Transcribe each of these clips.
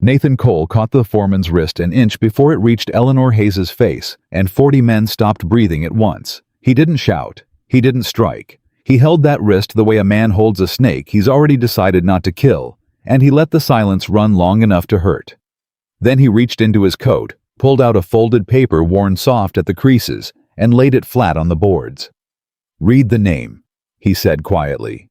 Nathan Cole caught the foreman's wrist an inch before it reached Eleanor Hayes' face, and 40 men stopped breathing at once. He didn't shout. He didn't strike. He held that wrist the way a man holds a snake he's already decided not to kill, and he let the silence run long enough to hurt. Then he reached into his coat, pulled out a folded paper worn soft at the creases, and laid it flat on the boards. "Read the name," he said quietly.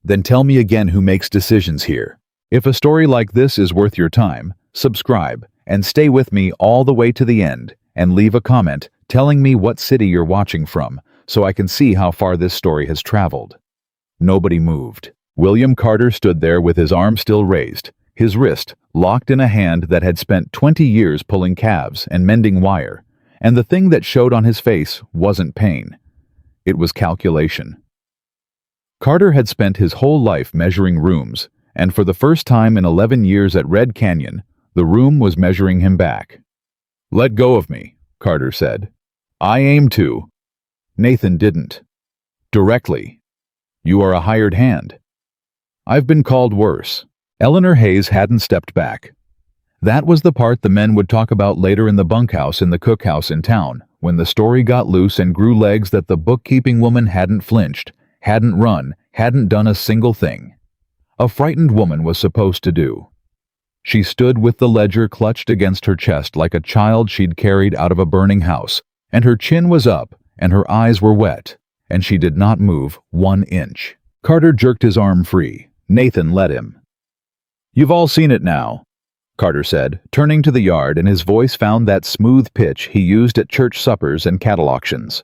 "Then tell me again who makes decisions here. If a story like this is worth your time, subscribe, and stay with me all the way to the end, and leave a comment telling me what city you're watching from, so I can see how far this story has traveled." Nobody moved. William Carter stood there with his arm still raised, his wrist locked in a hand that had spent 20 years pulling calves and mending wire, and the thing that showed on his face wasn't pain. It was calculation. Carter had spent his whole life measuring rooms, and for the first time in 11 years at Red Canyon, the room was measuring him back. "Let go of me," Carter said. "I aim to." Nathan didn't. "Directly. You are a hired hand." "I've been called worse." Eleanor Hayes hadn't stepped back. That was the part the men would talk about later in the bunkhouse in the cookhouse in town, when the story got loose and grew legs that the bookkeeping woman hadn't flinched, hadn't run, hadn't done a single thing a frightened woman was supposed to do. She stood with the ledger clutched against her chest like a child she'd carried out of a burning house, and her chin was up, and her eyes were wet, and she did not move 1 inch. Carter jerked his arm free. Nathan let him. "You've all seen it now," Carter said, turning to the yard, and his voice found that smooth pitch he used at church suppers and cattle auctions.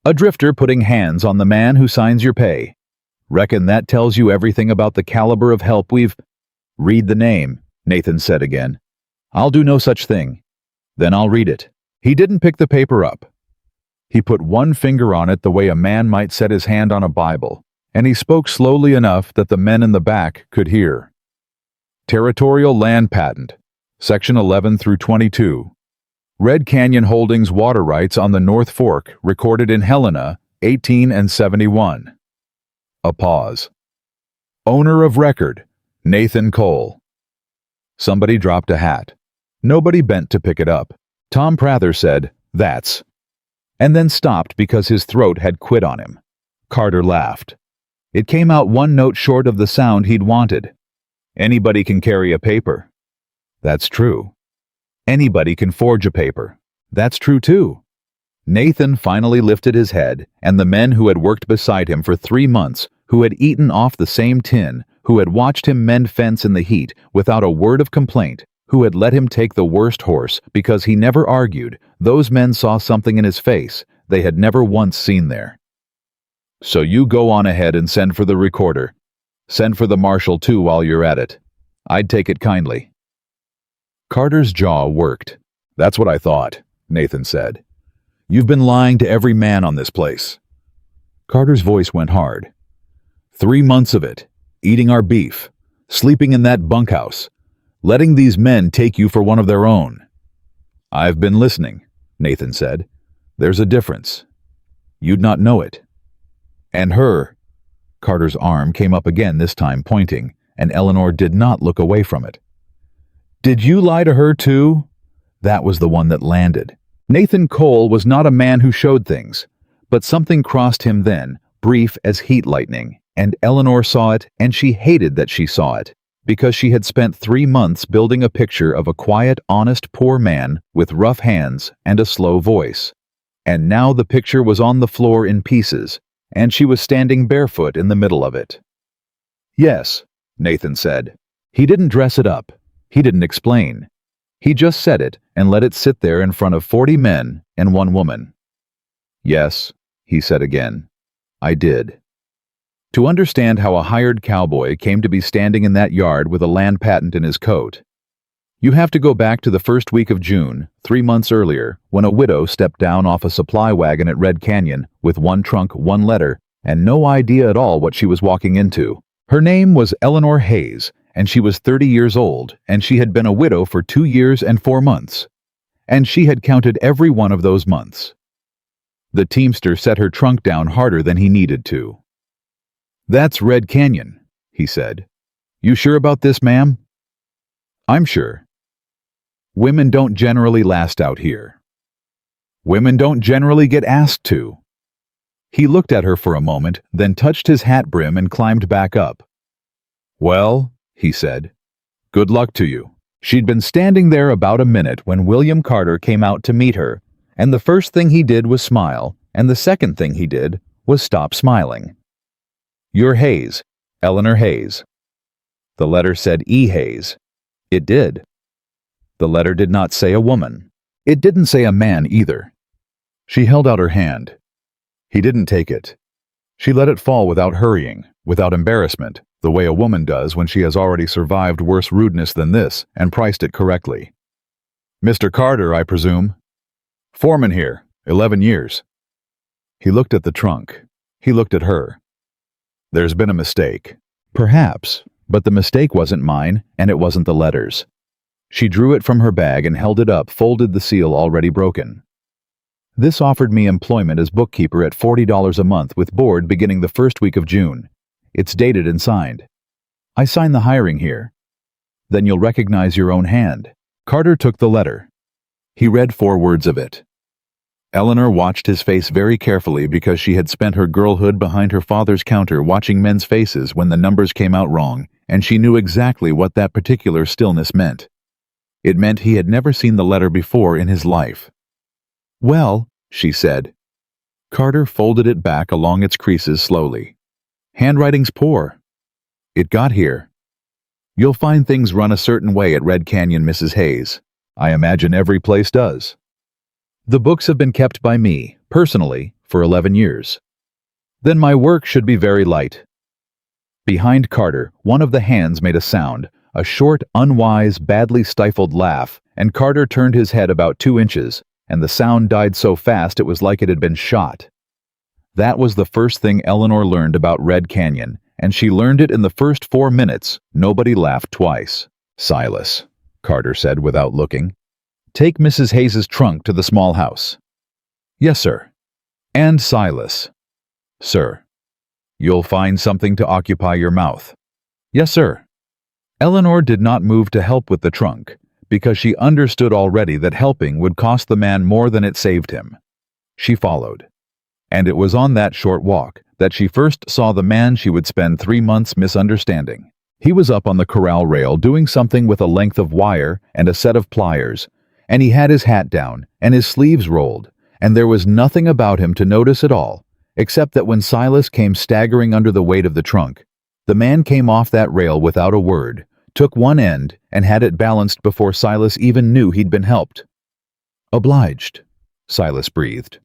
"A drifter putting hands on the man who signs your pay. Reckon that tells you everything about the caliber of help we've—" "Read the name," Nathan said again. "I'll do no such thing." "Then I'll read it." He didn't pick the paper up. He put one finger on it the way a man might set his hand on a Bible, and he spoke slowly enough that the men in the back could hear. "Territorial Land Patent, Section 11 through 22. Red Canyon Holdings water rights on the North Fork recorded in Helena, 18 and 71. A pause. Owner of record, Nathan Cole. Somebody dropped a hat. Nobody bent to pick it up. Tom Prather said, "That's," and then stopped because his throat had quit on him. Carter laughed. It came out one note short of the sound he'd wanted. "Anybody can carry a paper." "That's true." "Anybody can forge a paper." "That's true too." Nathan finally lifted his head, and the men who had worked beside him for 3 months, who had eaten off the same tin, who had watched him mend fence in the heat without a word of complaint, who had let him take the worst horse because he never argued, those men saw something in his face they had never once seen there. "So you go on ahead and send for the recorder. Send for the marshal too while you're at it. I'd take it kindly." Carter's jaw worked. "That's what I thought," Nathan said. "You've been lying to every man on this place." Carter's voice went hard. 3 months of it, eating our beef, sleeping in that bunkhouse, letting these men take you for one of their own." "I've been listening," Nathan said. "There's a difference. You'd not know it." "And her." Carter's arm came up again, this time pointing, and Eleanor did not look away from it. "Did you lie to her too?" That was the one that landed. Nathan Cole was not a man who showed things, but something crossed him then, brief as heat lightning, and Eleanor saw it, and she hated that she saw it, because she had spent 3 months building a picture of a quiet, honest, poor man with rough hands and a slow voice. And now the picture was on the floor in pieces, and she was standing barefoot in the middle of it. "Yes," Nathan said. He didn't dress it up. He didn't explain. He just said it and let it sit there in front of 40 men and 1 woman. "Yes," he said again. "I did." To understand how a hired cowboy came to be standing in that yard with a land patent in his coat, you have to go back to the first week of June, 3 months earlier, when a widow stepped down off a supply wagon at Red Canyon with 1 trunk, 1 letter, and no idea at all what she was walking into. Her name was Eleanor Hayes, and she was 30 years old, and she had been a widow for 2 years and 4 months. And she had counted every one of those months. The teamster set her trunk down harder than he needed to. "That's Red Canyon," he said. "You sure about this, ma'am?" I'm sure. Women don't generally last out here. Women don't generally get asked to. He looked at her for a moment, then touched his hat brim and climbed back up. Well, he said, good luck to you. She'd been standing there about a minute when William Carter came out to meet her, and the first thing he did was smile, and the second thing he did was stop smiling. You're Hayes, Eleanor Hayes. The letter said E. Hayes. It did. The letter did not say a woman. It didn't say a man either. She held out her hand. He didn't take it. She let it fall without hurrying, without embarrassment, the way a woman does when she has already survived worse rudeness than this and priced it correctly. Mr. Carter, I presume? Foreman here, 11 years. He looked at the trunk. He looked at her. There's been a mistake. Perhaps, but the mistake wasn't mine, and it wasn't the letters. She drew it from her bag and held it up, folded the seal already broken. This offered me employment as bookkeeper at $40 a month with board beginning the first week of June. It's dated and signed. I sign the hiring here. Then you'll recognize your own hand. Carter took the letter. He read 4 words of it. Eleanor watched his face very carefully because she had spent her girlhood behind her father's counter watching men's faces when the numbers came out wrong, and she knew exactly what that particular stillness meant. It meant he had never seen the letter before in his life. Well, she said. Carter folded it back along its creases slowly. Handwriting's poor. It got here. You'll find things run a certain way at Red Canyon, Mrs. Hayes. I imagine every place does. The books have been kept by me, personally, for 11 years. Then my work should be very light. Behind Carter, one of the hands made a sound, a short, unwise, badly stifled laugh, and Carter turned his head about 2 inches, and the sound died so fast it was like it had been shot. That was the first thing Eleanor learned about Red Canyon, and she learned it in the first 4 minutes. Nobody laughed twice. Silas, Carter said without looking. Take Mrs. Hayes's trunk to the small house. Yes, sir. And Silas. Sir. You'll find something to occupy your mouth. Yes, sir. Eleanor did not move to help with the trunk, because she understood already that helping would cost the man more than it saved him. She followed. And it was on that short walk that she first saw the man she would spend 3 months misunderstanding. He was up on the corral rail doing something with a length of wire and a set of pliers, and he had his hat down and his sleeves rolled, and there was nothing about him to notice at all, except that when Silas came staggering under the weight of the trunk, the man came off that rail without a word, took one end, and had it balanced before Silas even knew he'd been helped. Obliged, Silas breathed.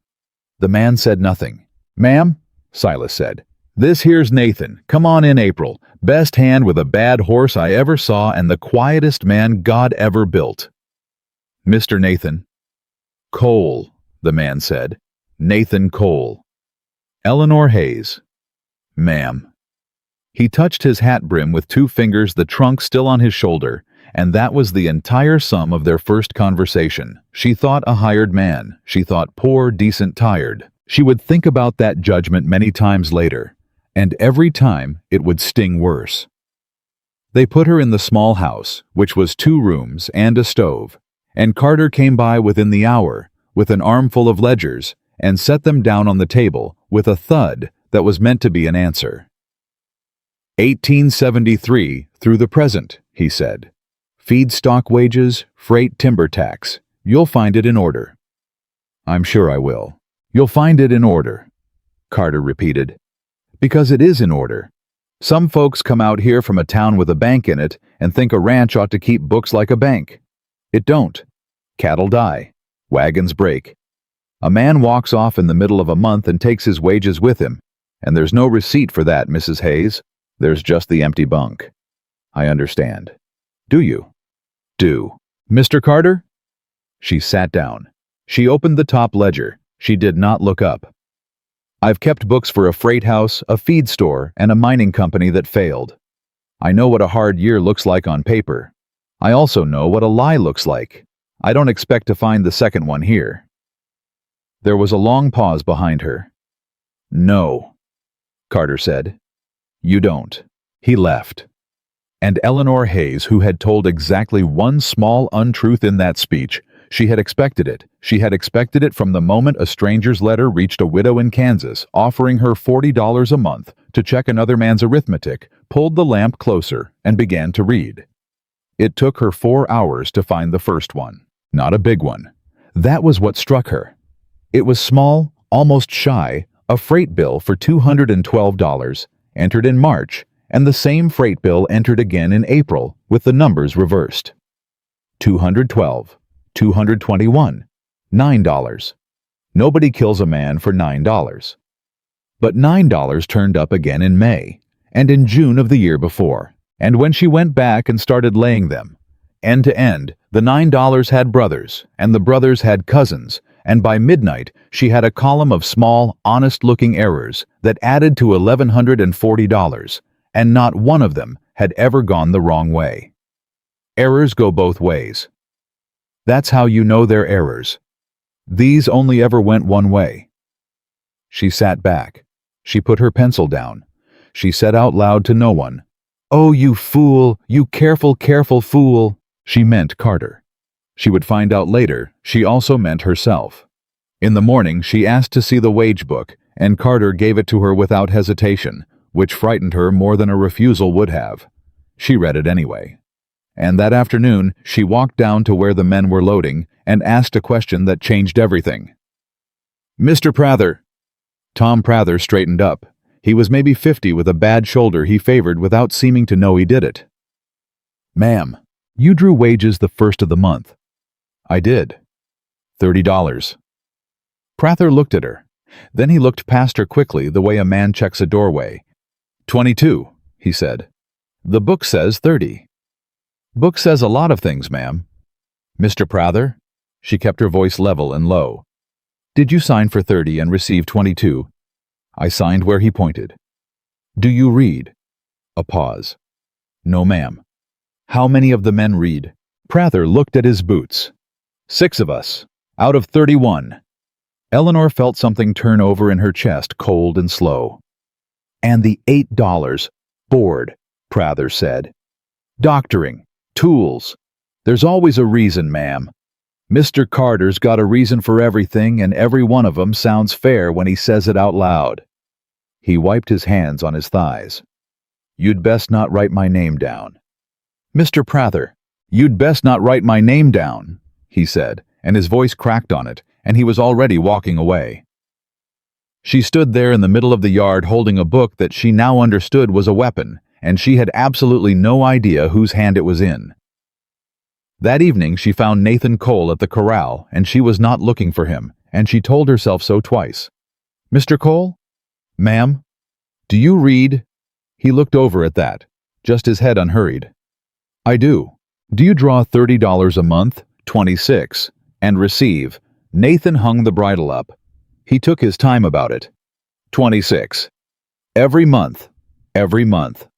The man said nothing. Ma'am, Silas said, this here's Nathan. Come on in, April. Best hand with a bad horse I ever saw and the quietest man God ever built. Mr. Nathan. Cole, the man said. Nathan Cole. Eleanor Hayes. Ma'am. He touched his hat brim with 2 fingers, the trunk still on his shoulder, and that was the entire sum of their first conversation. She thought a hired man. She thought poor, decent, tired. She would think about that judgment many times later, and every time it would sting worse. They put her in the small house, which was 2 rooms and a stove, and Carter came by within the hour with an armful of ledgers and set them down on the table with a thud that was meant to be an answer. 1873 through the present, he said. Feedstock wages, freight timber tax. You'll find it in order. I'm sure I will. You'll find it in order, Carter repeated. Because it is in order. Some folks come out here from a town with a bank in it and think a ranch ought to keep books like a bank. It don't. Cattle die. Wagons break. A man walks off in the middle of a month and takes his wages with him, and there's no receipt for that, Mrs. Hayes. There's just the empty bunk. I understand. Do you? Do. Mr. Carter? She sat down. She opened the top ledger. She did not look up. I've kept books for a freight house, a feed store, and a mining company that failed. I know what a hard year looks like on paper. I also know what a lie looks like. I don't expect to find the second one here. There was a long pause behind her. No, Carter said. You don't. He left. And Eleanor Hayes, who had told exactly one small untruth in that speech, she had expected it. She had expected it from the moment a stranger's letter reached a widow in Kansas, offering her $40 a month to check another man's arithmetic, pulled the lamp closer, and began to read. It took her 4 hours to find the first one. Not a big one. That was what struck her. It was small, almost shy, a freight bill for $212, entered in March, and the same freight bill entered again in April, with the numbers reversed. 212, 221, $9. Nobody kills a man for $9. But $9 turned up again in May, and in June of the year before. And when she went back and started laying them, end to end, the $9 had brothers, and the brothers had cousins, and by midnight she had a column of small, honest-looking errors that added to $1,140, and not one of them had ever gone the wrong way. Errors go both ways. That's how you know they're errors. These only ever went one way. She sat back. She put her pencil down. She said out loud to no one, "Oh, you fool, you careful, careful fool." She meant Carter. She would find out later she also meant herself. In the morning she asked to see the wage book, and Carter gave it to her without hesitation, which frightened her more than a refusal would have. She read it anyway. And that afternoon she walked down to where the men were loading and asked a question that changed everything. "Mr. Prather." Tom Prather straightened up. He was maybe 50 with a bad shoulder he favored without seeming to know he did it. "Ma'am, you drew wages the first of the month." "I did." $30. Prather looked at her. Then he looked past her quickly the way a man checks a doorway. "22, he said. "The book says 30. "Book says a lot of things, ma'am." "Mr. Prather?" She kept her voice level and low. "Did you sign for 30 and receive 22? I signed where he pointed. "Do you read?" A pause. "No, ma'am." "How many of the men read?" Prather looked at his boots. 6 of us, out of 31. Eleanor felt something turn over in her chest, cold and slow. "And the $8, board," Prather said. "Doctoring, tools. There's always a reason, ma'am. Mr. Carter's got a reason for everything, and every one of 'em sounds fair when he says it out loud." He wiped his hands on his thighs. "You'd best not write my name down." "Mr. Prather, you'd best not write my name down," he said, and his voice cracked on it, and he was already walking away. She stood there in the middle of the yard holding a book that she now understood was a weapon, and she had absolutely no idea whose hand it was in. That evening she found Nathan Cole at the corral, and she was not looking for him, and she told herself so twice. "Mr. Cole?" "Ma'am?" "Do you read?" He looked over at that, just his head unhurried. "I do." "Do you draw $30 a month, 26, and receive?" Nathan hung the bridle up. He took his time about it. 26. "Every month. Every month."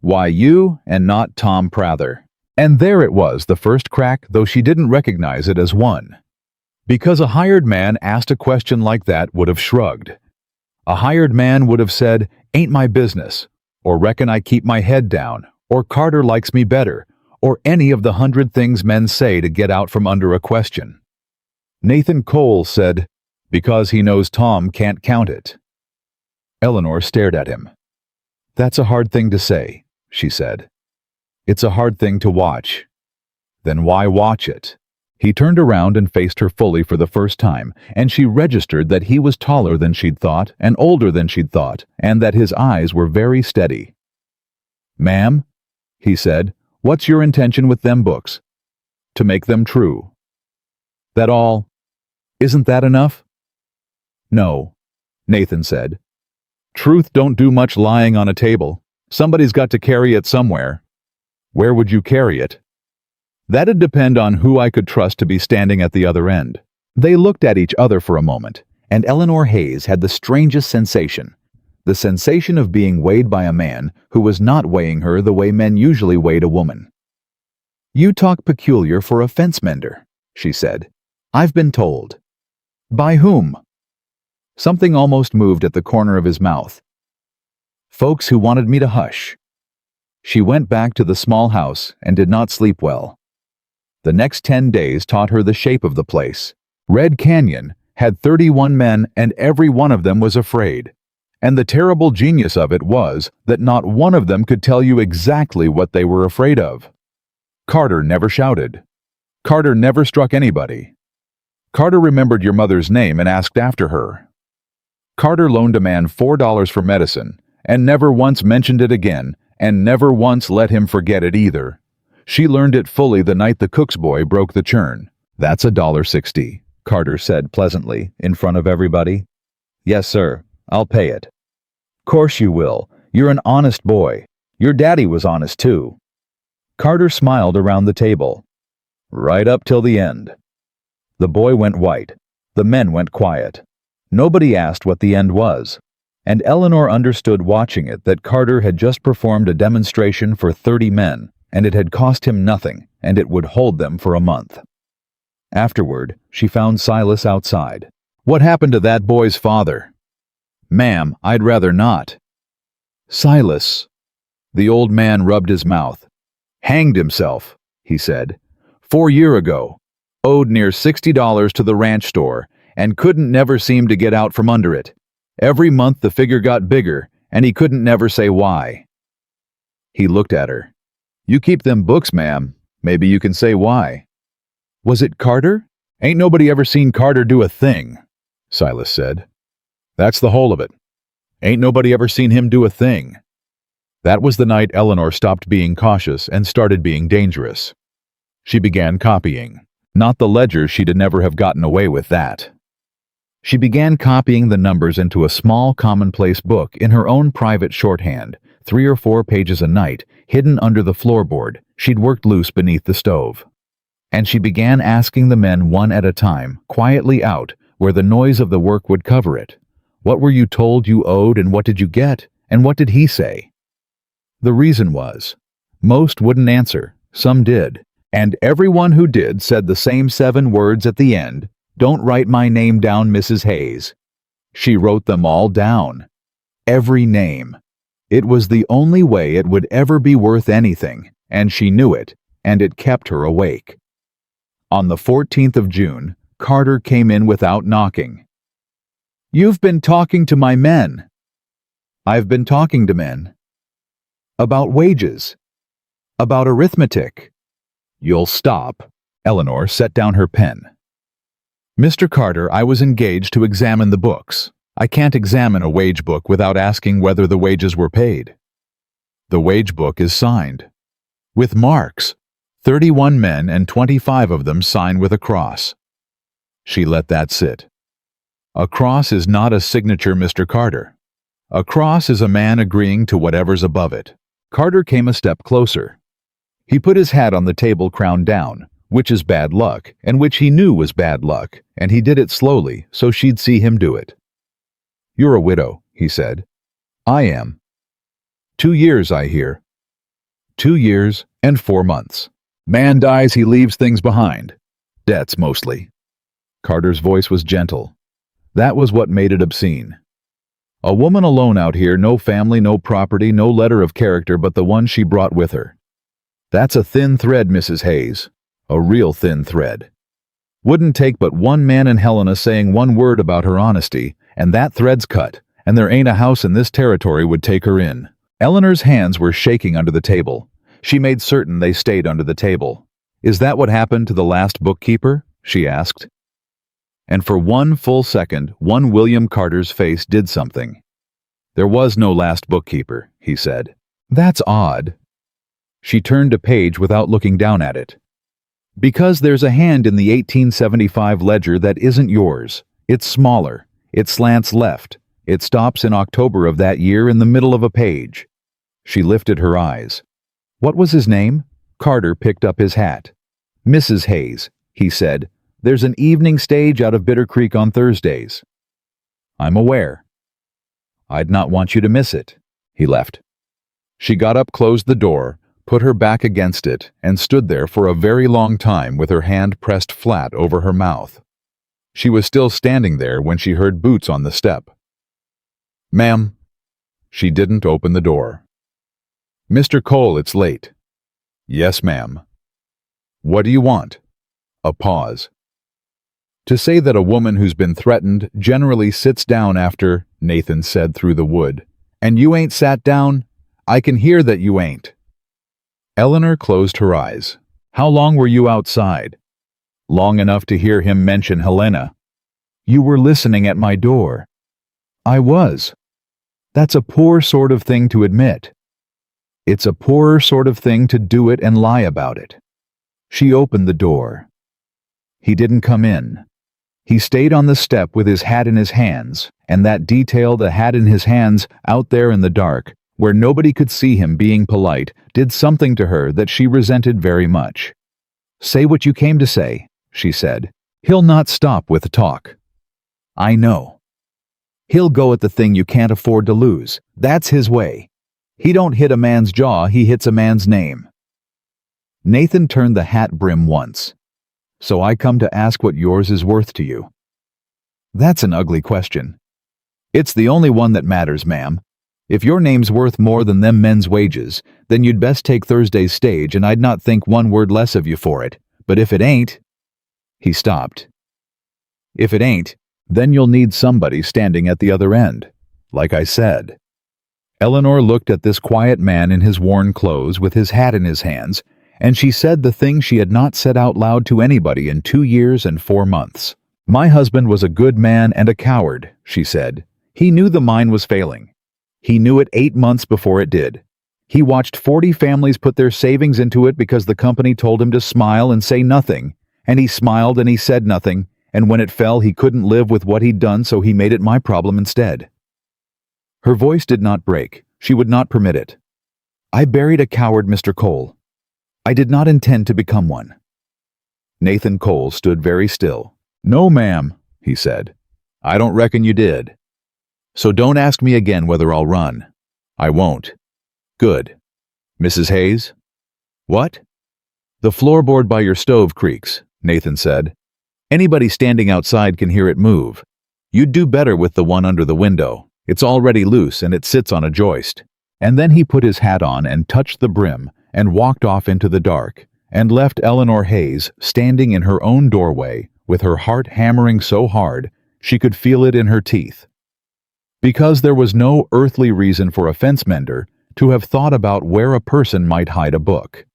Why you and not Tom Prather? And there it was, the first crack, though she didn't recognize it as one. Because a hired man asked a question like that would have shrugged. A hired man would have said, "Ain't my business," or "Reckon I keep my head down," or "Carter likes me better," or any of the 100 things men say to get out from under a question. Nathan Cole said, "Because he knows Tom can't count it." Eleanor stared at him. "That's a hard thing to say," she said. "It's a hard thing to watch." "Then why watch it?" He turned around and faced her fully for the first time, and she registered that he was taller than she'd thought and older than she'd thought, and that his eyes were very steady. "Ma'am," he said, "what's your intention with them books?" "To make them true." "That all? Isn't that enough?" "No," Nathan said. "Truth don't do much lying on a table. Somebody's got to carry it somewhere." "Where would you carry it?" "That'd depend on who I could trust to be standing at the other end." They looked at each other for a moment, and Eleanor Hayes had the strangest sensation. The sensation of being weighed by a man who was not weighing her the way men usually weighed a woman. "You talk peculiar for a fence mender," she said. "I've been told." "By whom?" Something almost moved at the corner of his mouth. "Folks who wanted me to hush." She went back to the small house and did not sleep well. The next 10 days taught her the shape of the place. Red Canyon had 31 men, and every one of them was afraid. And the terrible genius of it was that not one of them could tell you exactly what they were afraid of. Carter never shouted. Carter never struck anybody. Carter remembered your mother's name and asked after her. Carter loaned a man $4 for medicine, and never once mentioned it again, and never once let him forget it either. She learned it fully the night the cook's boy broke the churn. "That's $1.60, Carter said pleasantly, in front of everybody. "Yes, sir. I'll pay it." "Course you will. You're an honest boy. Your daddy was honest, too." Carter smiled around the table. "Right up till the end." The boy went white. The men went quiet. Nobody asked what the end was. And Eleanor understood watching it that Carter had just performed a demonstration for 30 men, and it had cost him nothing, and it would hold them for a month. Afterward, she found Silas outside. "What happened to that boy's father?" "Ma'am, I'd rather not." "Silas." The old man rubbed his mouth. "Hanged himself," he said. 4 years ago. Owed near $60 to the ranch store, and couldn't never seem to get out from under it. Every month the figure got bigger, and he couldn't never say why." He looked at her. "You keep them books, ma'am. Maybe you can say why." "Was it Carter?" "Ain't nobody ever seen Carter do a thing," Silas said. "That's the whole of it. Ain't nobody ever seen him do a thing." That was the night Eleanor stopped being cautious and started being dangerous. She began copying. Not the ledger, she'd never have gotten away with that. She began copying the numbers into a small commonplace book in her own private shorthand, 3 or 4 pages a night, hidden under the floorboard she'd worked loose beneath the stove. And she began asking the men one at a time, quietly out, where the noise of the work would cover it. "What were you told you owed, and what did you get? And what did he say?" The reason was, most wouldn't answer, some did. And everyone who did said the same 7 words at the end, "Don't write my name down, Mrs. Hayes." She wrote them all down. Every name. It was the only way it would ever be worth anything, and she knew it, and it kept her awake. On the 14th of June, Carter came in without knocking. "You've been talking to my men." "I've been talking to men." "About wages. About arithmetic." "You'll stop." Eleanor set down her pen. "Mr. Carter, I was engaged to examine the books. I can't examine a wage book without asking whether the wages were paid." "The wage book is signed." "With marks. 31 men and 25 of them sign with a cross." She let that sit. "A cross is not a signature, Mr. Carter. A cross is a man agreeing to whatever's above it." Carter came a step closer. He put his hat on the table crown down, which is bad luck, and which he knew was bad luck, and he did it slowly so she'd see him do it. "You're a widow," he said. "I am." 2 years, I hear." 2 years and 4 months. "Man dies, he leaves things behind. Debts, mostly." Carter's voice was gentle. That was what made it obscene. "A woman alone out here, no family, no property, no letter of character but the one she brought with her. That's a thin thread, Mrs. Hayes. A real thin thread. Wouldn't take but one man in Helena saying one word about her honesty, and that thread's cut, and there ain't a house in this territory would take her in." Eleanor's hands were shaking under the table. She made certain they stayed under the table. "Is that what happened to the last bookkeeper?" she asked. And for one full second, one William Carter's face did something. "There was no last bookkeeper," he said. "That's odd." She turned a page without looking down at it. "Because there's a hand in the 1875 ledger that isn't yours. It's smaller. It slants left. It stops in October of that year in the middle of a page." She lifted her eyes. "What was his name?" Carter picked up his hat. "Mrs. Hayes," he said. "There's an evening stage out of Bitter Creek on Thursdays." "I'm aware." "I'd not want you to miss it." He left. She got up, closed the door, put her back against it, and stood there for a very long time with her hand pressed flat over her mouth. She was still standing there when she heard boots on the step. "Ma'am." She didn't open the door. Mr. Cole, it's late. Yes, ma'am. What do you want? A pause. To say that a woman who's been threatened generally sits down after, Nathan said through the wood. And you ain't sat down? I can hear that you ain't. Eleanor closed her eyes. How long were you outside? Long enough to hear him mention Helena. You were listening at my door. I was. That's a poor sort of thing to admit. It's a poorer sort of thing to do it and lie about it. She opened the door. He didn't come in. He stayed on the step with his hat in his hands, and that detail, the hat in his hands, out there in the dark, where nobody could see him being polite, did something to her that she resented very much. Say what you came to say, she said. He'll not stop with the talk. I know. He'll go at the thing you can't afford to lose. That's his way. He don't hit a man's jaw, he hits a man's name. Nathan turned the hat brim once. So I come to ask what yours is worth to you. That's an ugly question. It's the only one that matters, ma'am. If your name's worth more than them men's wages, then you'd best take Thursday's stage and I'd not think one word less of you for it. But if it ain't... He stopped. If it ain't, then you'll need somebody standing at the other end, like I said. Eleanor looked at this quiet man in his worn clothes with his hat in his hands, and she said the thing she had not said out loud to anybody in 2 years and 4 months. My husband was a good man and a coward, she said. He knew the mine was failing. He knew it 8 months before it did. He watched 40 families put their savings into it because the company told him to smile and say nothing, and he smiled and he said nothing, and when it fell he couldn't live with what he'd done, so he made it my problem instead. Her voice did not break. She would not permit it. I buried a coward, Mr. Cole. I did not intend to become one. Nathan Cole stood very still. No, ma'am, he said. I don't reckon you did. So don't ask me again whether I'll run. I won't. Good. Mrs. Hayes? What? The floorboard by your stove creaks, Nathan said. Anybody standing outside can hear it move. You'd do better with the one under the window. It's already loose and it sits on a joist. And then he put his hat on and touched the brim and walked off into the dark and left Eleanor Hayes standing in her own doorway with her heart hammering so hard she could feel it in her teeth. Because there was no earthly reason for a fence mender to have thought about where a person might hide a book.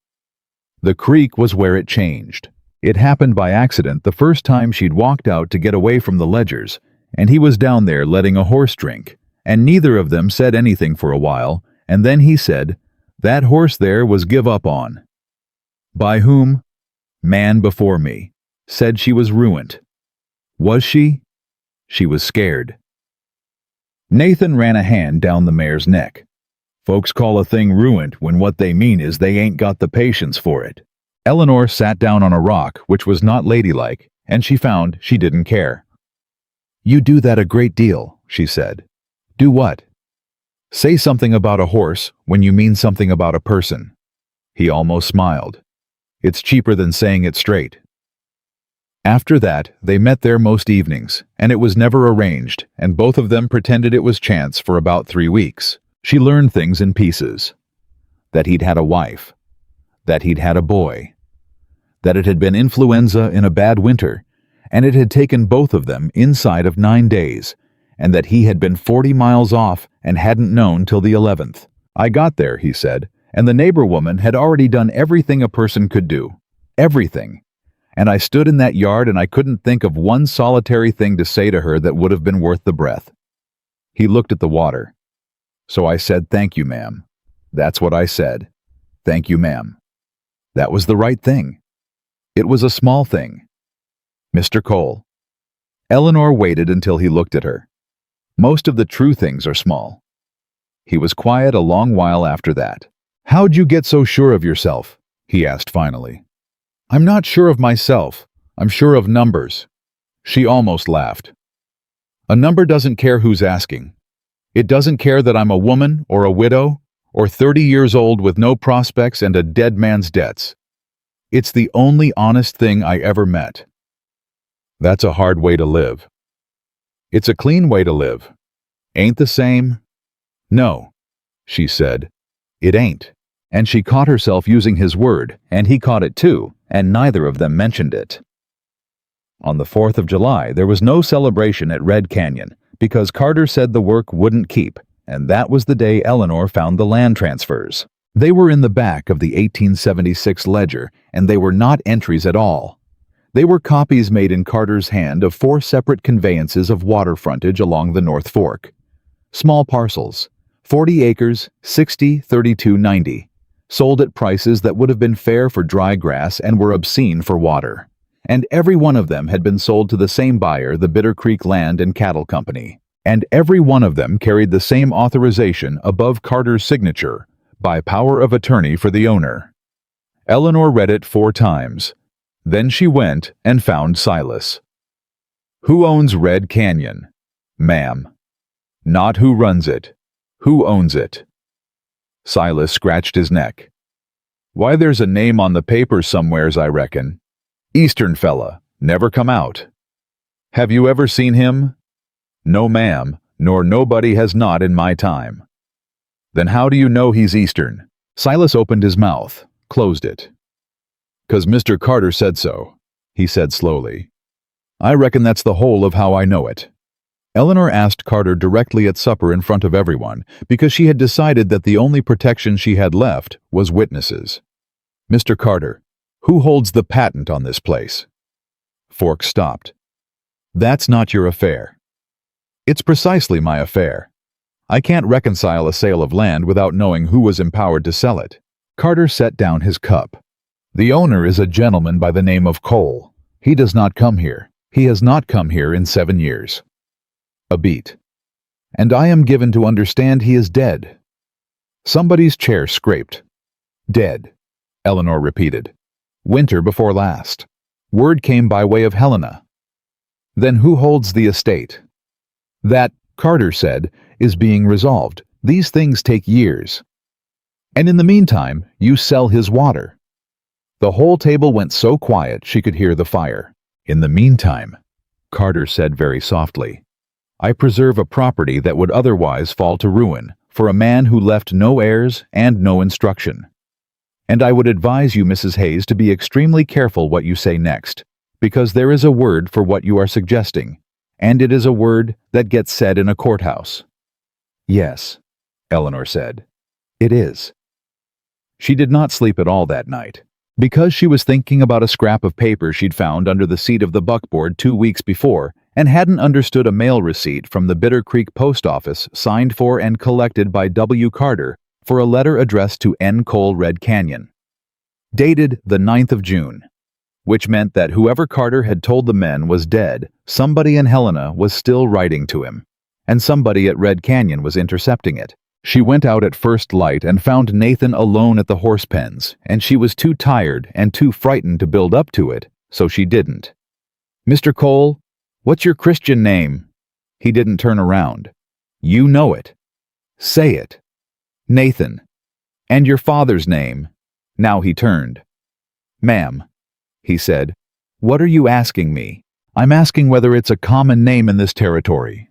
The creek was where it changed. It happened by accident the first time she'd walked out to get away from the Ledgers, and he was down there letting a horse drink, and neither of them said anything for a while, and then he said, that horse there was give up on. By whom? Man before me. Said she was ruined. Was she? She was scared. Nathan ran a hand down the mare's neck. Folks call a thing ruined when what they mean is they ain't got the patience for it. Eleanor sat down on a rock, which was not ladylike, and she found she didn't care. You do that a great deal, she said. Do what? Say something about a horse when you mean something about a person. He almost smiled. It's cheaper than saying it straight. After that, they met there most evenings, and it was never arranged, and both of them pretended it was chance for about 3 weeks. She learned things in pieces. That he'd had a wife. That he'd had a boy. That it had been influenza in a bad winter, and it had taken both of them inside of 9 days, and that he had been 40 miles off and hadn't known till the 11th. I got there, he said, and the neighbor woman had already done everything a person could do. Everything. And I stood in that yard and I couldn't think of one solitary thing to say to her that would have been worth the breath. He looked at the water. So I said, thank you, ma'am. That's what I said. Thank you, ma'am. That was the right thing. It was a small thing. Mr. Cole. Eleanor waited until he looked at her. Most of the true things are small. He was quiet a long while after that. How'd you get so sure of yourself? He asked finally. I'm not sure of myself. I'm sure of numbers. She almost laughed. A number doesn't care who's asking. It doesn't care that I'm a woman or a widow or 30 years old with no prospects and a dead man's debts. It's the only honest thing I ever met. That's a hard way to live. It's a clean way to live. Ain't the same? No, she said. It ain't. And she caught herself using his word, and he caught it too, and neither of them mentioned it. On the 4th of July, there was no celebration at Red Canyon because Carter said the work wouldn't keep, and that was the day Eleanor found the land transfers. They were in the back of the 1876 ledger, and they were not entries at all. They were copies made in Carter's hand of 4 separate conveyances of water frontage along the North Fork. Small parcels, 40 acres, 60, 32, 90. Sold at prices that would have been fair for dry grass and were obscene for water. And every one of them had been sold to the same buyer, the Bitter Creek Land and Cattle Company. And every one of them carried the same authorization above Carter's signature, by power of attorney for the owner. Eleanor read it 4 times. Then she went and found Silas. Who owns Red Canyon? Ma'am. Not who runs it. Who owns it? Silas scratched his neck. Why, there's a name on the paper somewheres, I reckon. Eastern fella, never come out. Have you ever seen him? No, ma'am, nor nobody has not in my time. Then how do you know he's Eastern? Silas opened his mouth, closed it. 'Cause Mr. Carter said so, he said slowly. I reckon that's the whole of how I know it. Eleanor asked Carter directly at supper in front of everyone because she had decided that the only protection she had left was witnesses. Mr. Carter, who holds the patent on this place? Fork stopped. That's not your affair. It's precisely my affair. I can't reconcile a sale of land without knowing who was empowered to sell it. Carter set down his cup. The owner is a gentleman by the name of Cole. He does not come here. He has not come here in 7 years. A beat. And I am given to understand he is dead. Somebody's chair scraped. Dead, Eleanor repeated. Winter before last. Word came by way of Helena. Then who holds the estate? That, Carter said, is being resolved. These things take years. And in the meantime, you sell his water. The whole table went so quiet she could hear the fire. In the meantime, Carter said very softly, I preserve a property that would otherwise fall to ruin for a man who left no heirs and no instruction. And I would advise you, Mrs. Hayes, to be extremely careful what you say next, because there is a word for what you are suggesting, and it is a word that gets said in a courthouse. Yes, Eleanor said. It is. She did not sleep at all that night, because she was thinking about a scrap of paper she'd found under the seat of the buckboard 2 weeks before and hadn't understood a mail receipt from the Bitter Creek post office signed for and collected by W. Carter for a letter addressed to N. Cole, Red Canyon. Dated the 9th of June, which meant that whoever Carter had told the men was dead, somebody in Helena was still writing to him, and somebody at Red Canyon was intercepting it. She went out at first light and found Nathan alone at the horse pens, and she was too tired and too frightened to build up to it, so she didn't. Mr. Cole, what's your Christian name? He didn't turn around. You know it. Say it. Nathan. And your father's name. Now he turned. Ma'am, he said, what are you asking me? I'm asking whether it's a common name in this territory.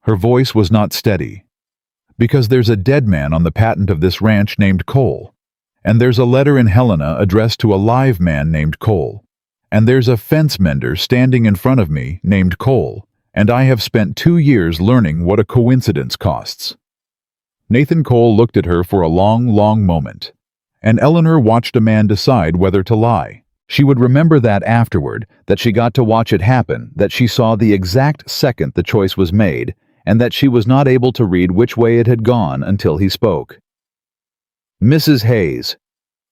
Her voice was not steady. Because there's a dead man on the patent of this ranch named Cole, and there's a letter in Helena addressed to a live man named Cole, and there's a fence mender standing in front of me named Cole, and I have spent 2 years learning what a coincidence costs. Nathan Cole looked at her for a long, long moment, and Eleanor watched a man decide whether to lie. She would remember that afterward, that she got to watch it happen, that she saw the exact second the choice was made, and that she was not able to read which way it had gone until he spoke. Mrs. Hayes,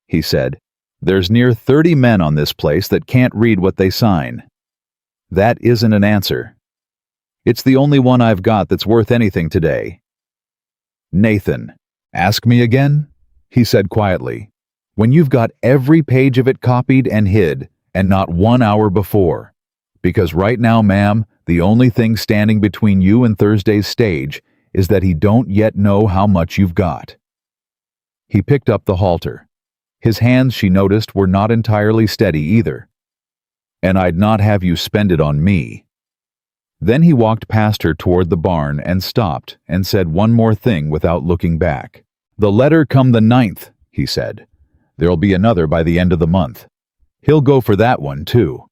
he said, there's near 30 men on this place that can't read what they sign. That isn't an answer. It's the only one I've got that's worth anything today. Nathan, ask me again, he said quietly, when you've got every page of it copied and hid, and not 1 hour before. Because right now, ma'am, the only thing standing between you and Thursday's stage is that he don't yet know how much you've got. He picked up the halter. His hands, she noticed, were not entirely steady either. And I'd not have you spend it on me. Then he walked past her toward the barn and stopped and said one more thing without looking back. The letter come the 9th, he said. "There'll be another by the end of the month. He'll go for that one, too."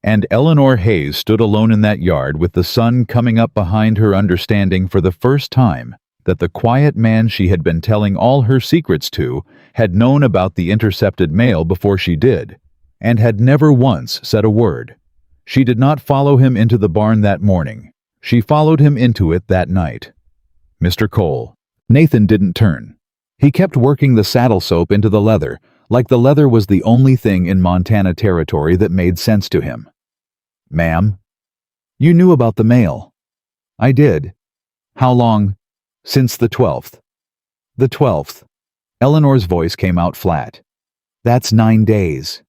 And Eleanor Hayes stood alone in that yard with the sun coming up behind her, understanding for the first time that the quiet man she had been telling all her secrets to had known about the intercepted mail before she did, and had never once said a word. She did not follow him into the barn that morning. She followed him into it that night. Mr. Cole. Nathan didn't turn. He kept working the saddle soap into the leather, like the leather was the only thing in Montana territory that made sense to him. "Ma'am?" "You knew about the mail." "I did." "How long?" "Since the 12th. "The 12th. Eleanor's voice came out flat. "That's 9 days.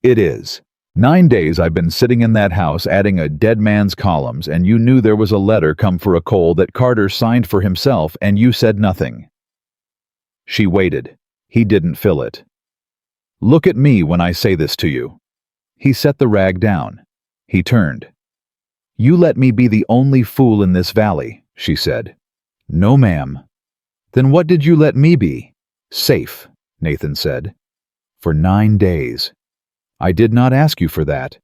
"It is. 9 days I've been sitting in that house adding a dead man's columns, and you knew there was a letter come for a Cole that Carter signed for himself, and you said nothing." She waited. He didn't fill it. "Look at me when I say this to you." He set the rag down. He turned. "You let me be the only fool in this valley," she said. "No, ma'am." "Then what did you let me be?" "Safe," Nathan said. "For 9 days." "I did not ask you for that."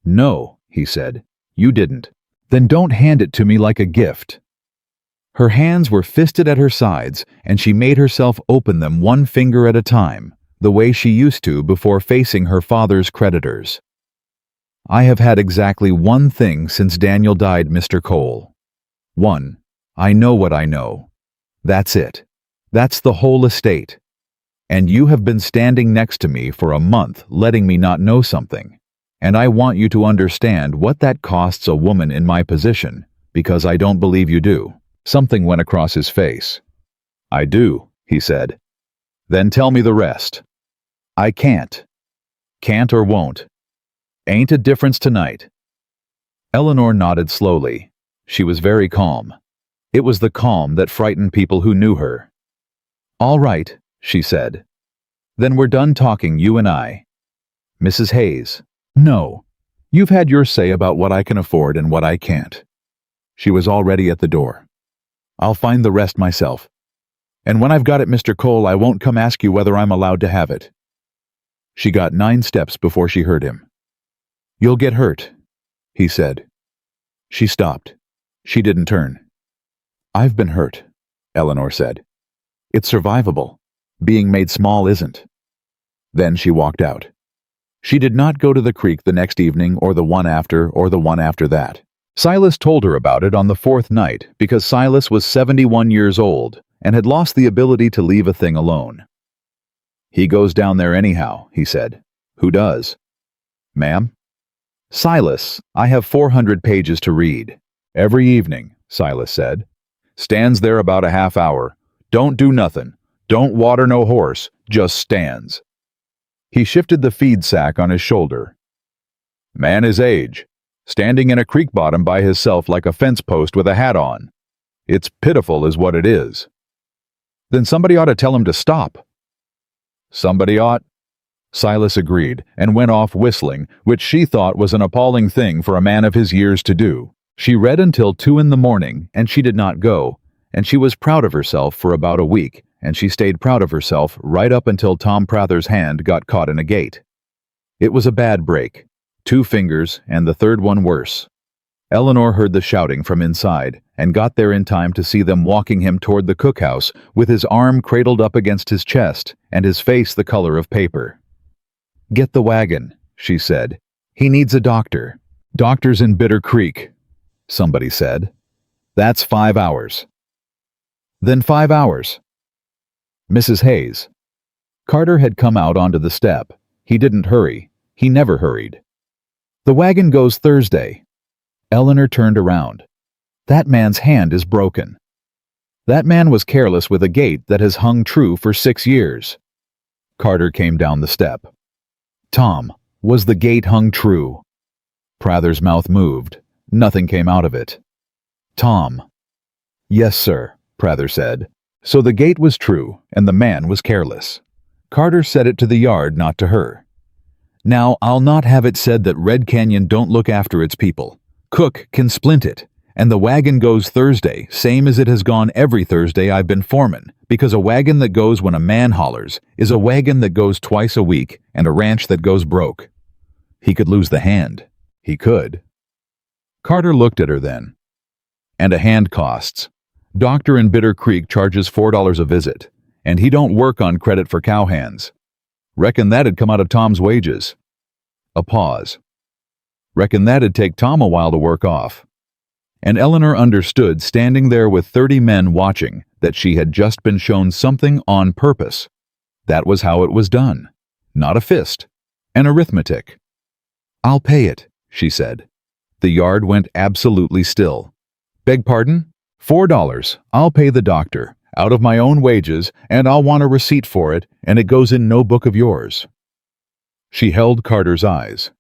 "No," he said. "You didn't." "Then don't hand it to me like a gift." Her hands were fisted at her sides, and she made herself open them one finger at a time, the way she used to before facing her father's creditors. "I have had exactly one thing since Daniel died, Mr. Cole. One. I know what I know. That's it. That's the whole estate. And you have been standing next to me for a month letting me not know something. And I want you to understand what that costs a woman in my position, because I don't believe you do." Something went across his face. "I do," he said. "Then tell me the rest." "I can't." "Can't or won't. Ain't a difference tonight." Eleanor nodded slowly. She was very calm. It was the calm that frightened people who knew her. "All right," she said. "Then we're done talking, you and I." "Mrs. Hayes." "No. You've had your say about what I can afford and what I can't." She was already at the door. "I'll find the rest myself. And when I've got it, Mr. Cole, I won't come ask you whether I'm allowed to have it." She got 9 steps before she heard him. "You'll get hurt," he said. She stopped. She didn't turn. "I've been hurt," Eleanor said. "It's survivable. Being made small isn't." Then she walked out. She did not go to the creek the next evening or the one after or the one after that. Silas told her about it on the 4th night because Silas was 71 years old and had lost the ability to leave a thing alone. "He goes down there anyhow," he said. "Who does?" "Ma'am?" "Silas, I have 400 pages to read." "Every evening," Silas said. "Stands there about a half hour. Don't do nothing. Don't water no horse. Just stands." He shifted the feed sack on his shoulder. "Man his age. Standing in a creek bottom by hisself like a fence post with a hat on. It's pitiful is what it is." "Then somebody ought to tell him to stop." "Somebody ought." Silas agreed and went off whistling, which she thought was an appalling thing for a man of his years to do. She read until 2 in the morning, and she did not go, and she was proud of herself for about a week, and she stayed proud of herself right up until Tom Prather's hand got caught in a gate. It was a bad break. 2 fingers, and the 3rd one worse. Eleanor heard the shouting from inside, and got there in time to see them walking him toward the cookhouse with his arm cradled up against his chest and his face the color of paper. "Get the wagon," she said. "He needs a doctor." "Doctor's in Bitter Creek," somebody said. "That's 5 hours." "Then 5 hours." "Mrs. Hayes." Carter had come out onto the step. He didn't hurry. He never hurried. "The wagon goes Thursday." Eleanor turned around. "That man's hand is broken." "That man was careless with a gate that has hung true for 6 years." Carter came down the step. "Tom, was the gate hung true?" Prather's mouth moved. Nothing came out of it. "Tom." "Yes, sir," Prather said. "So the gate was true, and the man was careless." Carter said it to the yard, not to her. "Now, I'll not have it said that Red Canyon don't look after its people. Cook can splint it, And the wagon goes Thursday, same as it has gone every Thursday I've been foreman, because a wagon that goes when a man hollers is a wagon that goes twice a week and a ranch that goes broke. He could lose the hand. He could. Carter looked at her then. And a hand costs. Doctor in Bitter Creek charges $4 a visit, and he don't work on credit for cowhands. Reckon that'd come out of Tom's wages. A pause. Reckon that'd take Tom a while to work off. And Eleanor understood, standing there with 30 men watching, that she had just been shown something on purpose. That was how it was done. Not a fist. An arithmetic. "I'll pay it," she said. The yard went absolutely still. "Beg pardon? $4. I'll pay the doctor, out of my own wages, and I'll want a receipt for it, and it goes in no book of yours." She held Carter's eyes.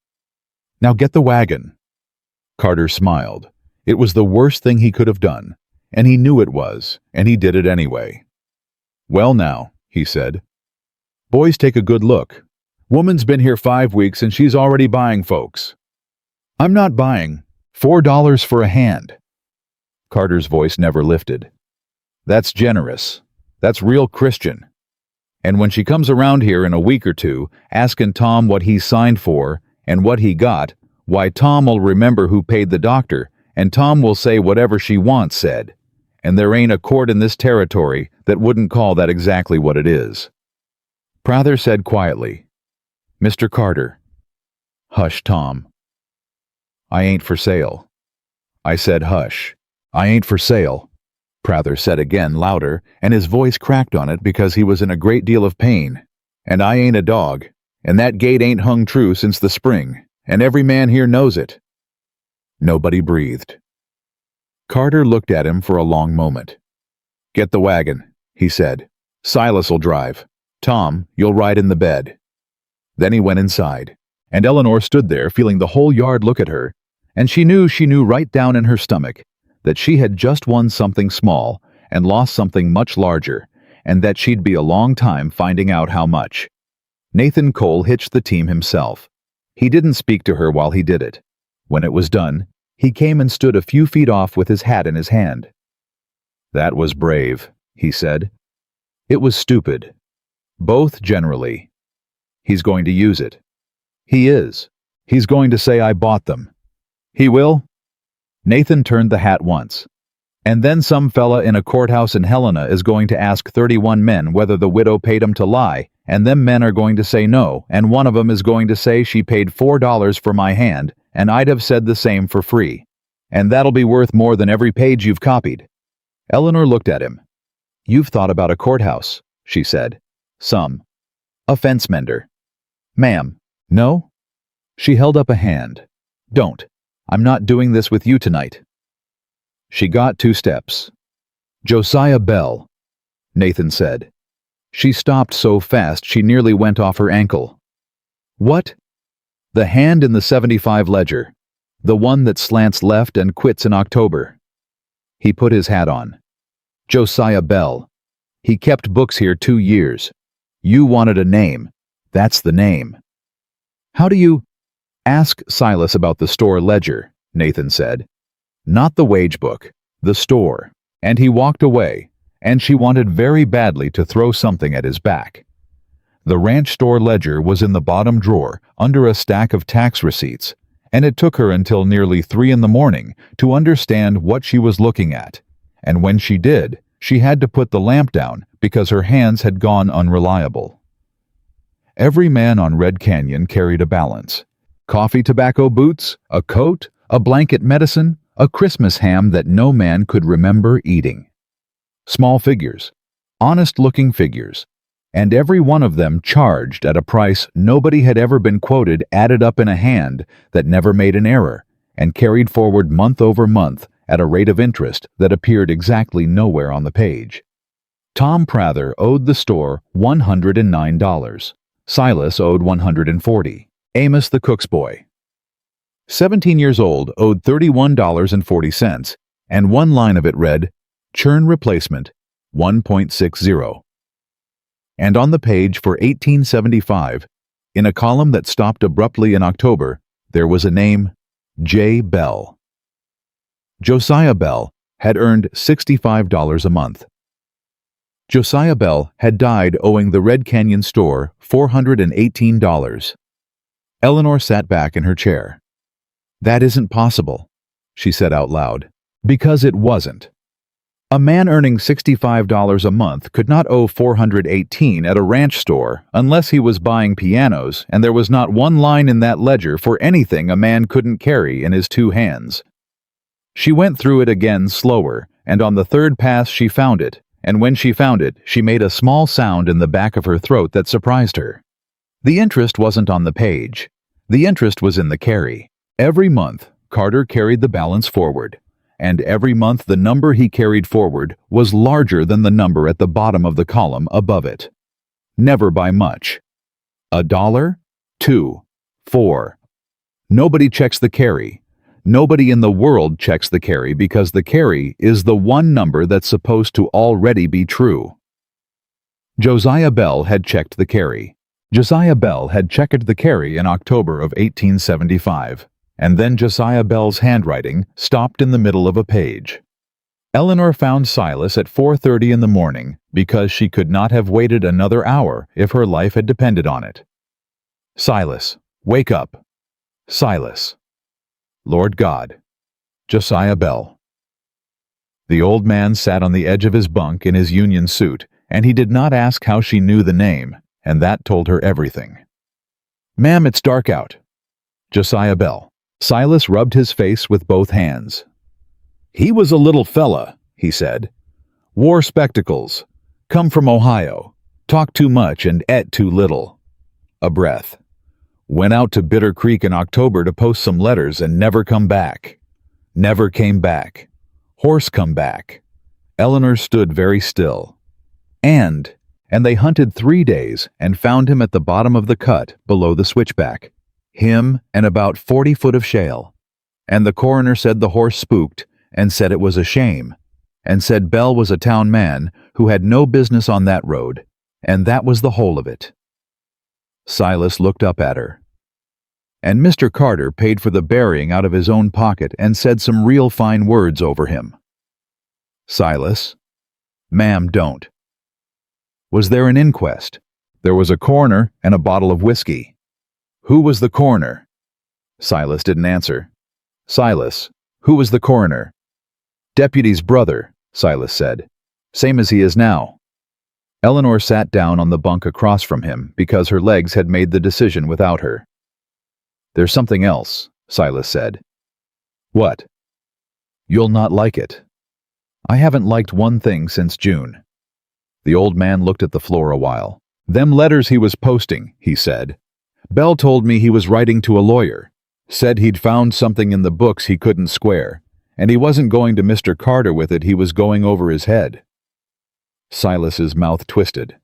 "Now get the wagon." Carter smiled. It was the worst thing he could have done, and he knew it was, and he did it anyway. "Well now," he said. "Boys, take a good look. Woman's been here 5 weeks and she's already buying folks." "I'm not buying. $4 for a hand." Carter's voice never lifted. "That's generous. That's real Christian. And when she comes around here in a week or two, asking Tom what he signed for and what he got, why, Tom'll remember who paid the doctor, and Tom will say whatever she wants said. And there ain't a court in this territory that wouldn't call that exactly what it is." Prather said quietly, "Mr. Carter." "Hush, Tom." "I ain't for sale." "I said hush. I ain't for sale," Prather said again, louder, and his voice cracked on it because he was in a great deal of pain. "And I ain't a dog, and that gate ain't hung true since the spring, and every man here knows it." Nobody breathed. Carter looked at him for a long moment. "Get the wagon," he said. "Silas'll drive. Tom, you'll ride in the bed." Then he went inside, and Eleanor stood there feeling the whole yard look at her, and she knew right down in her stomach that she had just won something small and lost something much larger, and that she'd be a long time finding out how much. Nathan Cole hitched the team himself. He didn't speak to her while he did it. When it was done, he came and stood a few feet off with his hat in his hand. "That was brave," he said. "It was stupid. Both generally. He's going to use it. He is. He's going to say I bought them. He will?" Nathan turned the hat once. "And then some fella in a courthouse in Helena is going to ask 31 men whether the widow paid 'em to lie, and them men are going to say no, and one of 'em is going to say she paid $4 for my hand, and I'd have said the same for free. And that'll be worth more than every page you've copied." Eleanor looked at him. "You've thought about a courthouse," she said. "Some. A fence mender." "Ma'am, no?" She held up a hand. "Don't. I'm not doing this with you tonight." She got 2 steps. "Josiah Bell," Nathan said. She stopped so fast she nearly went off her ankle. "What?" "The hand in the 75 ledger. The one that slants left and quits in October." He put his hat on. "Josiah Bell. He kept books here 2 years. You wanted a name. That's the name." "How do you—" "Ask Silas about the store ledger," Nathan said. "Not the wage book, the store." And he walked away, and she wanted very badly to throw something at his back. The ranch store ledger was in the bottom drawer under a stack of tax receipts, and it took her until nearly 3 in the morning to understand what she was looking at. And when she did, she had to put the lamp down because her hands had gone unreliable. Every man on Red Canyon carried a balance. Coffee tobacco boots, a coat, a blanket medicine, a Christmas ham that no man could remember eating. Small figures, honest-looking figures, and every one of them charged at a price nobody had ever been quoted, added up in a hand that never made an error, and carried forward month over month at a rate of interest that appeared exactly nowhere on the page. Tom Prather owed the store $109. Silas owed $140. Amos the cook's boy, 17 years old, owed $31.40, and one line of it read, "Churn replacement, 1.60. And on the page for 1875, in a column that stopped abruptly in October, there was a name, J. Bell. Josiah Bell had earned $65 a month. Josiah Bell had died owing the Red Canyon store $418. Eleanor sat back in her chair. "That isn't possible," she said out loud. Because it wasn't. A man earning $65 a month could not owe $418 at a ranch store unless he was buying pianos and there was not one line in that ledger for anything a man couldn't carry in his two hands. She went through it again slower, and on the third pass she found it, and when she found it, she made a small sound in the back of her throat that surprised her. The interest wasn't on the page. The interest was in the carry. Every month, Carter carried the balance forward, and every month the number he carried forward was larger than the number at the bottom of the column above it. Never by much. $1, $2, $4. Nobody checks the carry. Nobody in the world checks the carry because the carry is the one number that's supposed to already be true. Josiah Bell had checked the carry. Josiah Bell had checked the carry in October of 1875, and then Josiah Bell's handwriting stopped in the middle of a page. Eleanor found Silas at 4:30 in the morning because she could not have waited another hour if her life had depended on it. "Silas, wake up. Silas. Lord God. Josiah Bell." The old man sat on the edge of his bunk in his union suit, and he did not ask how she knew the name, and that told her everything. "Ma'am, it's dark out. Josiah Bell." Silas rubbed his face with both hands. "He was a little fella," he said. "Wore spectacles. Come from Ohio. Talked too much and ate too little." A breath. "Went out to Bitter Creek in October to post some letters and never come back. Never came back. Horse come back." Eleanor stood very still. And they hunted 3 days and found him at the bottom of the cut below the switchback. Him and about 40 foot of shale. And the coroner said the horse spooked and said it was a shame, and said Bell was a town man who had no business on that road, and that was the whole of it. Silas looked up at her. "And Mr. Carter paid for the burying out of his own pocket and said some real fine words over him." "Silas." "Ma'am, don't." "Was there an inquest?" "There was a coroner and a bottle of whiskey." "Who was the coroner?" Silas didn't answer. "Silas, who was the coroner?" "Deputy's brother," Silas said. "Same as he is now." Eleanor sat down on the bunk across from him because her legs had made the decision without her. "There's something else," Silas said. "What?" "You'll not like it. I haven't liked one thing since June." The old man looked at the floor a while. "Them letters he was posting," he said. "Bell told me he was writing to a lawyer. Said he'd found something in the books he couldn't square, and he wasn't going to Mr. Carter with it, he was going over his head." Silas's mouth twisted.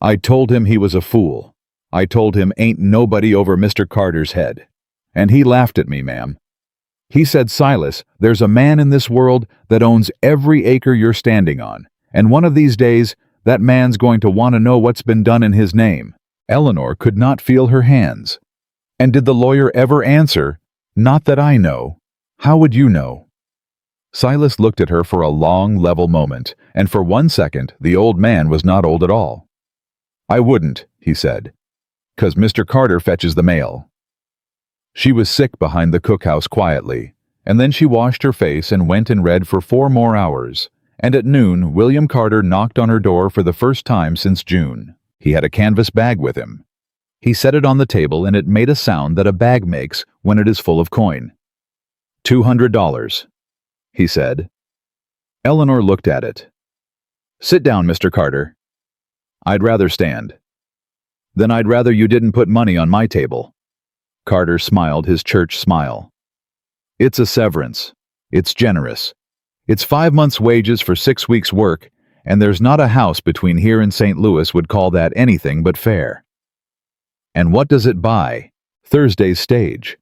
"I told him he was a fool. I told him ain't nobody over Mr. Carter's head. And he laughed at me, ma'am. He said, 'Silas, there's a man in this world that owns every acre you're standing on, and one of these days, that man's going to want to know what's been done in his name.'" Eleanor could not feel her hands. "And did the lawyer ever answer, 'Not that I know'? How would you know?" Silas looked at her for a long, level moment, and for 1 second the old man was not old at all. "I wouldn't," he said, "'cause Mr. Carter fetches the mail." She was sick behind the cookhouse quietly, and then she washed her face and went and read for 4 more hours, and at noon William Carter knocked on her door for the first time since June. He had a canvas bag with him. He set it on the table and it made a sound that a bag makes when it is full of coin. $200, he said. Eleanor looked at it. "Sit down, Mr. Carter." "I'd rather stand." "Then I'd rather you didn't put money on my table." Carter smiled his church smile. "It's a severance. It's generous. It's 5 months' wages for 6 weeks' work, and there's not a house between here and St. Louis would call that anything but fair. And what does it buy? Thursday's stage.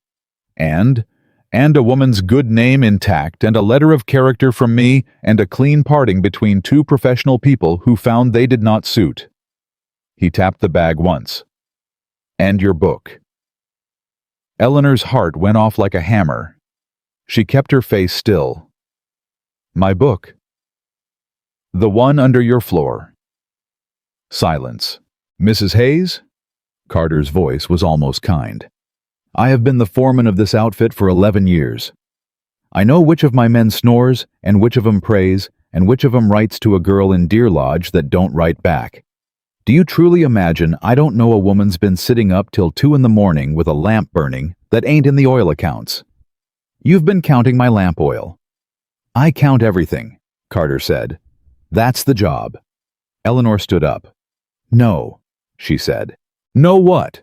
And a woman's good name intact, and a letter of character from me, and a clean parting between 2 professional people who found they did not suit." He tapped the bag once. "And your book." Eleanor's heart went off like a hammer. She kept her face still. "My book." "The one under your floor." Silence. "Mrs. Hayes?" Carter's voice was almost kind. "I have been the foreman of this outfit for 11 years. I know which of my men snores, and which of 'em prays, and which of 'em writes to a girl in Deer Lodge that don't write back. Do you truly imagine I don't know a woman's been sitting up till 2 in the morning with a lamp burning that ain't in the oil accounts? You've been counting my lamp oil." "I count everything," Carter said. "That's the job." Eleanor stood up. "No," she said. "No what?"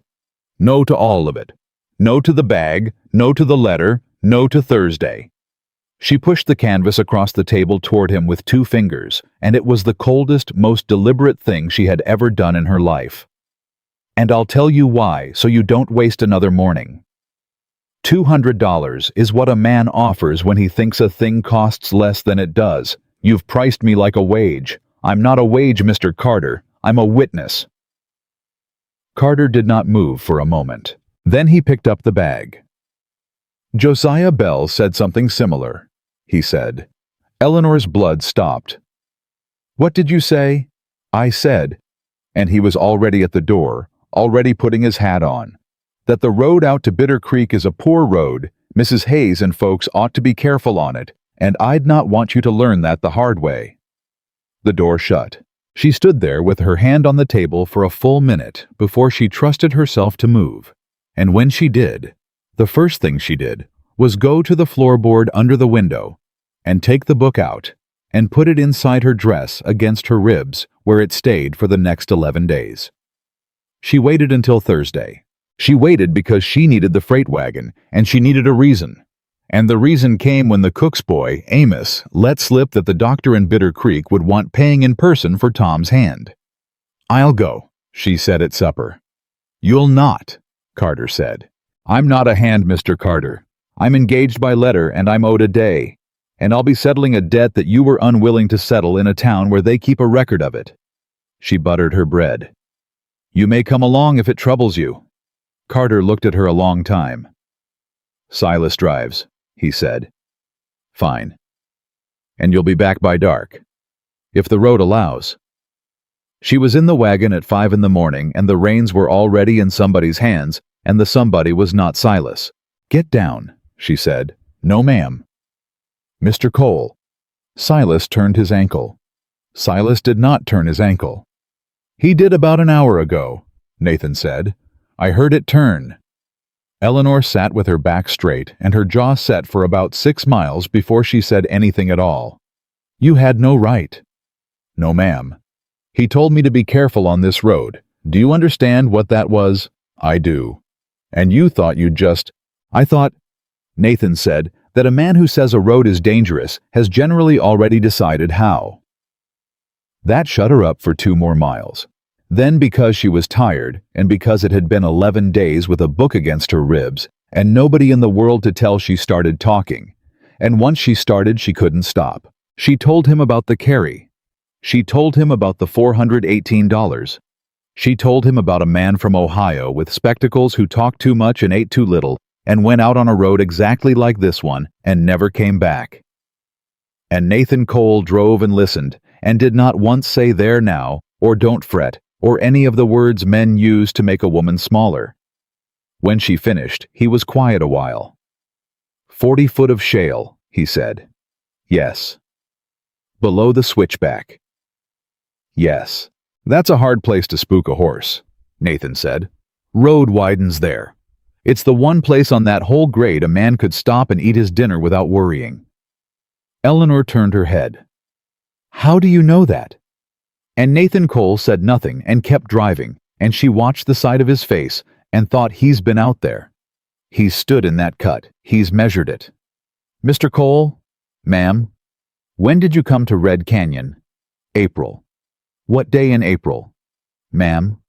"No to all of it. No to the bag, no to the letter, no to Thursday." She pushed the canvas across the table toward him with 2 fingers, and it was the coldest, most deliberate thing she had ever done in her life. "And I'll tell you why, so you don't waste another morning. $200 is what a man offers when he thinks a thing costs less than it does. You've priced me like a wage. I'm not a wage, Mr. Carter. I'm a witness." Carter did not move for a moment. Then he picked up the bag. "Josiah Bell said something similar," he said. Eleanor's blood stopped. "What did you say?" "I said," and he was already at the door, already putting his hat on, "that the road out to Bitter Creek is a poor road. Mrs. Hayes and folks ought to be careful on it, and I'd not want you to learn that the hard way." The door shut. She stood there with her hand on the table for a full minute before she trusted herself to move. And when she did, the first thing she did was go to the floorboard under the window and take the book out and put it inside her dress against her ribs, where it stayed for the next 11 days. She waited until Thursday. She waited because she needed the freight wagon, and she needed a reason. And the reason came when the cook's boy, Amos, let slip that the doctor in Bitter Creek would want paying in person for Tom's hand. "I'll go," she said at supper. "You'll not," Carter said. "I'm not a hand, Mr. Carter. I'm engaged by letter, and I'm owed a day. And I'll be settling a debt that you were unwilling to settle in a town where they keep a record of it." She buttered her bread. "You may come along if it troubles you." Carter looked at her a long time. "Silas drives," he said. "Fine. And you'll be back by dark, if the road allows." She was in the wagon at 5 in the morning, and the reins were already in somebody's hands, and the somebody was not Silas. "Get down," she said. "No, ma'am." "Mr. Cole." Silas turned his ankle. Silas did not turn his ankle. "He did about an hour ago," Nathan said. "I heard it turn." Eleanor sat with her back straight and her jaw set for about 6 miles before she said anything at all. "You had no right." "No, ma'am. He told me to be careful on this road. Do you understand what that was?" "I do." "And you thought you'd just—" "I thought," Nathan said, "that a man who says a road is dangerous has generally already decided how." That shut her up for 2 more miles. Then, because she was tired, and because it had been 11 days with a book against her ribs, and nobody in the world to tell, she started talking. And once she started, she couldn't stop. She told him about the carry. She told him about the $418. She told him about a man from Ohio with spectacles who talked too much and ate too little, and went out on a road exactly like this one, and never came back. And Nathan Cole drove and listened, and did not once say "there now," or "don't fret," or any of the words men use to make a woman smaller. When she finished, he was quiet a while. 40 foot of shale, he said. "Yes." "Below the switchback." "Yes." "That's a hard place to spook a horse," Nathan said. "Road widens there. It's the one place on that whole grade a man could stop and eat his dinner without worrying." Eleanor turned her head. "How do you know that?" And Nathan Cole said nothing and kept driving, and she watched the side of his face and thought, he's been out there. He's stood in that cut. He's measured it. "Mr. Cole?" "Ma'am?" "When did you come to Red Canyon?" "April." "What day in April?" "Ma'am?"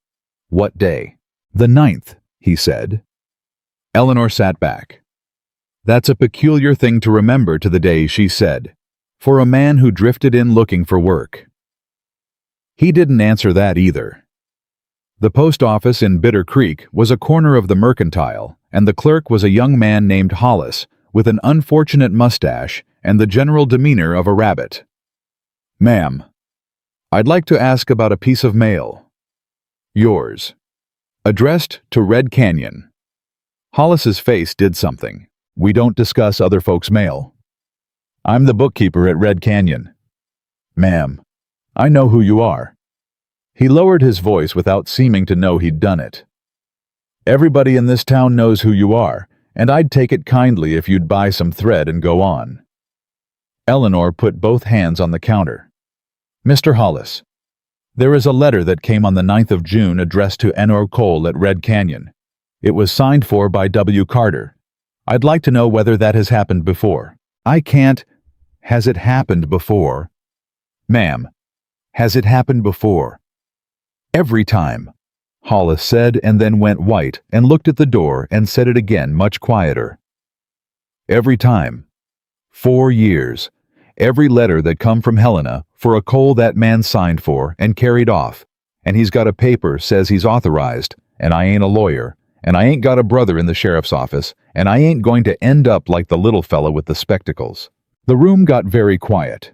"What day?" "The 9th, he said. Eleanor sat back. That's a peculiar thing to remember to the day, she said, for a man who drifted in looking for work. He didn't answer that either. The post office in Bitter Creek was a corner of the Mercantile, and the clerk was a young man named Hollis, with an unfortunate mustache and the general demeanor of a rabbit. "Ma'am, I'd like to ask about a piece of mail. Yours. Addressed to Red Canyon." Hollis's face did something. "We don't discuss other folks' mail. I'm the bookkeeper at Red Canyon." "Ma'am, I know who you are." He lowered his voice without seeming to know he'd done it. "Everybody in this town knows who you are, and I'd take it kindly if you'd buy some thread and go on." Eleanor put both hands on the counter. "Mr. Hollis, there is a letter that came on the 9th of June addressed to N.O. Cole at Red Canyon. It was signed for by W. Carter. I'd like to know whether that has happened before." "I can't." "Has it happened before?" "Ma'am, has it happened before?" "Every time," Hollis said, and then went white and looked at the door and said it again much quieter. "Every time. 4 years. Every letter that come from Helena for a coal that man signed for and carried off, and he's got a paper says he's authorized, and I ain't a lawyer, and I ain't got a brother in the sheriff's office, and I ain't going to end up like the little fella with the spectacles." The room got very quiet.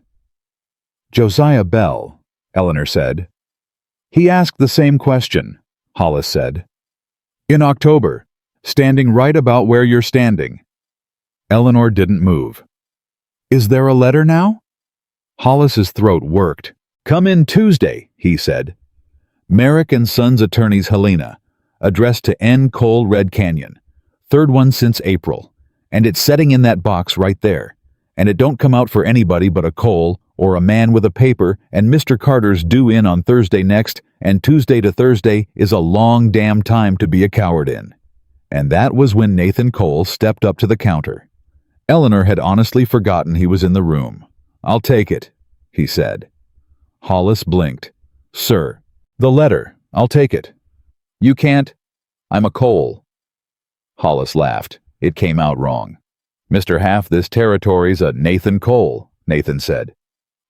"Josiah Bell," Eleanor said. "He asked the same question," Hollis said. "In October, standing right about where you're standing." Eleanor didn't move. "Is there a letter now?" Hollis's throat worked. "Come in Tuesday," he said. "Merrick and Sons Attorneys, Helena. Addressed to N. Cole, Red Canyon. Third one since April. And it's setting in that box right there. And it don't come out for anybody but a Cole or a man with a paper, and Mr. Carter's due in on Thursday next, and Tuesday to Thursday is a long damn time to be a coward in." And that was when Nathan Cole stepped up to the counter. Eleanor had honestly forgotten he was in the room. "I'll take it," he said. Hollis blinked. "Sir, the letter. I'll take it." "You can't. I'm a Cole." Hollis laughed. It came out wrong. "Mr. Half this territory's a Nathan Cole," Nathan said.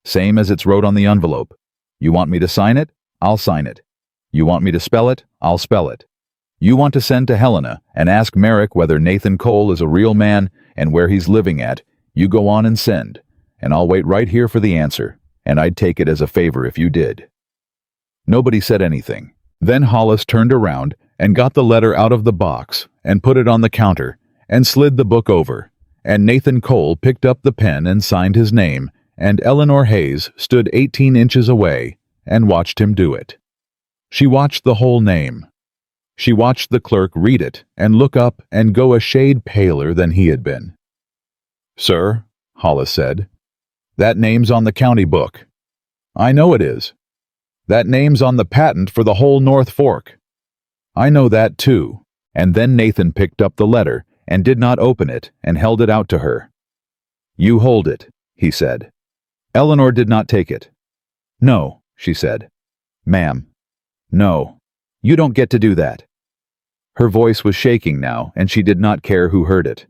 "Same as it's wrote on the envelope. You want me to sign it? I'll sign it. You want me to spell it? I'll spell it. You want to send to Helena and ask Merrick whether Nathan Cole is a real man and where he's living at, you go on and send, and I'll wait right here for the answer, and I'd take it as a favor if you did." Nobody said anything. Then Hollis turned around and got the letter out of the box and put it on the counter and slid the book over, and Nathan Cole picked up the pen and signed his name, and Eleanor Hayes stood 18 inches away and watched him do it. She watched the whole name. She watched the clerk read it and look up and go a shade paler than he had been. "Sir," Hollis said, "that name's on the county book." "I know it is." "That name's on the patent for the whole North Fork." "I know that too." And then Nathan picked up the letter and did not open it and held it out to her. "You hold it," he said. Eleanor did not take it. "No," she said. "Ma'am, no. You don't get to do that." Her voice was shaking now, and she did not care who heard it.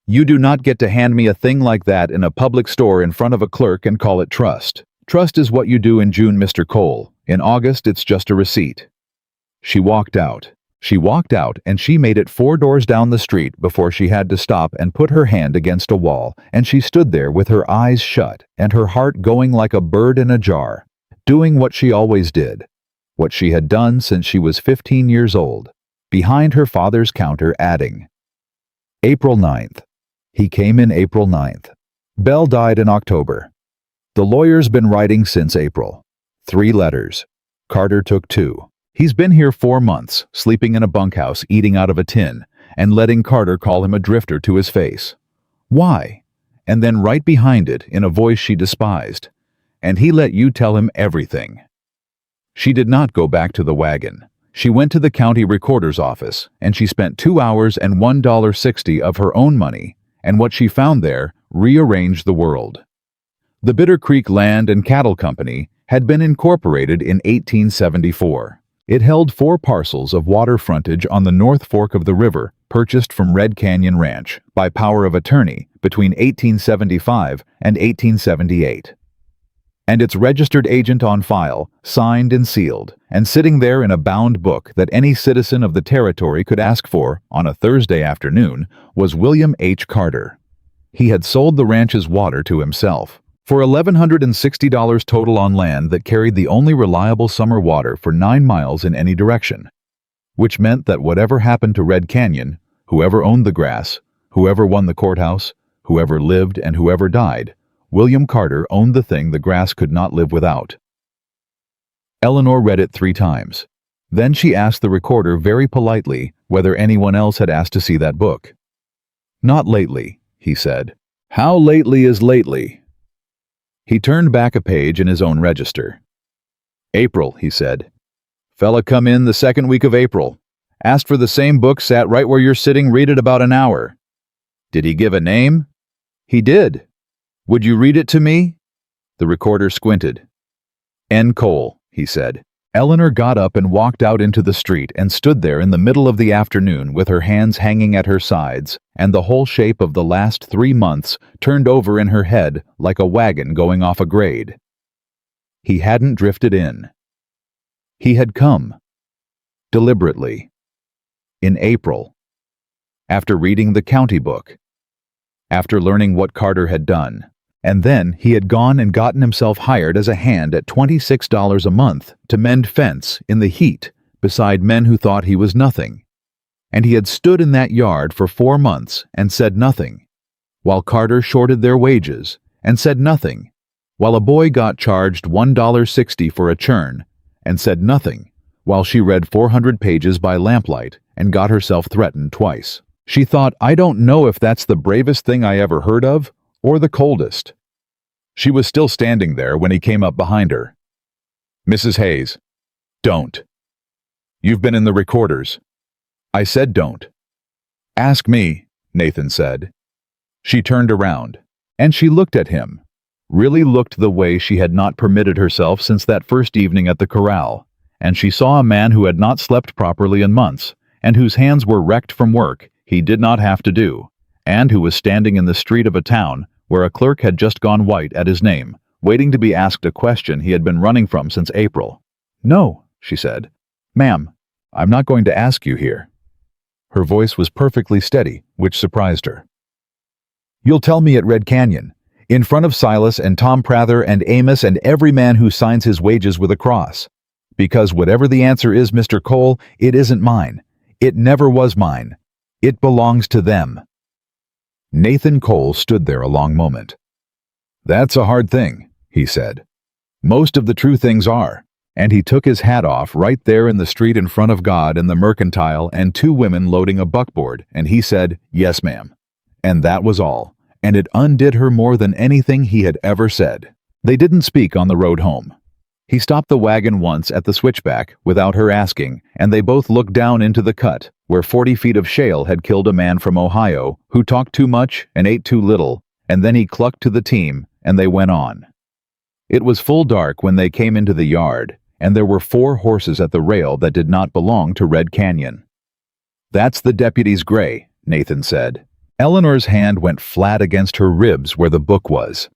"You do not get to hand me a thing like that in a public store in front of a clerk and call it trust. Trust is what you do in June, Mr. Cole. In August, it's just a receipt." She walked out. She walked out, and she made it 4 doors down the street before she had to stop and put her hand against a wall, and she stood there with her eyes shut and her heart going like a bird in a jar, doing what she always did, what she had done since she was 15 years old, behind her father's counter adding, "April 9th. He came in April 9th. Bell died in October. The lawyer's been writing since April. 3 letters. Carter took 2. He's been here 4 months, sleeping in a bunkhouse, eating out of a tin, and letting Carter call him a drifter to his face. Why?" And then right behind it, in a voice she despised, "And he let you tell him everything." She did not go back to the wagon. She went to the county recorder's office, and she spent 2 hours and $1.60 of her own money, and what she found there rearranged the world. The Bitter Creek Land and Cattle Company had been incorporated in 1874. It held 4 parcels of water frontage on the North Fork of the river, purchased from Red Canyon Ranch by power of attorney between 1875 and 1878. and its registered agent on file, signed and sealed, and sitting there in a bound book that any citizen of the territory could ask for on a Thursday afternoon, was William H. Carter. He had sold the ranch's water to himself for $1,160 total on land that carried the only reliable summer water for 9 miles in any direction, which meant that whatever happened to Red Canyon, whoever owned the grass, whoever won the courthouse, whoever lived and whoever died, William Carter owned the thing the grass could not live without. Eleanor read it 3 times. Then she asked the recorder very politely whether anyone else had asked to see that book. "Not lately," he said. "How lately is lately?" He turned back a page in his own register. "April," he said. "Fella come in the 2nd week of April. Asked for the same book, sat right where you're sitting, read it about an hour." "Did he give a name?" "He did." "Would you read it to me?" The recorder squinted. "N. Cole," he said. Eleanor got up and walked out into the street and stood there in the middle of the afternoon with her hands hanging at her sides and the whole shape of the last 3 months turned over in her head like a wagon going off a grade. He hadn't drifted in. He had come. Deliberately. In April. After reading the county book. After learning what Carter had done. And then he had gone and gotten himself hired as a hand at $26 a month to mend fence in the heat beside men who thought he was nothing. And he had stood in that yard for 4 months and said nothing, while Carter shorted their wages and said nothing, while a boy got charged $1.60 for a churn and said nothing, while she read 400 pages by lamplight and got herself threatened twice. She thought, I don't know if that's the bravest thing I ever heard of, or the coldest. She was still standing there when he came up behind her. "Mrs. Hayes, don't. You've been in the recorders." "I said don't." "Ask me," Nathan said. She turned around, and she looked at him, really looked the way she had not permitted herself since that first evening at the corral, and she saw a man who had not slept properly in months, and whose hands were wrecked from work he did not have to do, and who was standing in the street of a town where a clerk had just gone white at his name, waiting to be asked a question he had been running from since April. "No," she said. "Ma'am, I'm not going to ask you here." Her voice was perfectly steady, which surprised her. "You'll tell me at Red Canyon, in front of Silas and Tom Prather and Amos and every man who signs his wages with a cross. Because whatever the answer is, Mr. Cole, it isn't mine. It never was mine. It belongs to them." Nathan Cole stood there a long moment. "That's a hard thing," he said. "Most of the true things are." And he took his hat off right there in the street in front of God and the mercantile and 2 women loading a buckboard, and he said, "Yes, ma'am." And that was all, and it undid her more than anything he had ever said. They didn't speak on the road home. He stopped the wagon once at the switchback without her asking, and they both looked down into the cut, where 40 feet of shale had killed a man from Ohio who talked too much and ate too little, and then he clucked to the team, and they went on. It was full dark when they came into the yard, and there were 4 horses at the rail that did not belong to Red Canyon. "That's the deputy's gray," Nathan said. Eleanor's hand went flat against her ribs where the book was.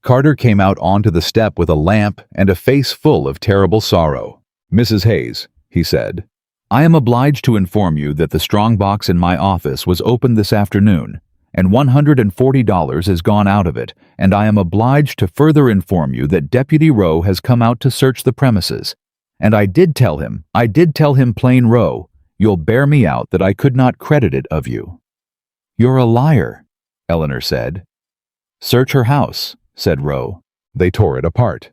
Carter came out onto the step with a lamp and a face full of terrible sorrow. "Mrs. Hayes," he said, "I am obliged to inform you that the strong box in my office was opened this afternoon, and $140 has gone out of it, and I am obliged to further inform you that Deputy Rowe has come out to search the premises. And I did tell him plain Rowe, you'll bear me out that I could not credit it of you." "You're a liar," Eleanor said. "Search her house," said Rowe. They tore it apart.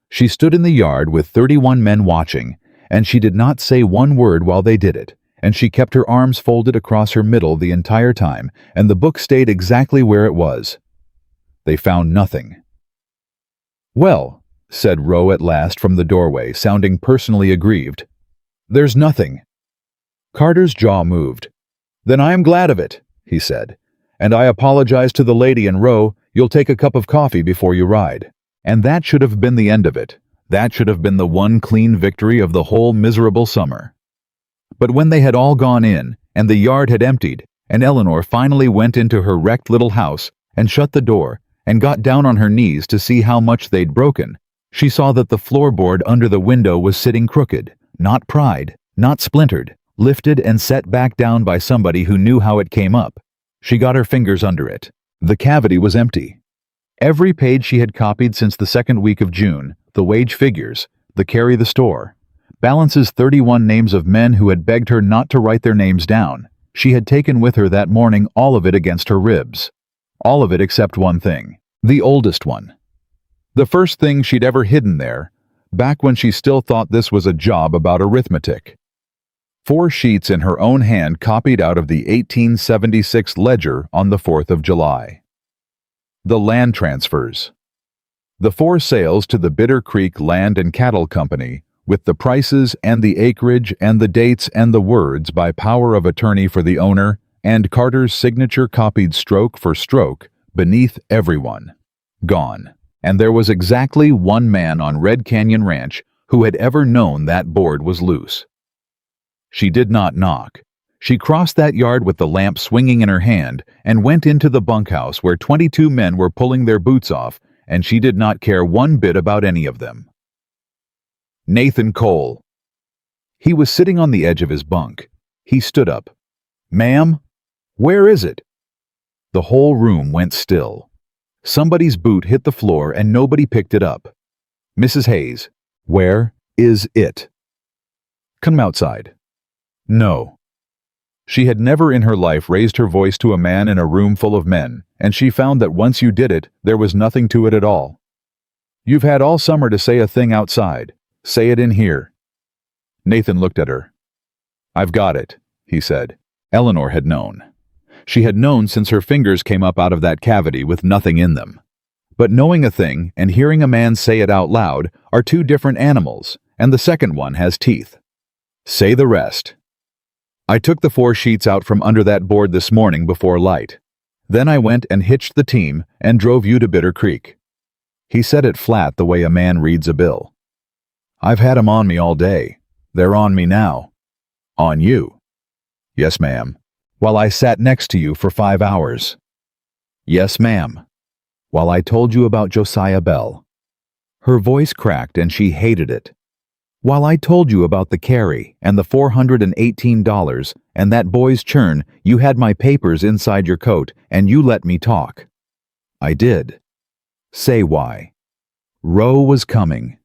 She stood in the yard with 31 men watching, and she did not say one word while they did it, and she kept her arms folded across her middle the entire time, and the book stayed exactly where it was. They found nothing. "Well," said Rowe at last from the doorway, sounding personally aggrieved, "there's nothing." Carter's jaw moved. "Then I am glad of it," he said, "and I apologize to the lady, and Rowe, you'll take a cup of coffee before you ride." And that should have been the end of it. That should have been the one clean victory of the whole miserable summer. But when they had all gone in, and the yard had emptied, and Eleanor finally went into her wrecked little house and shut the door and got down on her knees to see how much they'd broken. She saw that the floorboard under the window was sitting crooked, not pried, not splintered, lifted and set back down by somebody who knew how it came up. She got her fingers under it. The cavity was empty. Every page she had copied since the second week of June, the wage figures, the carry the store, balances 31 names of men who had begged her not to write their names down. She had taken with her that morning all of it against her ribs. All of it except one thing. The oldest one. The first thing she'd ever hidden there, back when she still thought this was a job about arithmetic. 4 sheets in her own hand copied out of the 1876 ledger on the 4th of July. The land transfers. The 4 sales to the Bitter Creek Land and Cattle Company, with the prices and the acreage and the dates and the words by power of attorney for the owner, and Carter's signature copied stroke for stroke, beneath everyone. Gone. And there was exactly one man on Red Canyon Ranch who had ever known that board was loose. She did not knock. She crossed that yard with the lamp swinging in her hand and went into the bunkhouse where 22 men were pulling their boots off, and she did not care one bit about any of them. Nathan Cole. He was sitting on the edge of his bunk. He stood up. "Ma'am, where is it?" The whole room went still. Somebody's boot hit the floor and nobody picked it up. "Mrs. Hayes, where is it?" "Come outside." "No." She had never in her life raised her voice to a man in a room full of men, and she found that once you did it, there was nothing to it at all. "You've had all summer to say a thing outside. Say it in here." Nathan looked at her. "I've got it," he said. Eleanor had known. She had known since her fingers came up out of that cavity with nothing in them. But knowing a thing and hearing a man say it out loud are 2 different animals, and the second one has teeth. "Say the rest." "I took the 4 sheets out from under that board this morning before light. Then I went and hitched the team and drove you to Bitter Creek." He said it flat the way a man reads a bill. "I've had 'em on me all day. They're on me now." "On you?" "Yes, ma'am." "While I sat next to you for 5 hours." "Yes, ma'am." "While I told you about Josiah Bell." Her voice cracked and she hated it. "While I told you about the carry and the $418 and that boy's churn, you had my papers inside your coat and you let me talk." "I did." "Say why." "Roe was coming."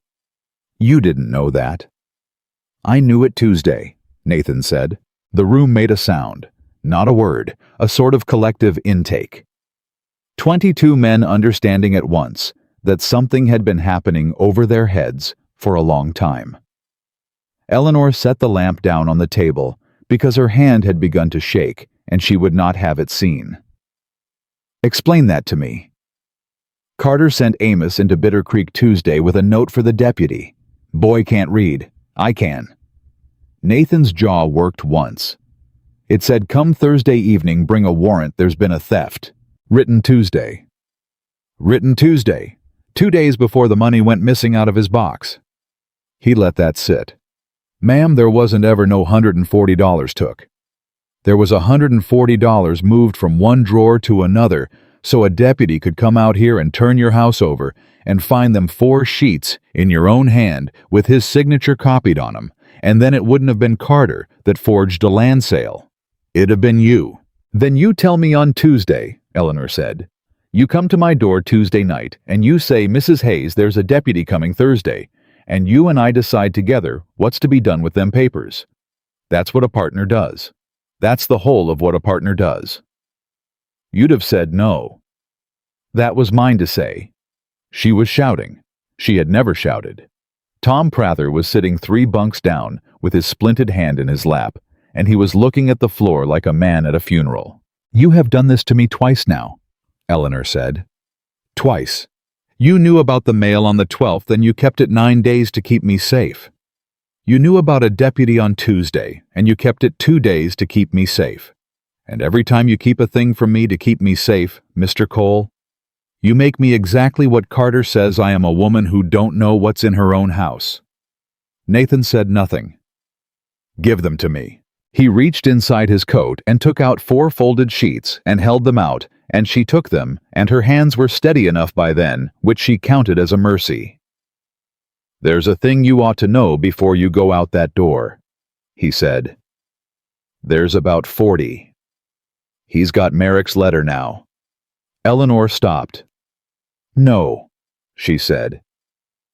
"You didn't know that." "I knew it Tuesday," Nathan said. The room made a sound, not a word, a sort of collective intake. 22 men understanding at once that something had been happening over their heads for a long time. Eleanor set the lamp down on the table because her hand had begun to shake and she would not have it seen. "Explain that to me." "Carter sent Amos into Bitter Creek Tuesday with a note for the deputy. Boy can't read. I can." Nathan's jaw worked once. It said, "Come Thursday evening, bring a warrant, there's been a theft." Written Tuesday. Written Tuesday, 2 days before the money went missing out of his box. He let that sit. "Ma'am, there wasn't ever no $140 took. There was $140 moved from one drawer to another so a deputy could come out here and turn your house over and find them 4 sheets in your own hand with his signature copied on them, and then it wouldn't have been Carter that forged a land sale. It'd have been you." "Then you tell me on Tuesday," Eleanor said. "You come to my door Tuesday night and you say, 'Mrs. Hayes, there's a deputy coming Thursday,' and you and I decide together what's to be done with them papers. That's what a partner does. That's the whole of what a partner does." You'd have said no. That was mine to say. She was shouting. She had never shouted. Tom Prather was sitting 3 bunks down with his splinted hand in his lap, and he was looking at the floor like a man at a funeral. "You have done this to me twice now," Eleanor said. "Twice. You knew about the mail on the 12th and you kept it 9 days to keep me safe. You knew about a deputy on Tuesday and you kept it 2 days to keep me safe. And every time you keep a thing from me to keep me safe, Mr. Cole, you make me exactly what Carter says I am, a woman who don't know what's in her own house." Nathan said nothing. "Give them to me." He reached inside his coat and took out 4 folded sheets and held them out and she took them, and her hands were steady enough by then, which she counted as a mercy. "There's a thing you ought to know before you go out that door," he said. "There's about 40. He's got Merrick's letter now." Eleanor stopped. "No," she said.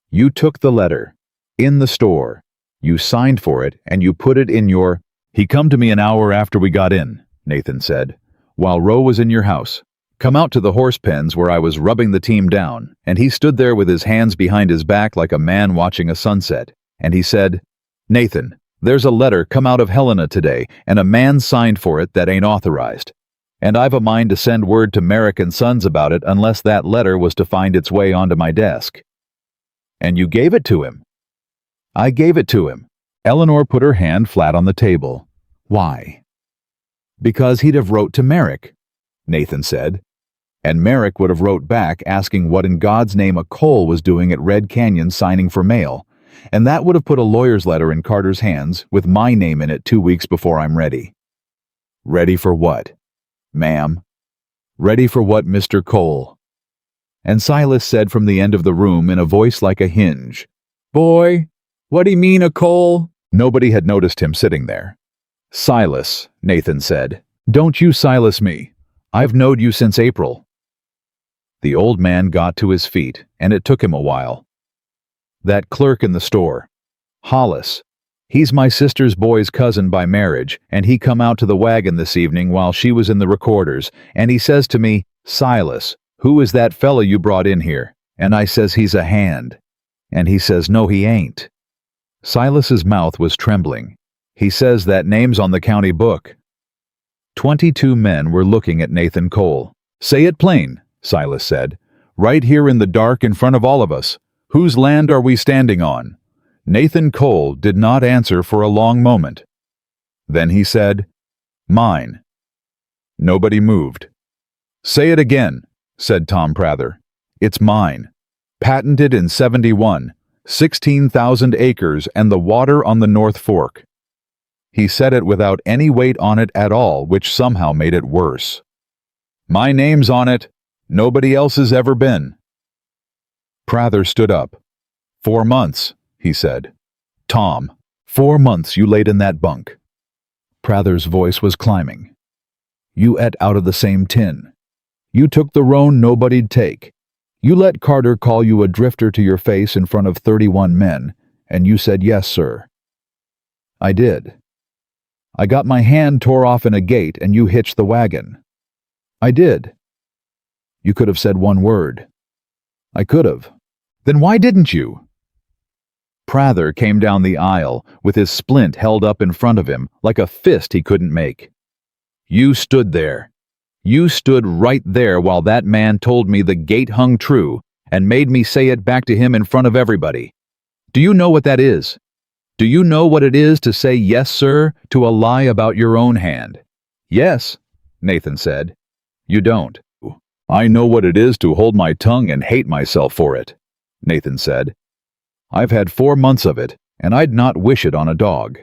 "You took the letter. In the store. You signed for it, and you put it in your—" "He come to me an hour after we got in," Nathan said, "while Roe was in your house. Come out to the horse pens where I was rubbing the team down, and he stood there with his hands behind his back like a man watching a sunset, and he said, 'Nathan, there's a letter come out of Helena today, and a man signed for it that ain't authorized. And I've a mind to send word to Merrick and Sons about it unless that letter was to find its way onto my desk.' And you gave it to him." "I gave it to him." Eleanor put her hand flat on the table. "Why?" "Because he'd have wrote to Merrick," Nathan said. "And Merrick would have wrote back asking what in God's name a Cole was doing at Red Canyon signing for mail, and that would have put a lawyer's letter in Carter's hands with my name in it 2 weeks before I'm ready." "Ready for what?" "Ma'am." "Ready for what, Mr. Cole?" And Silas said from the end of the room in a voice like a hinge, "Boy, what do you mean a Cole?" Nobody had noticed him sitting there. "Silas," Nathan said. "Don't you Silas me. I've knowed you since April." The old man got to his feet, and it took him a while. "That clerk in the store. Hollis. He's my sister's boy's cousin by marriage, and he come out to the wagon this evening while she was in the recorders, and he says to me, 'Silas, who is that fella you brought in here?' And I says he's a hand. And he says, 'No, he ain't.'" Silas's mouth was trembling. "He says that name's on the county book." 22 men were looking at Nathan Cole. "Say it plain," Silas said. "Right here in the dark in front of all of us. Whose land are we standing on?" Nathan Cole did not answer for a long moment. Then he said, "Mine." Nobody moved. "Say it again," said Tom Prather. "It's mine. Patented in 71, 16,000 acres and the water on the North Fork." He said it without any weight on it at all, which somehow made it worse. "My name's on it. Nobody else has ever been." Prather stood up. 4 months, he said. "Tom, 4 months you laid in that bunk." Prather's voice was climbing. "You ate out of the same tin. You took the roan nobody'd take. You let Carter call you a drifter to your face in front of 31 men, and you said yes, sir." "I did." "I got my hand tore off in a gate and you hitched the wagon." "I did." "You could have said one word." "I could have." "Then why didn't you?" Prather came down the aisle with his splint held up in front of him like a fist he couldn't make. "You stood there. You stood right there while that man told me the gate hung true and made me say it back to him in front of everybody. Do you know what that is? Do you know what it is to say yes, sir, to a lie about your own hand?" "Yes," Nathan said. "You don't." "I know what it is to hold my tongue and hate myself for it," Nathan said. "I've had 4 months of it, and I'd not wish it on a dog."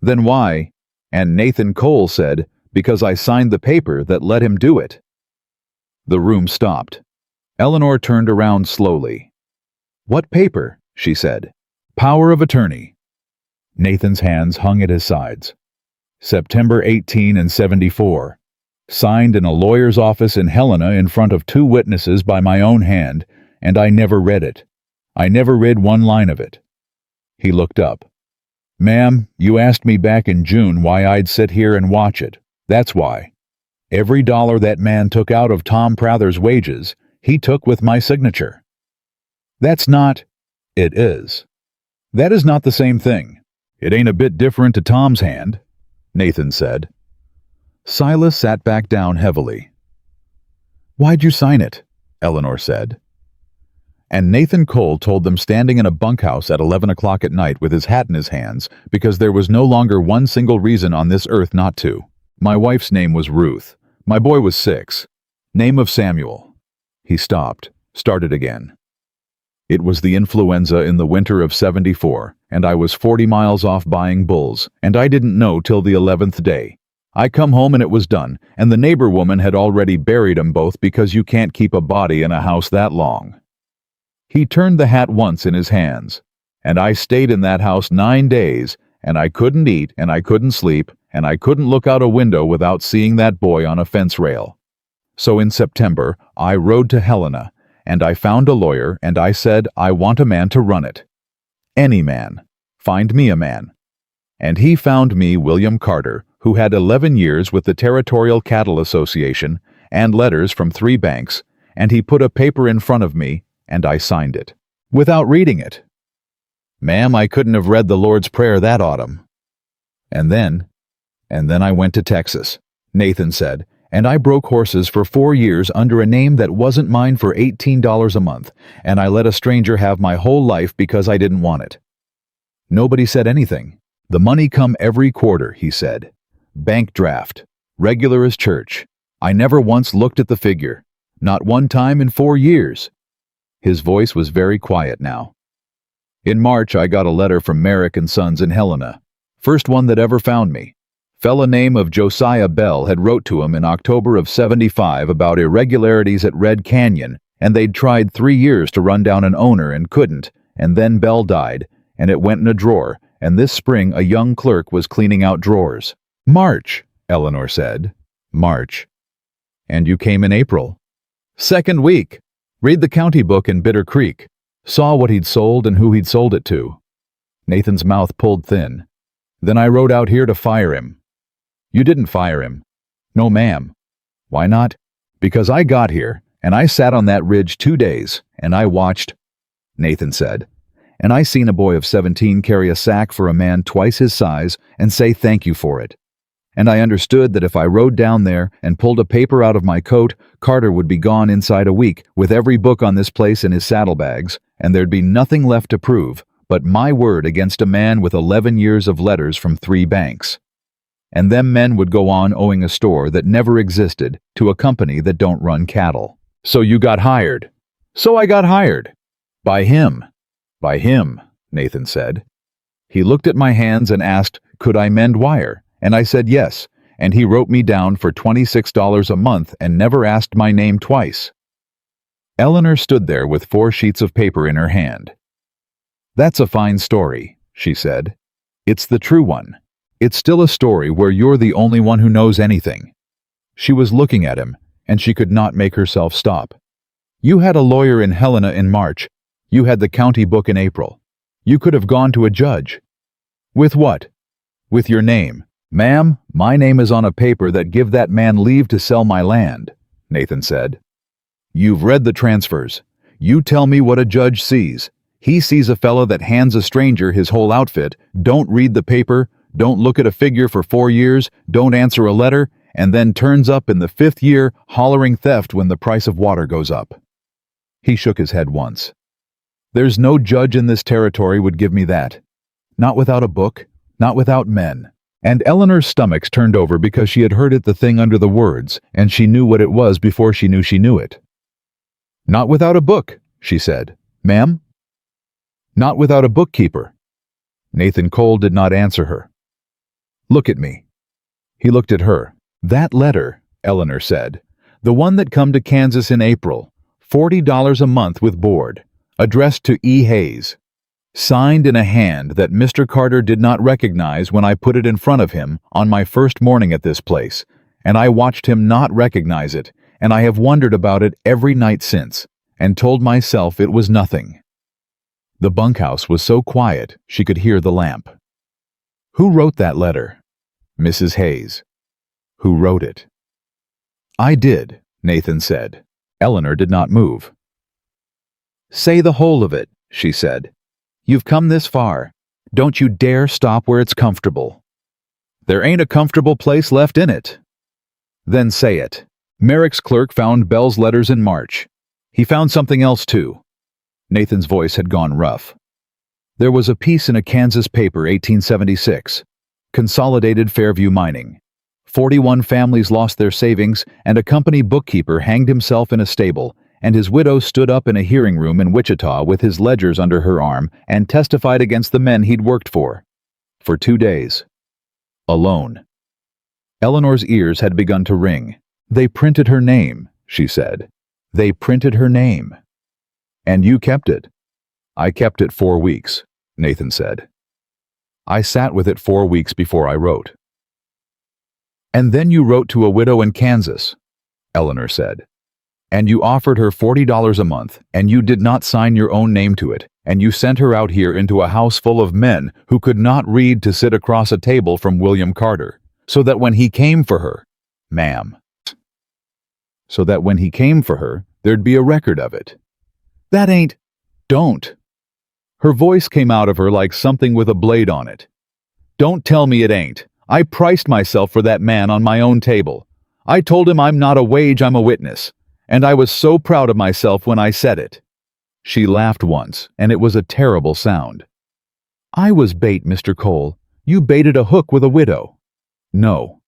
"Then why?" And Nathan Cole said, "Because I signed the paper that let him do it." The room stopped. Eleanor turned around slowly. "What paper?" she said. "Power of attorney." Nathan's hands hung at his sides. "September 18 and 74. Signed in a lawyer's office in Helena in front of 2 witnesses by my own hand, and I never read it. I never read one line of it." He looked up. "Ma'am, you asked me back in June why I'd sit here and watch it. That's why. Every dollar that man took out of Tom Prather's wages, he took with my signature." "That's not—" "It is. That is not the same thing. It ain't a bit different to Tom's hand," Nathan said. Silas sat back down heavily. "Why'd you sign it?" Eleanor said. And Nathan Cole told them standing in a bunkhouse at 11 o'clock at night with his hat in his hands because there was no longer one single reason on this earth not to. "My wife's name was Ruth. My boy was 6. Name of Samuel." He stopped, started again. "It was the influenza in the winter of 74, and I was 40 miles off buying bulls, and I didn't know till the 11th day. I come home and it was done, and the neighbor woman had already buried 'em both because you can't keep a body in a house that long. He turned the hat once in his hands, and I stayed in that house 9 days, and I couldn't eat, and I couldn't sleep, and I couldn't look out a window without seeing that boy on a fence rail. So in September, I rode to Helena, and I found a lawyer, and I said, I want a man to run it. Any man. Find me a man. And he found me William Carter, who had 11 years with the Territorial Cattle Association and letters from 3 banks, and he put a paper in front of me, and I signed it. Without reading it. Ma'am, I couldn't have read the Lord's Prayer that autumn. And then I went to Texas, Nathan said, and I broke horses for 4 years under a name that wasn't mine for $18 a month, and I let a stranger have my whole life because I didn't want it. Nobody said anything. The money come every quarter, he said. Bank draft. Regular as church. I never once looked at the figure. Not one time in 4 years. His voice was very quiet now. In March, I got a letter from Merrick and Sons in Helena. First one that ever found me. Fella name of Josiah Bell had wrote to him in October of '75 about irregularities at Red Canyon, and they'd tried 3 years to run down an owner and couldn't, and then Bell died, and it went in a drawer, and this spring a young clerk was cleaning out drawers. March, Eleanor said. March. And you came in April. 2nd week. Read the county book in Bitter Creek. Saw what he'd sold and who he'd sold it to. Nathan's mouth pulled thin. Then I rode out here to fire him. You didn't fire him. No, ma'am. Why not? Because I got here, and I sat on that ridge 2 days, and I watched, Nathan said, and I seen a boy of 17 carry a sack for a man twice his size and say thank you for it. And I understood that if I rode down there and pulled a paper out of my coat, Carter would be gone inside a week with every book on this place in his saddlebags, and there'd be nothing left to prove but my word against a man with 11 years of letters from 3 banks. And them men would go on owing a store that never existed to a company that don't run cattle. So you got hired. So I got hired. By him. By him, Nathan said. He looked at my hands and asked, could I mend wire? And I said yes, and he wrote me down for $26 a month and never asked my name twice. Eleanor stood there with 4 sheets of paper in her hand. That's a fine story, she said. It's the true one. It's still a story where you're the only one who knows anything. She was looking at him, and she could not make herself stop. You had a lawyer in Helena in March. You had the county book in April. You could have gone to a judge. With what? With your name. Ma'am, my name is on a paper that give that man leave to sell my land, Nathan said. You've read the transfers. You tell me what a judge sees. He sees a fella that hands a stranger his whole outfit, don't read the paper, don't look at a figure for 4 years, don't answer a letter, and then turns up in the 5th year hollering theft when the price of water goes up. He shook his head once. There's no judge in this territory would give me that. Not without a book, not without men. And Eleanor's stomach turned over because she had heard it the thing under the words, and she knew what it was before she knew it. Not without a book, she said. Ma'am? Not without a bookkeeper. Nathan Cole did not answer her. Look at me. He looked at her. That letter, Eleanor said. The one that come to Kansas in April. $40 a month with board. Addressed to E. Hayes. Signed in a hand that Mr. Carter did not recognize when I put it in front of him on my first morning at this place, and I watched him not recognize it, and I have wondered about it every night since, and told myself it was nothing. The bunkhouse was so quiet she could hear the lamp. Who wrote that letter? Mrs. Hayes. Who wrote it? I did, Nathan said. Eleanor did not move. Say the whole of it, she said. You've come this far. Don't you dare stop where it's comfortable. There ain't a comfortable place left in it. Then say it. Merrick's clerk found Bell's letters in March. He found something else too. Nathan's voice had gone rough. There was a piece in a Kansas paper, 1876. Consolidated Fairview Mining. 41 families lost their savings, and a company bookkeeper hanged himself in a stable, and his widow stood up in a hearing room in Wichita with his ledgers under her arm and testified against the men he'd worked for 2 days. Alone. Eleanor's ears had begun to ring. "They printed her name," she said. "They printed her name." "And you kept it?" "I kept it 4 weeks," Nathan said. "I sat with it 4 weeks before I wrote." "And then you wrote to a widow in Kansas," Eleanor said. "And you offered her $40 a month, and you did not sign your own name to it, and you sent her out here into a house full of men who could not read to sit across a table from William Carter, so that when he came for her, ma'am, so that when he came for her, there'd be a record of it. That ain't, don't." Her voice came out of her like something with a blade on it. "Don't tell me it ain't. I priced myself for that man on my own table. I told him I'm not a wage, I'm a witness. And I was so proud of myself when I said it." She laughed once, and it was a terrible sound. "I was bait, Mr. Cole. You baited a hook with a widow." "No."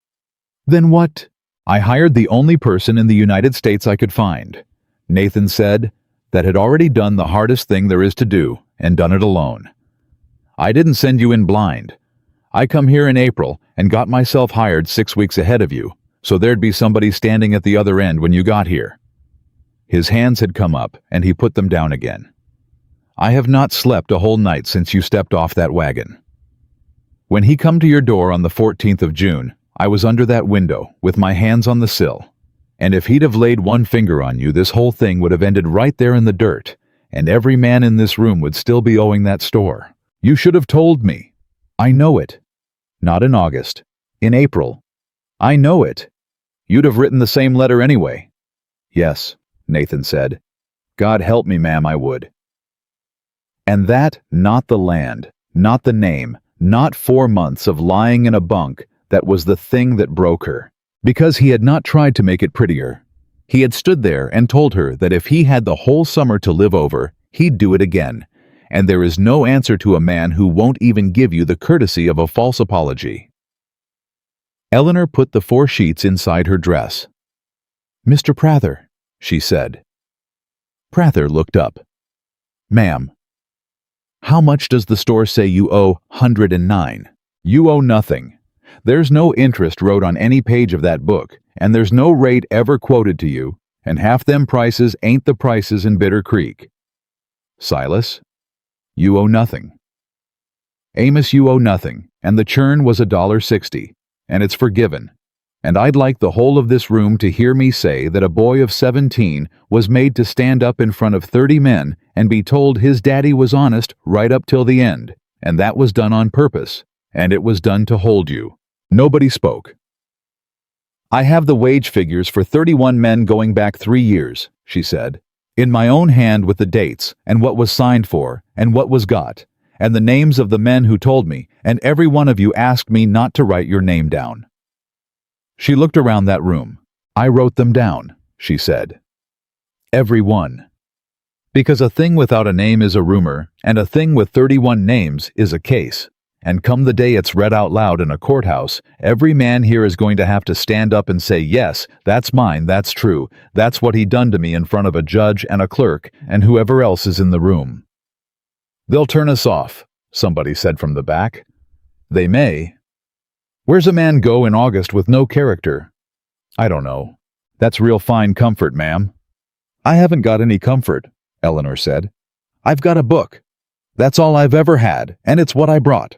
"Then what?" "I hired the only person in the United States I could find," Nathan said, "that had already done the hardest thing there is to do, and done it alone. I didn't send you in blind. I come here in April and got myself hired 6 weeks ahead of you, so there'd be somebody standing at the other end when you got here." His hands had come up, and he put them down again. "I have not slept a whole night since you stepped off that wagon. When he come to your door on the 14th of June, I was under that window, with my hands on the sill. And if he'd have laid one finger on you, this whole thing would have ended right there in the dirt, and every man in this room would still be owing that store. You should have told me. I know it. Not in August. In April. I know it. You'd have written the same letter anyway." "Yes," Nathan said. "God help me, ma'am, I would." And that, not the land, not the name, not 4 months of lying in a bunk, that was the thing that broke her. Because he had not tried to make it prettier. He had stood there and told her that if he had the whole summer to live over, he'd do it again. And there is no answer to a man who won't even give you the courtesy of a false apology. Eleanor put the 4 sheets inside her dress. "Mr. Prather," she said. Prather looked up. "Ma'am." "How much does the store say you owe? 109. You owe nothing. There's no interest wrote on any page of that book, and there's no rate ever quoted to you, and half them prices ain't the prices in Bitter Creek. Silas, you owe nothing. Amos, you owe nothing, and the churn was $1.60, and it's forgiven. And I'd like the whole of this room to hear me say that a boy of 17 was made to stand up in front of 30 men and be told his daddy was honest right up till the end, and that was done on purpose, and it was done to hold you." Nobody spoke. "I have the wage figures for 31 men going back 3 years, she said, "in my own hand with the dates, and what was signed for, and what was got, and the names of the men who told me, and every one of you asked me not to write your name down." She looked around that room. "I wrote them down," she said. "Every one. Because a thing without a name is a rumor, and a thing with 31 names is a case. And come the day it's read out loud in a courthouse, every man here is going to have to stand up and say, 'Yes, that's mine, that's true, that's what he done to me,' in front of a judge and a clerk and whoever else is in the room." "They'll turn us off," somebody said from the back. "They may. Where's a man go in August with no character?" "I don't know. That's real fine comfort, ma'am." "I haven't got any comfort," Eleanor said. "I've got a book. That's all I've ever had, and it's what I brought."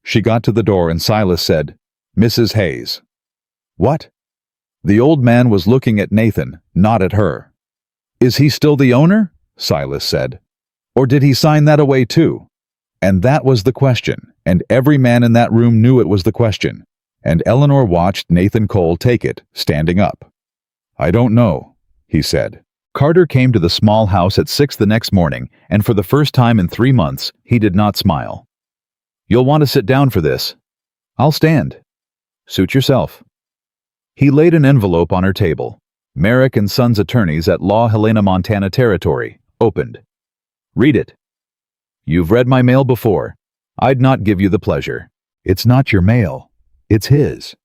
She got to the door and Silas said, "Mrs. Hayes." "What?" The old man was looking at Nathan, not at her. "Is he still the owner?" Silas said. "Or did he sign that away too?" And that was the question, and every man in that room knew it was the question, and Eleanor watched Nathan Cole take it, standing up. "I don't know," he said. Carter came to the small house at 6 the next morning, and for the first time in 3 months, he did not smile. "You'll want to sit down for this." "I'll stand." "Suit yourself." He laid an envelope on her table. Merrick and Sons Attorneys at Law, Helena, Montana Territory, opened. "Read it." "You've read my mail before. I'd not give you the pleasure. It's not your mail. It's his."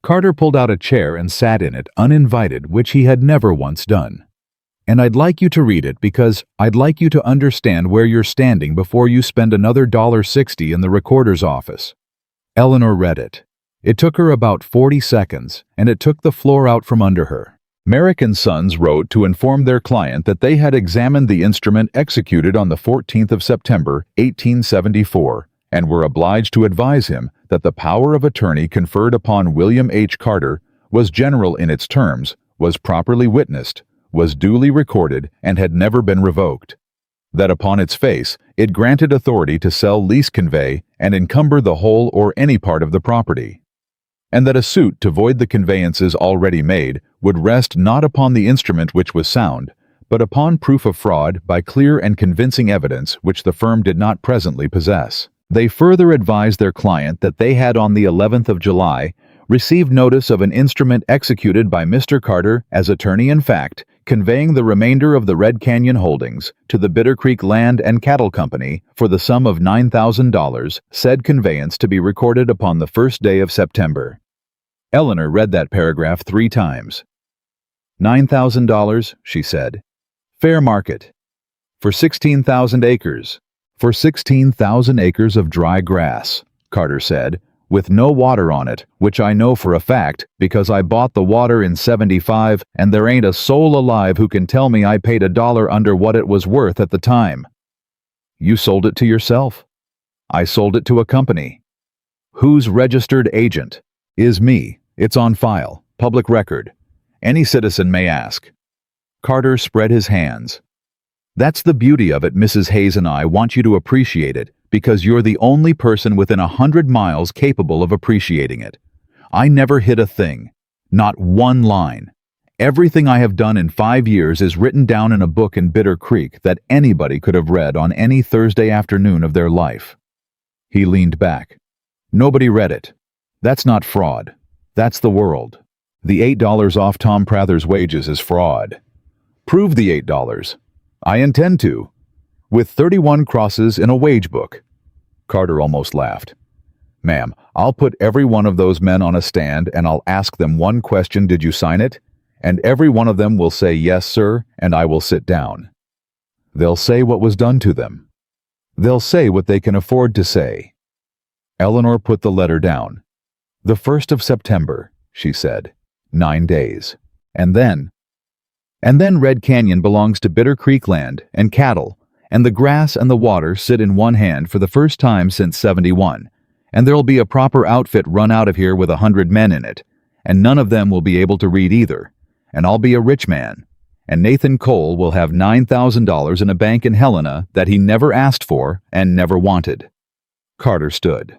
Carter pulled out a chair and sat in it uninvited, which he had never once done. "And I'd like you to read it because I'd like you to understand where you're standing before you spend another $1.60 in the recorder's office." Eleanor read it. It took her about 40 seconds, and it took the floor out from under her. Merrick and Sons wrote to inform their client that they had examined the instrument executed on the 14th of September, 1874, and were obliged to advise him that the power of attorney conferred upon William H. Carter was general in its terms, was properly witnessed, was duly recorded, and had never been revoked. That upon its face, it granted authority to sell, lease, convey, and encumber the whole or any part of the property, and that a suit to void the conveyances already made would rest not upon the instrument which was sound, but upon proof of fraud by clear and convincing evidence which the firm did not presently possess. They further advised their client that they had on the 11th of July received notice of an instrument executed by Mr. Carter as attorney in fact, conveying the remainder of the Red Canyon holdings to the Bitter Creek Land and Cattle Company for the sum of $9,000, said conveyance to be recorded upon the first day of September. Eleanor read that paragraph 3 times. $9,000, she said. Fair market. For 16,000 acres. For 16,000 acres of dry grass, Carter said, with no water on it, which I know for a fact because I bought the water in '75 and there ain't a soul alive who can tell me I paid $1 under what it was worth at the time. You sold it to yourself. I sold it to a company. Whose registered agent? Is me. It's on file, public record. Any citizen may ask. Carter spread his hands. That's the beauty of it. Mrs. Hayes and I want you to appreciate it because you're the only person within 100 miles capable of appreciating it. I never hid a thing. Not one line. Everything I have done in 5 years is written down in a book in Bitter Creek that anybody could have read on any Thursday afternoon of their life. He leaned back. Nobody read it. That's not fraud. That's the world. The $8 off Tom Prather's wages is fraud. Prove the $8. I intend to. With 31 crosses in a wage book. Carter almost laughed. Ma'am, I'll put every one of those men on a stand and I'll ask them one question: did you sign it? And every one of them will say yes, sir, and I will sit down. They'll say what was done to them. They'll say what they can afford to say. Eleanor put the letter down. The 1st of September, she said. 9 days. And then Red Canyon belongs to Bitter Creek Land and Cattle, and the grass and the water sit in one hand for the first time since '71, and there'll be a proper outfit run out of here with 100 men in it, and none of them will be able to read either, and I'll be a rich man, and Nathan Cole will have $9,000 in a bank in Helena that he never asked for and never wanted. Carter stood.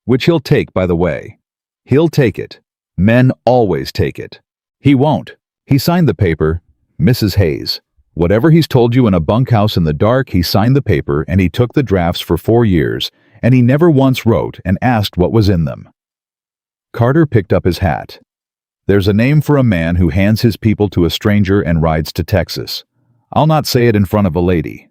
Which he'll take, by the way. He'll take it. Men always take it. He won't. He signed the paper, Mrs. Hayes. Whatever he's told you in a bunkhouse in the dark, he signed the paper and he took the drafts for 4 years, and he never once wrote and asked what was in them. Carter picked up his hat. There's a name for a man who hands his people to a stranger and rides to Texas. I'll not say it in front of a lady.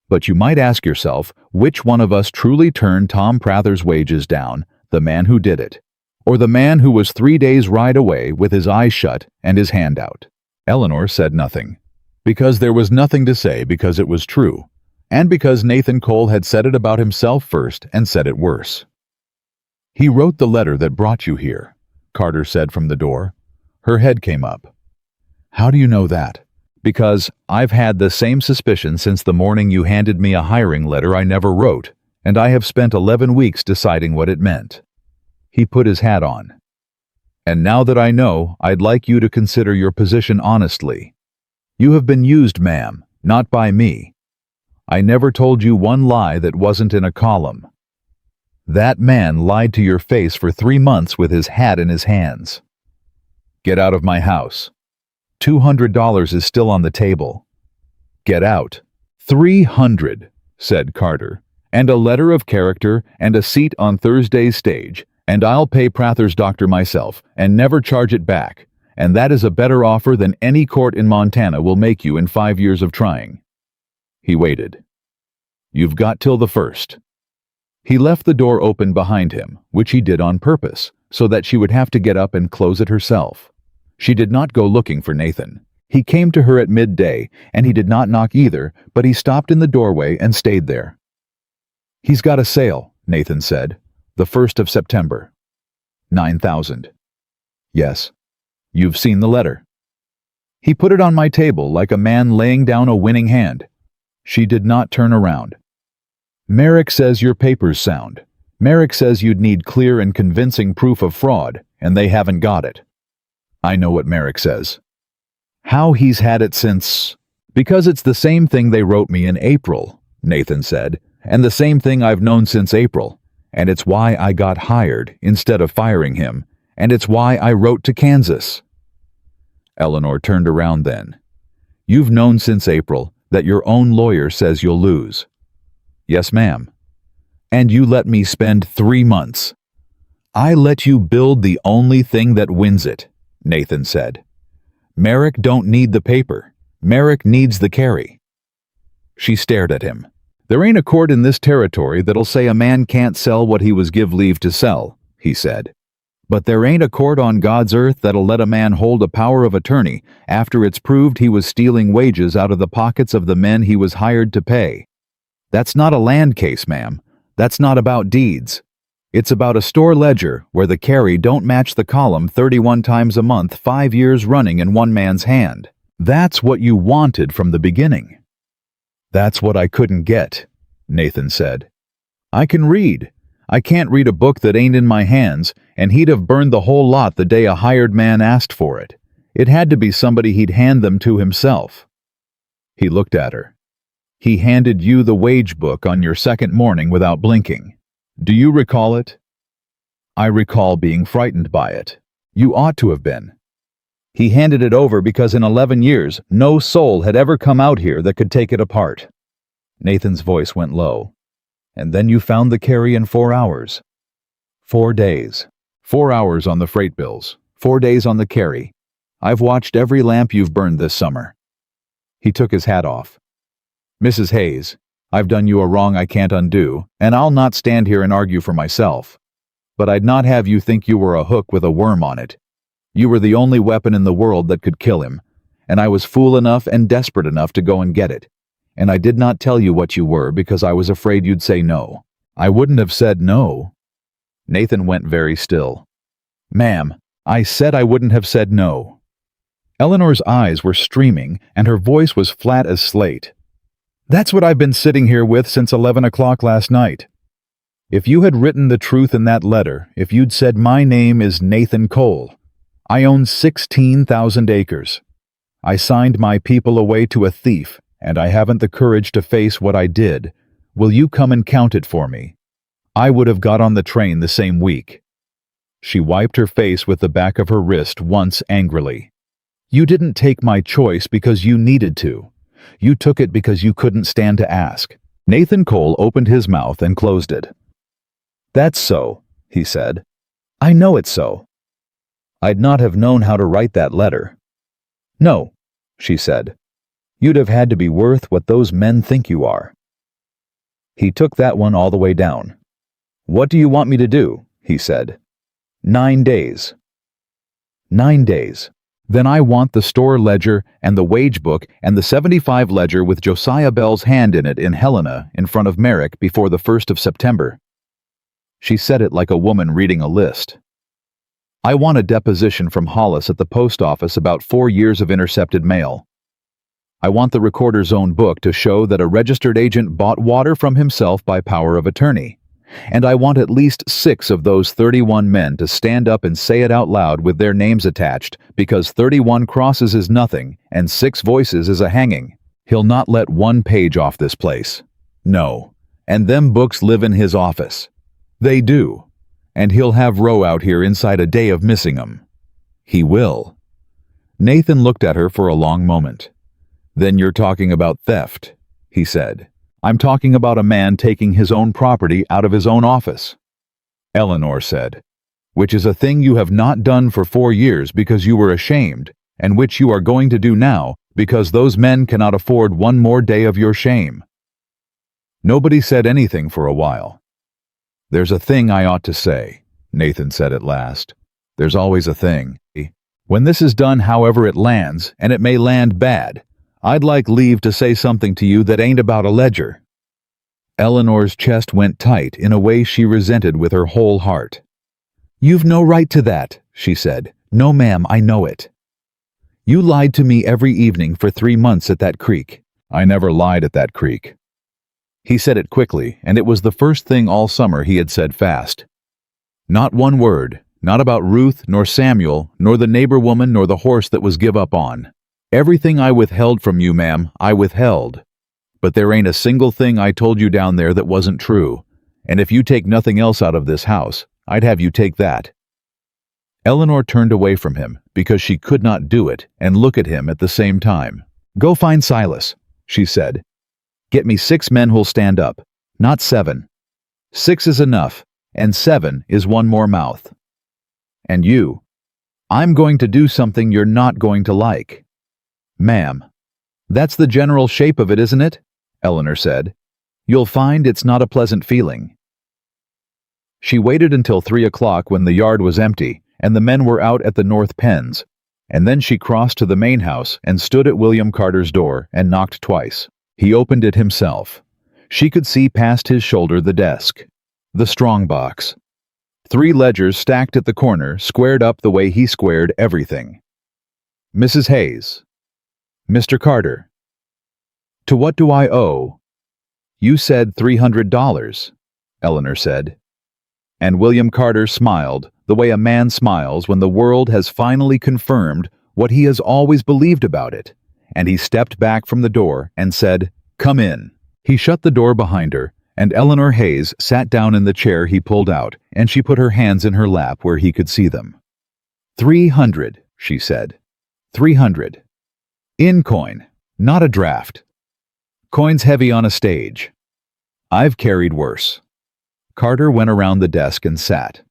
But you might ask yourself, which one of us truly turned Tom Prather's wages down, the man who did it, or the man who was 3 days' ride away with his eyes shut and his hand out? Eleanor said nothing. Because there was nothing to say, because it was true, and because Nathan Cole had said it about himself first and said it worse. He wrote the letter that brought you here, Carter said from the door. Her head came up. How do you know that? Because I've had the same suspicion since the morning you handed me a hiring letter I never wrote, and I have spent 11 weeks deciding what it meant. He put his hat on. And now that I know, I'd like you to consider your position honestly. You have been used, ma'am, not by me. I never told you one lie that wasn't in a column. That man lied to your face for 3 months with his hat in his hands. Get out of my house. $200 is still on the table. Get out. 300, said Carter, and a letter of character and a seat on Thursday's stage, and I'll pay Prather's doctor myself and never charge it back. And that is a better offer than any court in Montana will make you in 5 years of trying. He waited. You've got till the 1st. He left the door open behind him, which he did on purpose, so that she would have to get up and close it herself. She did not go looking for Nathan. He came to her at midday, and he did not knock either, but he stopped in the doorway and stayed there. He's got a sale, Nathan said, the 1st of September. 9,000. Yes. You've seen the letter. He put it on my table like a man laying down a winning hand. She did not turn around. Merrick says your paper's sound. Merrick says you'd need clear and convincing proof of fraud, and they haven't got it. I know what Merrick says. How he's had it since... Because it's the same thing they wrote me in April, Nathan said, and the same thing I've known since April, and it's why I got hired instead of firing him, and it's why I wrote to Kansas. Eleanor turned around then. You've known since April that your own lawyer says you'll lose. Yes, ma'am. And you let me spend 3 months. I let you build the only thing that wins it, Nathan said. Merrick don't need the paper. Merrick needs the carry. She stared at him. There ain't a court in this territory that'll say a man can't sell what he was give leave to sell, he said. But there ain't a court on God's earth that'll let a man hold a power of attorney after it's proved he was stealing wages out of the pockets of the men he was hired to pay. That's not a land case, ma'am. That's not about deeds. It's about a store ledger where the carry don't match the column 31 times a month 5 years running in one man's hand. That's what you wanted from the beginning. That's what I couldn't get, Nathan said. I can read. I can't read a book that ain't in my hands, and he'd have burned the whole lot the day a hired man asked for it. It had to be somebody he'd hand them to himself. He looked at her. He handed you the wage book on your second morning without blinking. Do you recall it? I recall being frightened by it. You ought to have been. He handed it over because in 11 years, no soul had ever come out here that could take it apart. Nathan's voice went low. And then you found the carry in 4 hours. 4 days. 4 hours on the freight bills. 4 days on the carry. I've watched every lamp you've burned this summer. He took his hat off. Mrs. Hayes, I've done you a wrong I can't undo, and I'll not stand here and argue for myself. But I'd not have you think you were a hook with a worm on it. You were the only weapon in the world that could kill him, and I was fool enough and desperate enough to go and get it. And I did not tell you what you were because I was afraid you'd say no. I wouldn't have said no. Nathan went very still. Ma'am, I said I wouldn't have said no. Eleanor's eyes were streaming and her voice was flat as slate. That's what I've been sitting here with since 11 o'clock last night. If you had written the truth in that letter, if you'd said my name is Nathan Cole, I own 16,000 acres. I signed my people away to a thief, and I haven't the courage to face what I did. Will you come and count it for me? I would have got on the train the same week. She wiped her face with the back of her wrist once angrily. You didn't take my choice because you needed to. You took it because you couldn't stand to ask. Nathan Cole opened his mouth and closed it. That's so, he said. I know it's so. I'd not have known how to write that letter. No, she said. You'd have had to be worth what those men think you are. He took that one all the way down. What do you want me to do? He said. 9 days. 9 days. Then I want the store ledger and the wage book and the 75 ledger with Josiah Bell's hand in it in Helena in front of Merrick before the 1st of September. She said it like a woman reading a list. I want a deposition from Hollis at the post office about 4 years of intercepted mail. I want the recorder's own book to show that a registered agent bought water from himself by power of attorney. And I want at least 6 of those 31 men to stand up and say it out loud with their names attached, because 31 crosses is nothing and 6 voices is a hanging. He'll not let 1 page off this place. No. And them books live in his office. They do. And he'll have Roe out here inside a day of missing 'em. He will. Nathan looked at her for a long moment. Then you're talking about theft, he said. I'm talking about a man taking his own property out of his own office. Eleanor said, which is a thing you have not done for 4 years because you were ashamed, and which you are going to do now because those men cannot afford 1 more day of your shame. Nobody said anything for a while. There's a thing I ought to say, Nathan said at last. There's always a thing. When this is done however it lands, and it may land bad, I'd like leave to say something to you that ain't about a ledger. Eleanor's chest went tight in a way she resented with her whole heart. "You've no right to that," she said. "No, ma'am, I know it. You lied to me every evening for 3 months at that creek." "I never lied at that creek." He said it quickly, and it was the first thing all summer he had said fast. Not one word, not about Ruth, nor Samuel, nor the neighbor woman, nor the horse that was give up on. "Everything I withheld from you, ma'am, I withheld. But there ain't a single thing I told you down there that wasn't true. And if you take nothing else out of this house, I'd have you take that." Eleanor turned away from him because she could not do it and look at him at the same time. "Go find Silas," she said. "Get me 6 men who'll stand up, not 7. 6 is enough, and 7 is one more mouth. And you, I'm going to do something you're not going to like." "Ma'am, that's the general shape of it, isn't it?" Eleanor said. "You'll find it's not a pleasant feeling." She waited until 3 o'clock when the yard was empty and the men were out at the north pens, and then she crossed to the main house and stood at William Carter's door and knocked twice. He opened it himself. She could see past his shoulder the desk, the strong box. 3 ledgers stacked at the corner, squared up the way he squared everything. "Mrs. Hayes." "Mr. Carter." "To what do I owe?" "You said $300, Eleanor said. And William Carter smiled, the way a man smiles when the world has finally confirmed what he has always believed about it, and he stepped back from the door and said, "Come in." He shut the door behind her, and Eleanor Hayes sat down in the chair he pulled out, and she put her hands in her lap where he could see them. "300, she said. 300. In coin, not a draft. Coin's heavy on a stage. I've carried worse." Carter went around the desk and sat.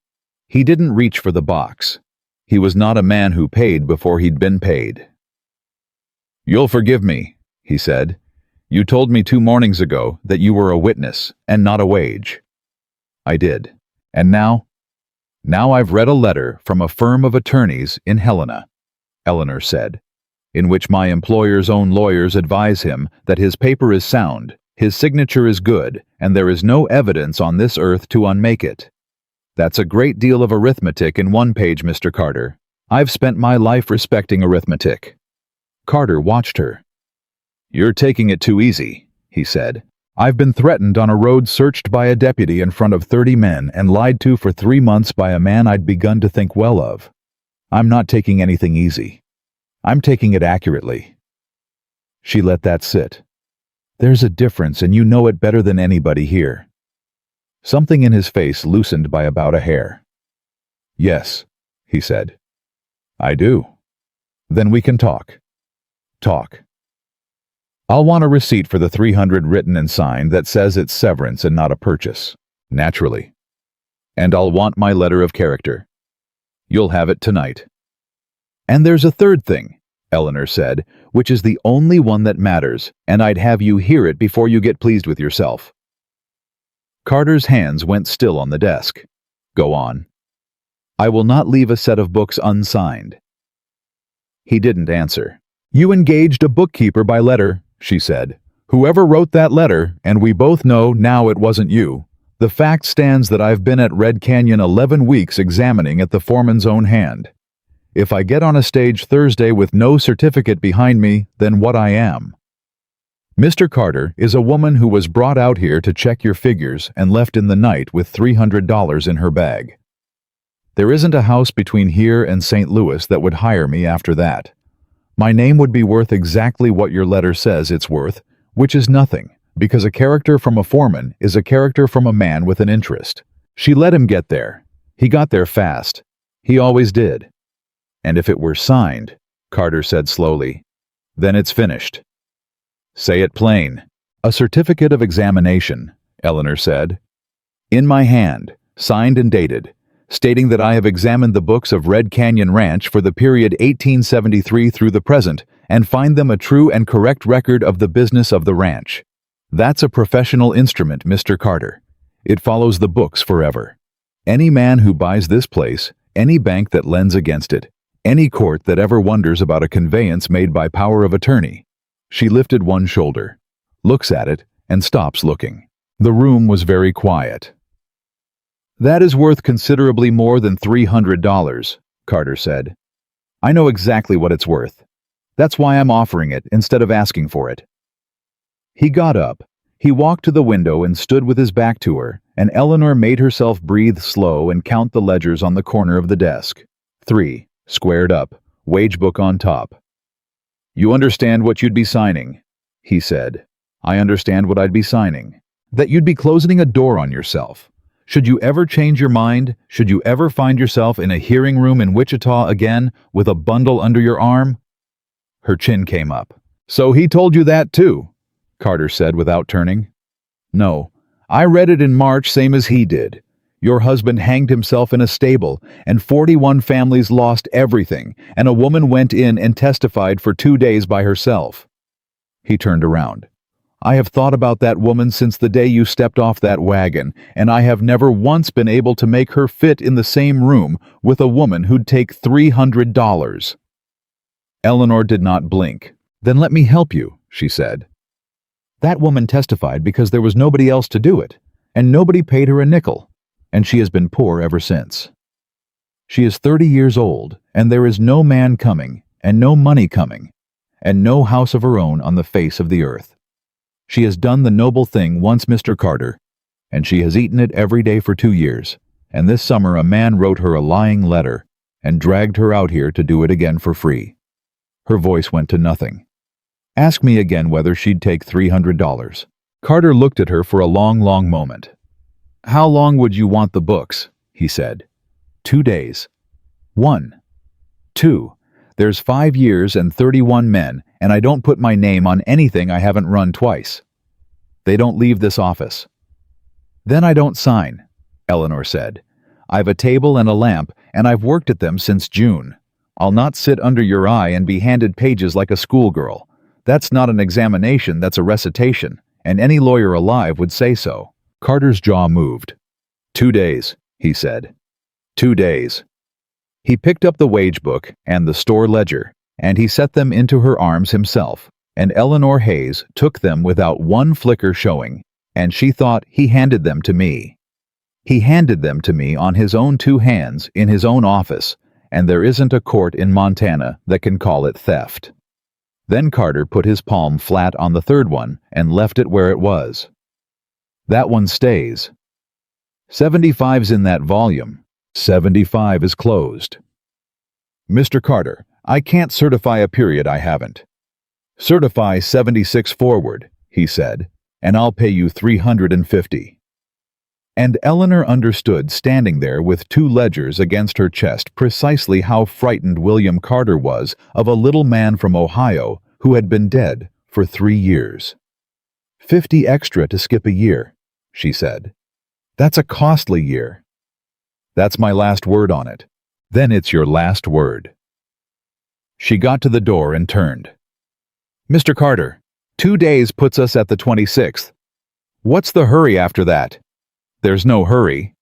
He didn't reach for the box. He was not a man who paid before he'd been paid. "You'll forgive me," he said. "You told me 2 mornings ago that you were a witness and not a wage." "I did. And now?" "Now I've read a letter from a firm of attorneys in Helena," Eleanor said, "in which my employer's own lawyers advise him that his paper is sound, his signature is good, and there is no evidence on this earth to unmake it. That's a great deal of arithmetic in one page, Mr. Carter. I've spent my life respecting arithmetic." Carter watched her. "You're taking it too easy," he said. "I've been threatened on a road searched by a deputy in front of 30 men and lied to for 3 months by a man I'd begun to think well of. I'm not taking anything easy. I'm taking it accurately." She let that sit. "There's a difference, and you know it better than anybody here." Something in his face loosened by about a hair. "Yes," he said. "I do." "Then we can talk." "Talk." "I'll want a receipt for the 300 written and signed that says it's severance and not a purchase." "Naturally." "And I'll want my letter of character." "You'll have it tonight." "And there's a third thing," Eleanor said, "which is the only one that matters, and I'd have you hear it before you get pleased with yourself." Carter's hands went still on the desk. "Go on." "I will not leave a set of books unsigned." He didn't answer. "You engaged a bookkeeper by letter," she said. "Whoever wrote that letter, and we both know now it wasn't you. The fact stands that I've been at Red Canyon 11 weeks examining at the foreman's own hand. If I get on a stage Thursday with no certificate behind me, then what I am. Mr. Carter is a woman who was brought out here to check your figures and left in the night with $300 in her bag. There isn't a house between here and St. Louis that would hire me after that. My name would be worth exactly what your letter says it's worth, which is nothing, because a character from a foreman is a character from a man with an interest. She let him get there. He got there fast. He always did. And if it were signed," Carter said slowly, "then it's finished." "Say it plain." "A certificate of examination," Eleanor said. "In my hand, signed and dated, stating that I have examined the books of Red Canyon Ranch for the period 1873 through the present and find them a true and correct record of the business of the ranch. That's a professional instrument, Mr. Carter. It follows the books forever. Any man who buys this place, any bank that lends against it, any court that ever wonders about a conveyance made by power of attorney." She lifted one shoulder, looks at it, and stops looking. The room was very quiet. That is worth considerably more than $300, Carter said. I know exactly what it's worth. That's why I'm offering it instead of asking for it. He got up. He walked to the window and stood with his back to her, and Eleanor made herself breathe slow and count the ledgers on the corner of the desk. 3, squared up, wage book on top. You understand what you'd be signing, he said. I understand what I'd be signing. That you'd be closing a door on yourself. Should you ever change your mind, should you ever find yourself in a hearing room in Wichita again with a bundle under your arm? Her chin came up. So he told you that too, Carter said without turning. No, I read it in March same as he did. Your husband hanged himself in a stable, and 41 families lost everything, and a woman went in and testified for 2 days by herself. He turned around. I have thought about that woman since the day you stepped off that wagon, and I have never once been able to make her fit in the same room with a woman who'd take $300. Eleanor did not blink. Then let me help you, she said. That woman testified because there was nobody else to do it, and nobody paid her a nickel, and she has been poor ever since. She is 30 years old, and there is no man coming, and no money coming, and no house of her own on the face of the earth. She has done the noble thing once, Mr. Carter, and she has eaten it every day for 2 years, and this summer a man wrote her a lying letter and dragged her out here to do it again for free. Her voice went to nothing. Ask me again whether she'd take $300. Carter looked at her for a long, long moment. How long would you want the books? He said. 2 days. 1. 2. There's 5 years and 31 men, and I don't put my name on anything I haven't run twice. They don't leave this office. Then I don't sign, Eleanor said. I've a table and a lamp, and I've worked at them since June. I'll not sit under your eye and be handed pages like a schoolgirl. That's not an examination, that's a recitation, and any lawyer alive would say so. Carter's jaw moved. 2 days, he said. 2 days. He picked up the wage book and the store ledger, and he set them into her arms himself, and Eleanor Hayes took them without one flicker showing, and she thought he handed them to me. He handed them to me on his own 2 hands in his own office, and there isn't a court in Montana that can call it theft. Then Carter put his palm flat on the 3rd one and left it where it was. That one stays. 75's in that volume. 75 is closed. Mr. Carter, I can't certify a period I haven't. Certify 76 forward, he said, and I'll pay you $350. And Eleanor understood, standing there with 2 ledgers against her chest, precisely how frightened William Carter was of a little man from Ohio who had been dead for 3 years. 50 extra to skip a year, she said. That's a costly year. That's my last word on it. Then it's your last word. She got to the door and turned. Mr. Carter, 2 days puts us at the 26th. What's the hurry after that? There's no hurry.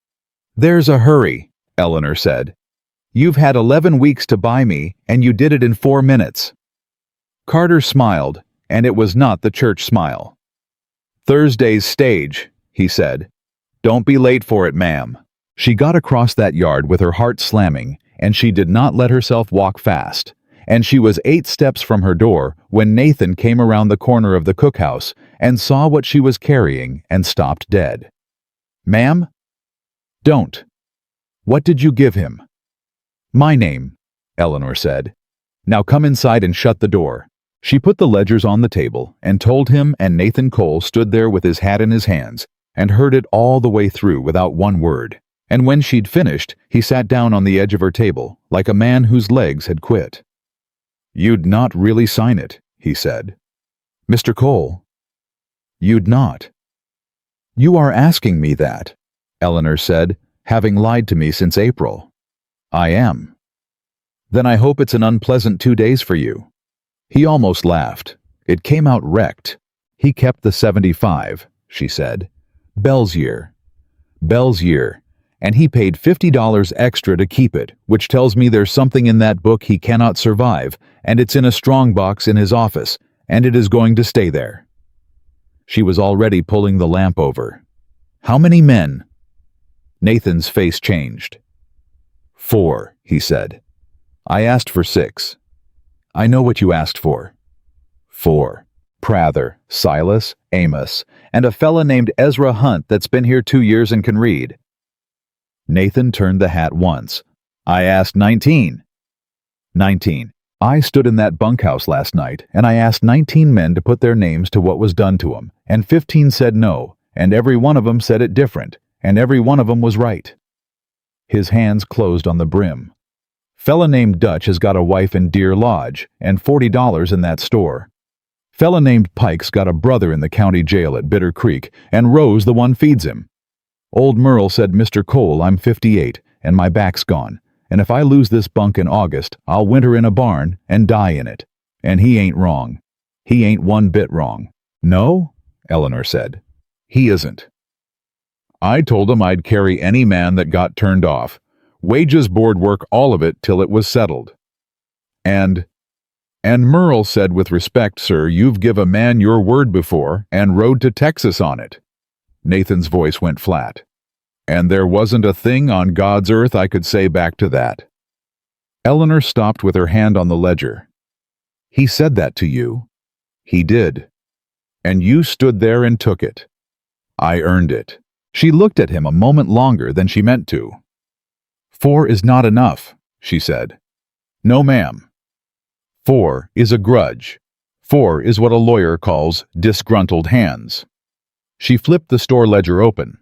There's a hurry, Eleanor said. You've had 11 weeks to buy me, and you did it in 4 minutes. Carter smiled, and it was not the church smile. Thursday's stage, he said. Don't be late for it, ma'am. She got across that yard with her heart slamming, and she did not let herself walk fast, and she was 8 steps from her door when Nathan came around the corner of the cookhouse and saw what she was carrying and stopped dead. Ma'am? Don't. What did you give him? My name, Eleanor said. Now come inside and shut the door. She put the ledgers on the table and told him, and Nathan Cole stood there with his hat in his hands and heard it all the way through without one word. And when she'd finished, he sat down on the edge of her table, like a man whose legs had quit. You'd not really sign it, he said. Mr. Cole. You'd not. You are asking me that, Eleanor said, having lied to me since April. I am. Then I hope it's an unpleasant 2 days for you. He almost laughed. It came out wrecked. He kept the 75, she said. Bell's year. Bell's year. And he paid $50 extra to keep it, which tells me there's something in that book he cannot survive, and it's in a strong box in his office, and it is going to stay there. She was already pulling the lamp over. How many men? Nathan's face changed. 4, he said. I asked for 6. I know what you asked for. 4. Prather, Silas, Amos, and a fella named Ezra Hunt that's been here 2 years and can read. Nathan turned the hat once. I asked 19. 19. I stood in that bunkhouse last night, and I asked 19 men to put their names to what was done to 'em, and 15 said no, and every one of 'em said it different, and every one of 'em was right. His hands closed on the brim. Fella named Dutch has got a wife in Deer Lodge, and $40 in that store. Fella named Pike's got a brother in the county jail at Bitter Creek, and Rose the one feeds him. Old Merle said, Mr. Cole, I'm 58, and my back's gone, and if I lose this bunk in August, I'll winter in a barn and die in it. And he ain't wrong. He ain't one bit wrong. No? Eleanor said. He isn't. I told him I'd carry any man that got turned off. Wages, board work, all of it till it was settled. And Merle said with respect, sir, you've give a man your word before and rode to Texas on it. Nathan's voice went flat. And there wasn't a thing on God's earth I could say back to that. Eleanor stopped with her hand on the ledger. He said that to you. He did. And you stood there and took it. I earned it. She looked at him a moment longer than she meant to. 4 is not enough, she said. No, ma'am. 4 is a grudge. 4 is what a lawyer calls disgruntled hands. She flipped the store ledger open.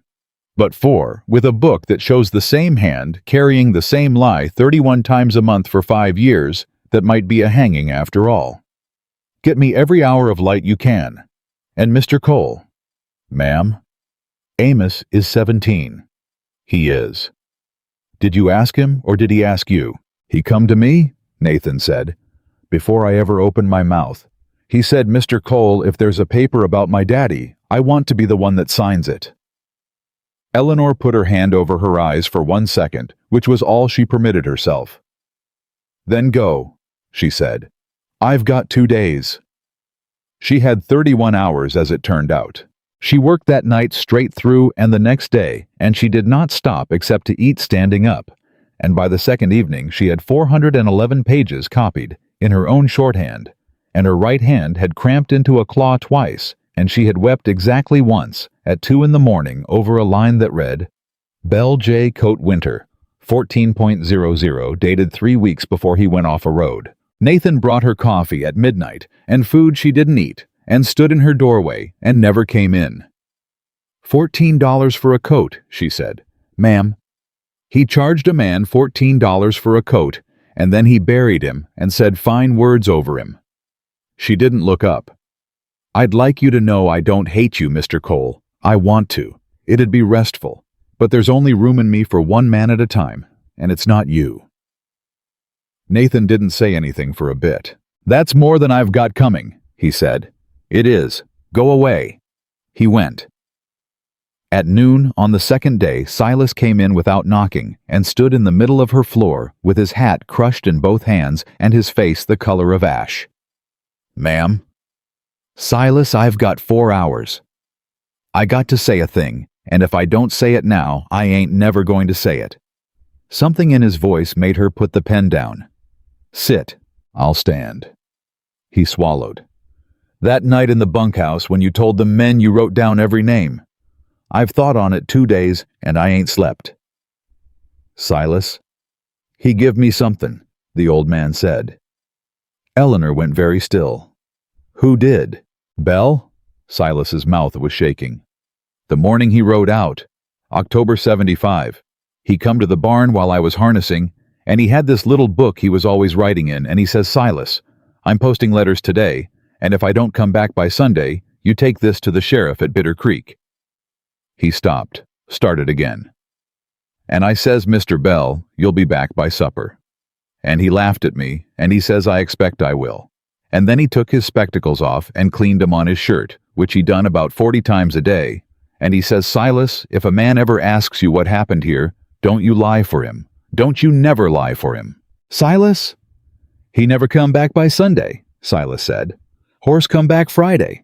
But 4, with a book that shows the same hand carrying the same lie 31 times a month for 5 years, that might be a hanging after all. Get me every hour of light you can. And Mr. Cole. Ma'am? Amos is 17. He is. Did you ask him, or did he ask you? He come to me, Nathan said, before I ever opened my mouth. He said, Mr. Cole, if there's a paper about my daddy, I want to be the one that signs it. Eleanor put her hand over her eyes for 1 second, which was all she permitted herself. Then go, she said. I've got 2 days. She had 31 hours as it turned out. She worked that night straight through and the next day, and she did not stop except to eat standing up, and by the second evening she had 411 pages copied, in her own shorthand, and her right hand had cramped into a claw twice, and she had wept exactly once, at 2 in the morning, over a line that read, Bell J. Coat Winter, 14.00, dated 3 weeks before he went off a road. Nathan brought her coffee at midnight, and food she didn't eat, and stood in her doorway, and never came in. $14 for a coat, she said. Ma'am. He charged a man $14 for a coat, and then he buried him and said fine words over him. She didn't look up. I'd like you to know I don't hate you, Mr. Cole. I want to. It'd be restful. But there's only room in me for one man at a time, and it's not you. Nathan didn't say anything for a bit. That's more than I've got coming, he said. It is. Go away. He went. At noon on the second day, Silas came in without knocking and stood in the middle of her floor with his hat crushed in both hands and his face the color of ash. Ma'am? Silas, I've got 4 hours. I got to say a thing, and if I don't say it now, I ain't never going to say it. Something in his voice made her put the pen down. Sit. I'll stand. He swallowed. That night in the bunkhouse when you told the men you wrote down every name. I've thought on it 2 days, and I ain't slept. Silas? He give me something, the old man said. Eleanor went very still. Who did? Bell? Silas's mouth was shaking. The morning he rode out, October 75. He come to the barn while I was harnessing, and he had this little book he was always writing in, and he says, Silas, I'm posting letters today, and if I don't come back by Sunday, you take this to the sheriff at Bitter Creek. He stopped, started again. And I says, Mr. Bell, you'll be back by supper. And he laughed at me, and he says, I expect I will. And then he took his spectacles off and cleaned 'em on his shirt, which he done about 40 times a day. And he says, Silas, if a man ever asks you what happened here, don't you lie for him. Don't you never lie for him. Silas? He never come back by Sunday, Silas said. Horse come back Friday.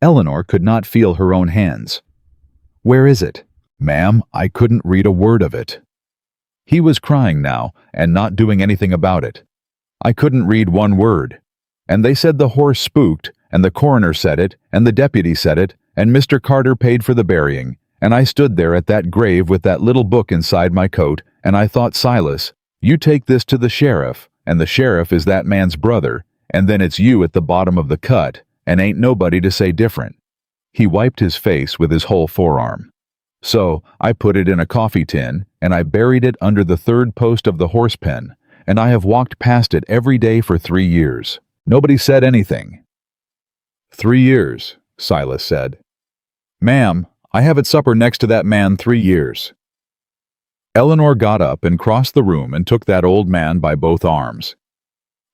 Eleanor could not feel her own hands. Where is it? Ma'am, I couldn't read a word of it. He was crying now and not doing anything about it. I couldn't read one word. And they said the horse spooked, and the coroner said it, and the deputy said it, and Mr. Carter paid for the burying, and I stood there at that grave with that little book inside my coat, and I thought, Silas, you take this to the sheriff, and the sheriff is that man's brother, and then it's you at the bottom of the cut, and ain't nobody to say different. He wiped his face with his whole forearm. So I put it in a coffee tin, and I buried it under the third post of the horse pen, and I have walked past it every day for 3 years. Nobody said anything. 3 years, Silas said. Ma'am, I have at supper next to that man 3 years. Eleanor got up and crossed the room and took that old man by both arms.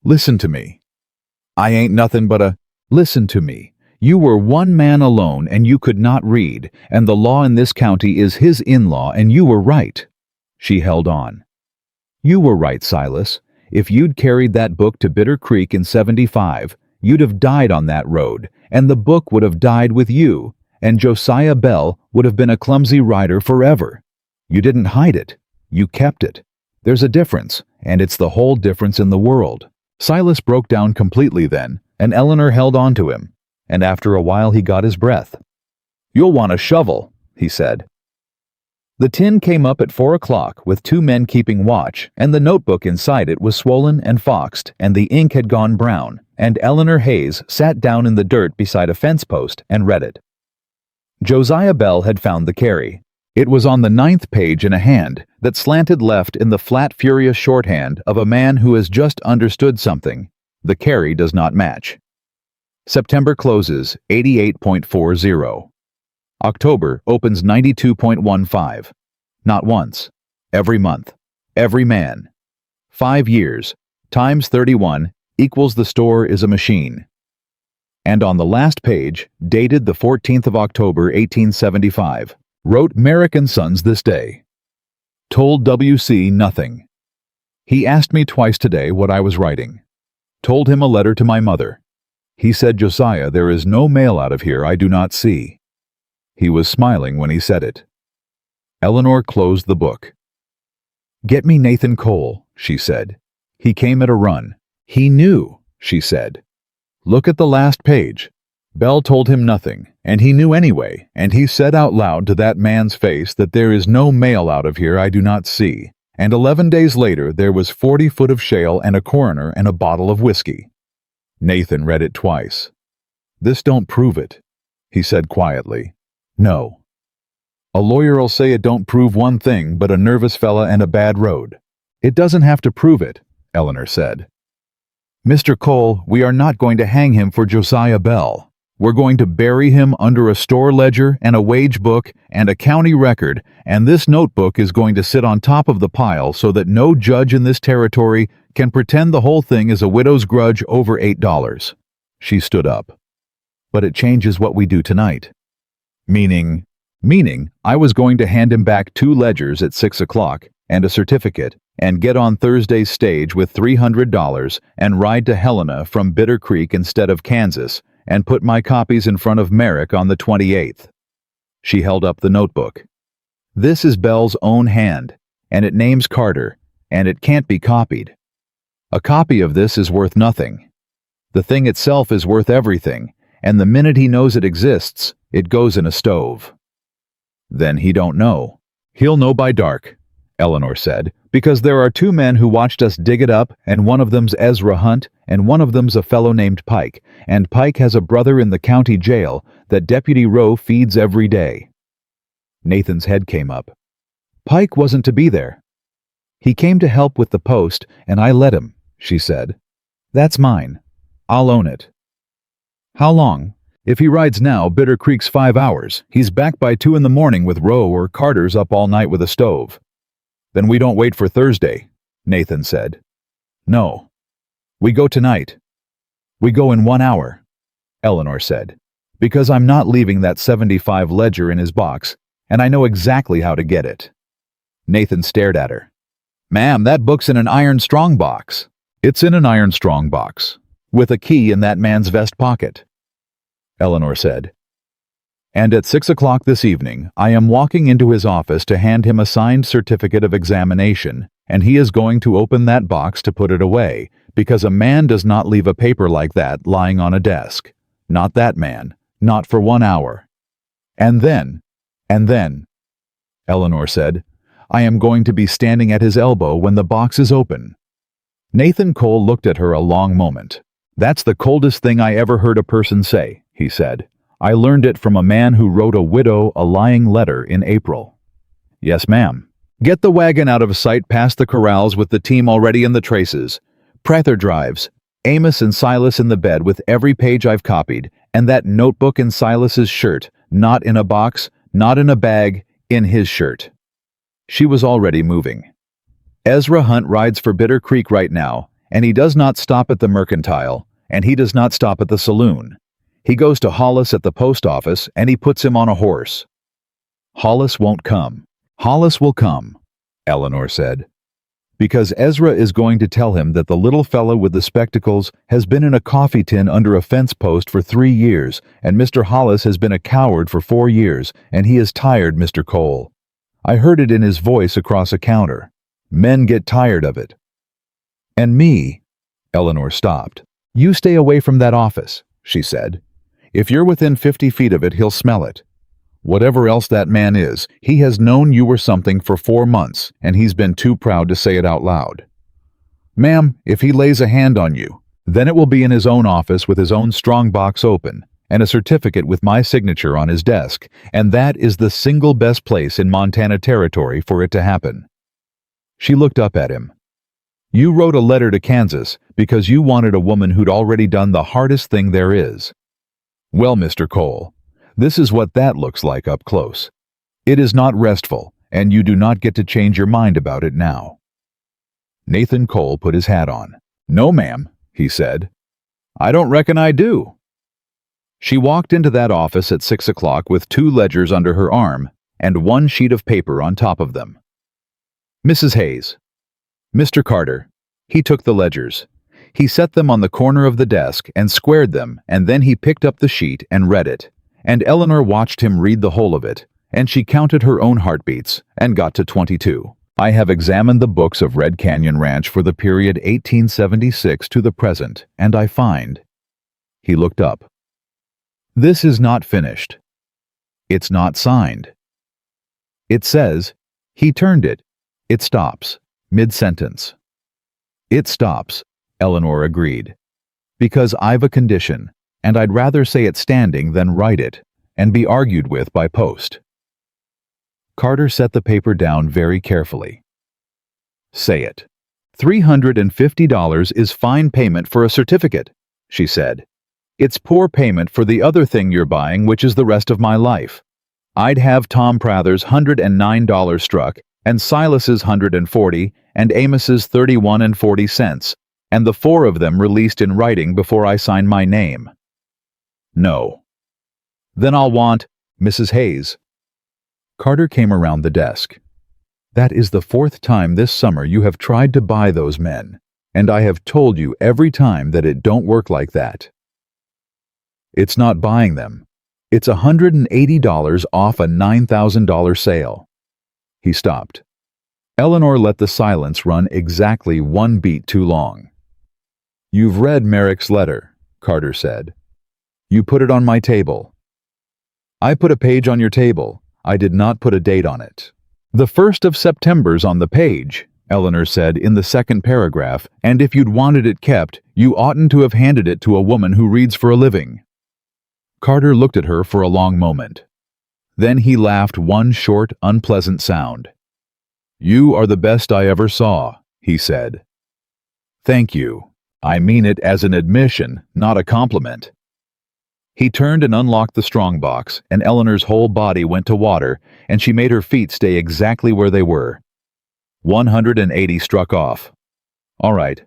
Listen to me. I ain't nothing but a... Listen to me. You were one man alone and you could not read, and the law in this county is his in-law, and you were right. She held on. You were right, Silas. If you'd carried that book to Bitter Creek in '75, you'd have died on that road, and the book would have died with you, and Josiah Bell would have been a clumsy rider forever. You didn't hide it. You kept it. There's a difference, and it's the whole difference in the world. Silas broke down completely then, and Eleanor held on to him, and after a while he got his breath. You'll want a shovel, he said. The tin came up at 4 o'clock with 2 men keeping watch, and the notebook inside it was swollen and foxed, and the ink had gone brown, and Eleanor Hayes sat down in the dirt beside a fence post and read it. Josiah Bell had found the carry. It was on the 9th page in a hand that slanted left in the flat, furious shorthand of a man who has just understood something. The carry does not match. September closes 88.40. October opens 92.15. Not once. Every month. Every man. 5 years. Times 31 equals the store is a machine. And on the last page, dated the 14th of October, 1875, wrote Merrick & Sons this day. Told W.C. nothing. He asked me twice today what I was writing. Told him a letter to my mother. He said, Josiah, there is no mail out of here I do not see. He was smiling when he said it. Eleanor closed the book. Get me Nathan Cole, she said. He came at a run. He knew, she said. Look at the last page. Bell told him nothing, and he knew anyway, and he said out loud to that man's face that there is no mail out of here I do not see, and 11 days later there was 40 foot of shale and a coroner and a bottle of whiskey. Nathan read it twice. This don't prove it, he said quietly. No. A lawyer'll say it don't prove one thing but a nervous fella and a bad road. It doesn't have to prove it, Eleanor said. Mr. Cole, we are not going to hang him for Josiah Bell. We're going to bury him under a store ledger and a wage book and a county record, and this notebook is going to sit on top of the pile so that no judge in this territory can pretend the whole thing is a widow's grudge over $8. She stood up. But it changes what we do tonight. Meaning I was going to hand him back 2 ledgers at 6 o'clock and a certificate and get on Thursday's stage with $300 and ride to Helena from Bitter Creek instead of Kansas and put my copies in front of Merrick on the 28th. She held up the notebook. This is Bell's own hand, and it names Carter, and it can't be copied. A copy of this is worth nothing. The thing itself is worth everything, and the minute he knows it exists, it goes in a stove. Then he don't know. He'll know by dark, Eleanor said, because there are 2 men who watched us dig it up, and one of them's Ezra Hunt, and one of them's a fellow named Pike, and Pike has a brother in the county jail that Deputy Rowe feeds every day. Nathan's head came up. Pike wasn't to be there. He came to help with the post, and I let him, she said. That's mine. I'll own it. How long? If he rides now, Bitter Creek's 5 hours. He's back by 2 in the morning with Rowe, or Carter's up all night with a stove. Then we don't wait for Thursday, Nathan said. No. We go tonight. We go in 1 hour, Eleanor said, because I'm not leaving that 75 ledger in his box, and I know exactly how to get it. Nathan stared at her. Ma'am, that book's in an iron strong box. It's in an iron strong box, with a key in that man's vest pocket, Eleanor said. And at 6 o'clock this evening, I am walking into his office to hand him a signed certificate of examination, and he is going to open that box to put it away, because a man does not leave a paper like that lying on a desk. Not that man. Not for 1 hour. And then, Eleanor said, I am going to be standing at his elbow when the box is open. Nathan Cole looked at her a long moment. That's the coldest thing I ever heard a person say, he said. I learned it from a man who wrote a widow a lying letter in April. Yes, ma'am. Get the wagon out of sight past the corrals with the team already in the traces. Prather drives. Amos and Silas in the bed with every page I've copied, and that notebook in Silas's shirt, not in a box, not in a bag, in his shirt. She was already moving. Ezra Hunt rides for Bitter Creek right now, and he does not stop at the Mercantile, and he does not stop at the saloon. He goes to Hollis at the post office, and he puts him on a horse. Hollis won't come. Hollis will come, Eleanor said. Because Ezra is going to tell him that the little fellow with the spectacles has been in a coffee tin under a fence post for 3 years, and Mr. Hollis has been a coward for 4 years, and he is tired, Mr. Cole. I heard it in his voice across a counter. Men get tired of it. And me, Eleanor stopped. You stay away from that office, she said. If you're within 50 feet of it, he'll smell it. Whatever else that man is, he has known you were something for 4 months, and he's been too proud to say it out loud. Ma'am, if he lays a hand on you, then it will be in his own office with his own strong box open, and a certificate with my signature on his desk, and that is the single best place in Montana Territory for it to happen. She looked up at him. You wrote a letter to Kansas because you wanted a woman who'd already done the hardest thing there is. Well, Mr. Cole, this is what that looks like up close. It is not restful, and you do not get to change your mind about it now. Nathan Cole put his hat on. No, ma'am, he said. I don't reckon I do. She walked into that office at 6 o'clock with 2 ledgers under her arm and 1 sheet of paper on top of them. Mrs. Hayes. Mr. Carter. He took the ledgers. He set them on the corner of the desk and squared them, and then he picked up the sheet and read it. And Eleanor watched him read the whole of it, and she counted her own heartbeats and got to 22. I have examined the books of Red Canyon Ranch for the period 1876 to the present, and I find... He looked up. This is not finished. It's not signed. It says, he turned it. It stops, mid-sentence. It stops, Eleanor agreed. Because I've a condition, and I'd rather say it standing than write it, and be argued with by post. Carter set the paper down very carefully. Say it. $350 is fine payment for a certificate, she said. It's poor payment for the other thing you're buying, which is the rest of my life. I'd have Tom Prather's $109 struck, and Silas's $140, and Amos's $31.40, and the 4 of them released in writing before I sign my name. No. Then I'll want Mrs. Hayes. Carter came around the desk. That is the 4th time this summer you have tried to buy those men, and I have told you every time that it don't work like that. It's not buying them. It's $180 off a $9,000 sale. He stopped. Eleanor let the silence run exactly 1 beat too long. You've read Merrick's letter, Carter said. You put it on my table. I put a page on your table. I did not put a date on it. The 1st of September's on the page, Eleanor said in the 2nd paragraph, and if you'd wanted it kept, you oughtn't to have handed it to a woman who reads for a living. Carter looked at her for a long moment. Then he laughed one short, unpleasant sound. You are the best I ever saw, he said. Thank you. I mean it as an admission, not a compliment. He turned and unlocked the strongbox, and Eleanor's whole body went to water, and she made her feet stay exactly where they were. 180 struck off. All right.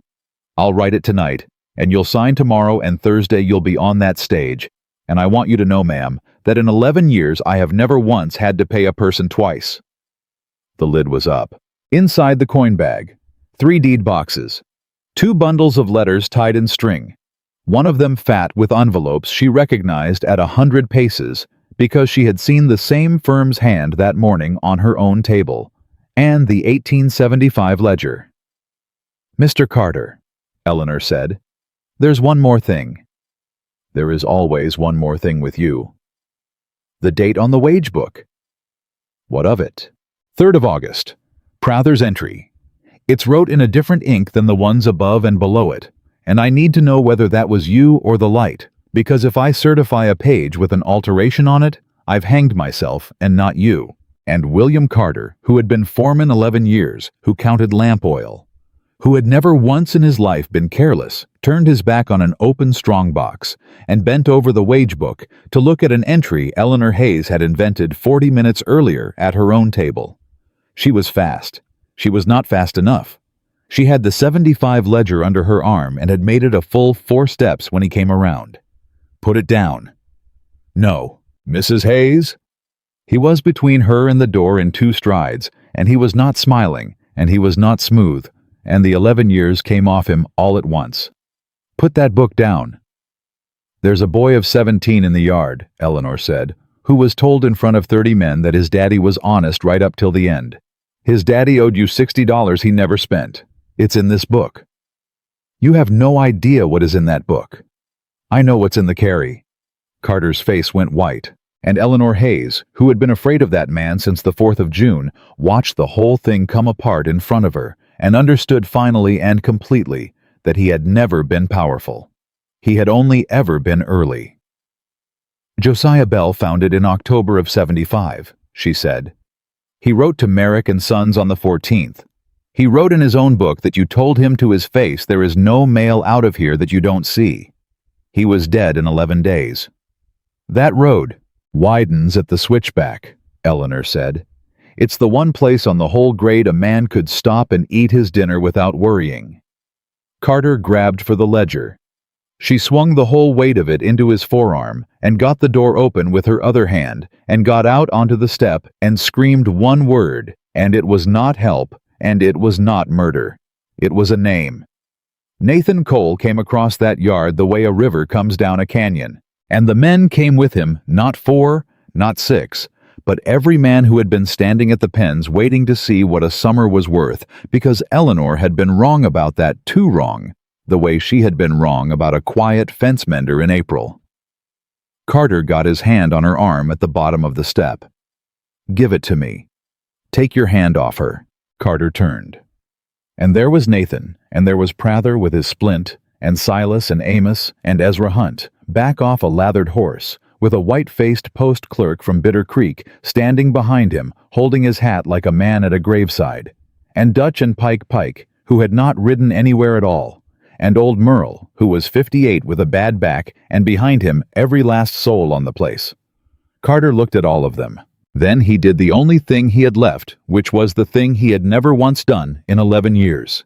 I'll write it tonight, and you'll sign tomorrow, and Thursday you'll be on that stage. And I want you to know, ma'am, that in 11 years I have never once had to pay a person twice. The lid was up. Inside the coin bag, 3 deed boxes, 2 bundles of letters tied in string, one of them fat with envelopes she recognized at 100 paces, because she had seen the same firm's hand that morning on her own table, and the 1875 ledger. "Mr. Carter," Eleanor said, "there's one more thing." "There is always one more thing with you." "The date on the wage book." "What of it?" "3rd of August. Prather's entry. It's wrote in a different ink than the ones above and below it, and I need to know whether that was you or the light, because if I certify a page with an alteration on it, I've hanged myself and not you." And William Carter, who had been foreman 11 years, who counted lamp oil, who had never once in his life been careless, turned his back on an open strongbox and bent over the wage book to look at an entry Eleanor Hayes had invented 40 minutes earlier at her own table. She was fast. She was not fast enough. She had the 75 ledger under her arm and had made it a full 4 steps when he came around. "Put it down." "No." "Mrs. Hayes?" He was between her and the door in 2 strides, and he was not smiling, and he was not smooth, and the 11 years came off him all at once. "Put that book down." "There's a boy of 17 in the yard," Eleanor said, "who was told in front of 30 men that his daddy was honest right up till the end. His daddy owed you $60 he never spent. It's in this book." "You have no idea what is in that book." "I know what's in the carry." Carter's face went white, and Eleanor Hayes, who had been afraid of that man since the 4th of June, watched the whole thing come apart in front of her and understood finally and completely that he had never been powerful. He had only ever been early. "Josiah Bell found it in October of 75, she said. "He wrote to Merrick and Sons on the 14th. He wrote in his own book that you told him to his face there is no mail out of here that you don't see. He was dead in 11 days. "That road widens at the switchback," Eleanor said. "It's the one place on the whole grade a man could stop and eat his dinner without worrying." Carter grabbed for the ledger. She swung the whole weight of it into his forearm and got the door open with her other hand and got out onto the step and screamed one word, and it was not help, and it was not murder. It was a name. Nathan Cole came across that yard the way a river comes down a canyon, and the men came with him, not 4, not 6, but every man who had been standing at the pens waiting to see what a summer was worth, because Eleanor had been wrong about that, too wrong, the way she had been wrong about a quiet fence mender in April. Carter got his hand on her arm at the bottom of the step. "Give it to me." "Take your hand off her." Carter turned. And there was Nathan, and there was Prather with his splint, and Silas and Amos and Ezra Hunt, back off a lathered horse, with a white-faced post clerk from Bitter Creek standing behind him, holding his hat like a man at a graveside, and Dutch and Pike, who had not ridden anywhere at all, and old Merle, who was 58 with a bad back, and behind him every last soul on the place. Carter looked at all of them. Then he did the only thing he had left, which was the thing he had never once done in 11 years.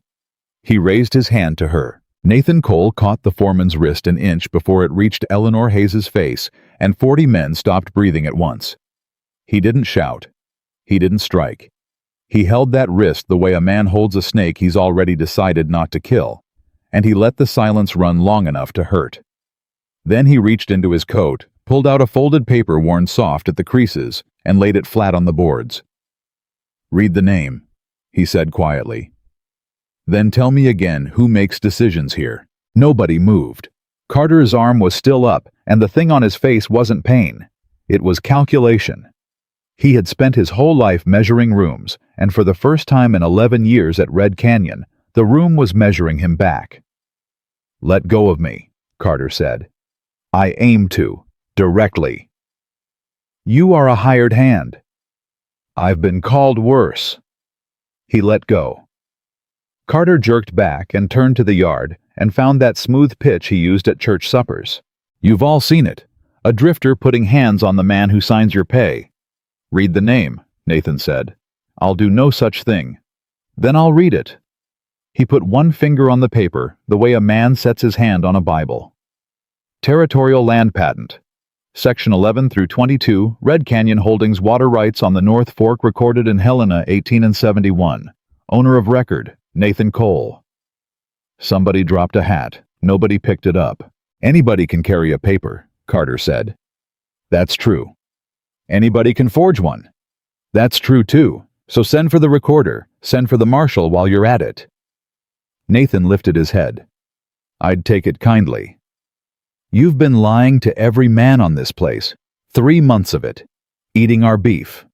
He raised his hand to her. Nathan Cole caught the foreman's wrist an inch before it reached Eleanor Hayes's face, and 40 men stopped breathing at once. He didn't shout. He didn't strike. He held that wrist the way a man holds a snake he's already decided not to kill, and he let the silence run long enough to hurt. Then he reached into his coat, pulled out a folded paper worn soft at the creases, and laid it flat on the boards. "Read the name," he said quietly. "Then tell me again who makes decisions here." Nobody moved. Carter's arm was still up, and the thing on his face wasn't pain. It was calculation. He had spent his whole life measuring rooms, and for the first time in 11 years at Red Canyon, the room was measuring him back. "Let go of me," Carter said. "I aim to, directly." "You are a hired hand." "I've been called worse." He let go. Carter jerked back and turned to the yard and found that smooth pitch he used at church suppers. "You've all seen it. A drifter putting hands on the man who signs your pay." "Read the name," Nathan said. "I'll do no such thing." "Then I'll read it." He put one finger on the paper, the way a man sets his hand on a Bible. "Territorial Land Patent. Section 11 through 22, Red Canyon Holdings water rights on the North Fork recorded in Helena 18 and 71. Owner of record, Nathan Cole." Somebody dropped a hat. Nobody picked it up. "Anybody can carry a paper," Carter said. "That's true. Anybody can forge one. That's true too. So send for the recorder, send for the marshal while you're at it. Nathan lifted his head. I'd take it kindly. You've been lying to every man on this place, 3 months of it, eating our beef.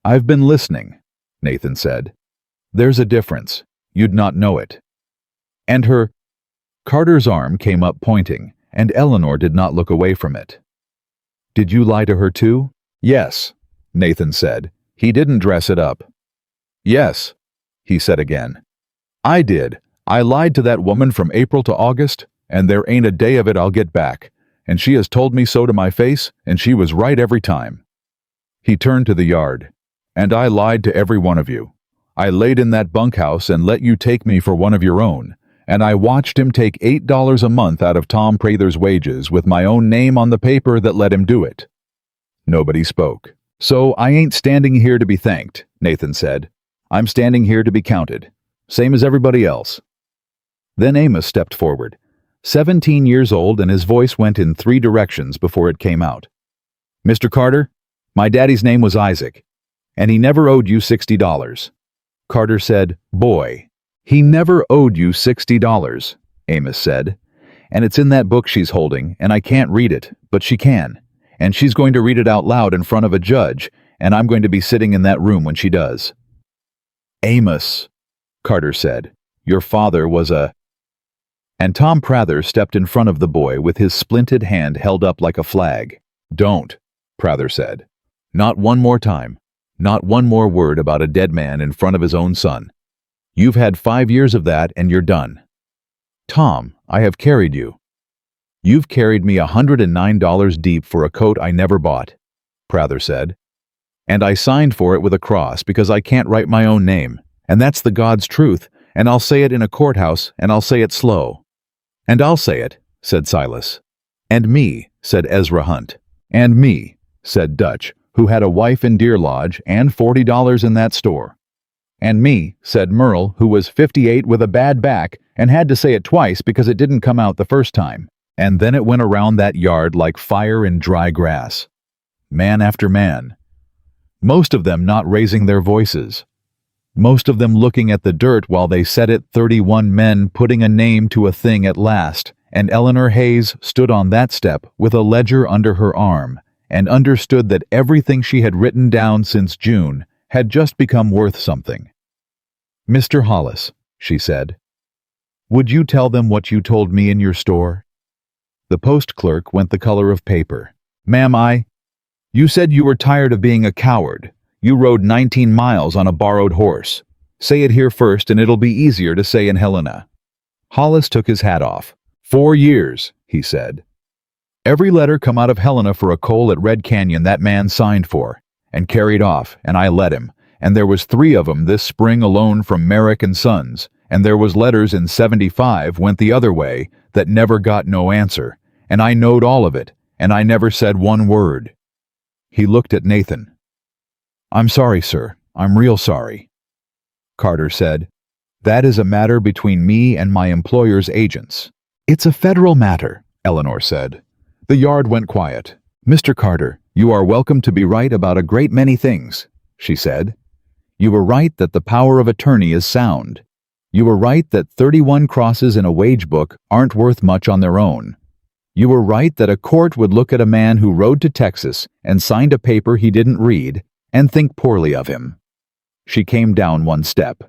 I've been listening, Nathan said. There's a difference. You'd not know it. And her... Carter's arm came up pointing, and Eleanor did not look away from it. Did you lie to her too? Yes, Nathan said. He didn't dress it up. Yes, he said again. I did. I lied to that woman from April to August, and there ain't a day of it I'll get back, and she has told me so to my face, and she was right every time. He turned to the yard. And I lied to every one of you. I laid in that bunkhouse and let you take me for one of your own, and I watched him take $8 a month out of Tom Prather's wages with my own name on the paper that let him do it. Nobody spoke. So I ain't standing here to be thanked, Nathan said. I'm standing here to be counted, same as everybody else. Then Amos stepped forward, 17 years old, and his voice went in 3 directions before it came out. Mr. Carter, my daddy's name was Isaac, and he never owed you $60. Carter said, Boy, he never owed you $60, Amos said. And it's in that book she's holding, and I can't read it, but she can. And she's going to read it out loud in front of a judge, and I'm going to be sitting in that room when she does. Amos, Carter said, your father was a... And Tom Prather stepped in front of the boy with his splinted hand held up like a flag. Don't, Prather said. Not one more time. Not one more word about a dead man in front of his own son. You've had 5 years of that and you're done. Tom, I have carried you. You've carried me $109 deep for a coat I never bought, Prather said. And I signed for it with a cross because I can't write my own name, and that's the God's truth, and I'll say it in a courthouse, and I'll say it slow. And I'll say it, said Silas. And me, said Ezra Hunt. And me, said Dutch, who had a wife in Deer Lodge and $40 in that store. And me, said Merle, who was 58 with a bad back and had to say it twice because it didn't come out the first time. And then it went around that yard like fire in dry grass. Man after man. Most of them not raising their voices. Most of them looking at the dirt while they said it, 31 men putting a name to a thing at last, and Eleanor Hayes stood on that step with a ledger under her arm and understood that everything she had written down since June had just become worth something. Mr. Hollis, she said, would you tell them what you told me in your store? The post clerk went the color of paper. Ma'am, You said you were tired of being a coward. You rode 19 miles on a borrowed horse. Say it here first and it'll be easier to say in Helena. Hollis took his hat off. 4 years, he said. Every letter come out of Helena for a coal at Red Canyon that man signed for and carried off, and I let him. And there was 3 of 'em this spring alone from Merrick and Sons, and there was letters in 75 went the other way that never got no answer, and I knowed all of it, and I never said one word. He looked at Nathan. I'm sorry, sir. I'm real sorry. Carter said, that is a matter between me and my employer's agents. It's a federal matter, Eleanor said. The yard went quiet. Mr. Carter, you are welcome to be right about a great many things, she said. You were right that the power of attorney is sound. You were right that 31 crosses in a wage book aren't worth much on their own. You were right that a court would look at a man who rode to Texas and signed a paper he didn't read and think poorly of him. She came down 1 step.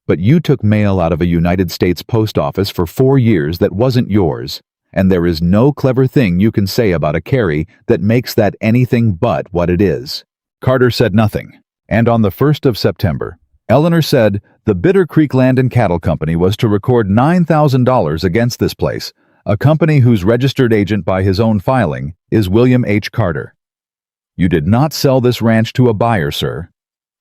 But you took mail out of a United States post office for 4 years that wasn't yours, and there is no clever thing you can say about a carry that makes that anything but what it is. Carter said nothing, and on the 1st of September, Eleanor said the Bitter Creek Land and Cattle Company was to record $9,000 against this place, a company whose registered agent by his own filing is William H. Carter. You did not sell this ranch to a buyer, sir.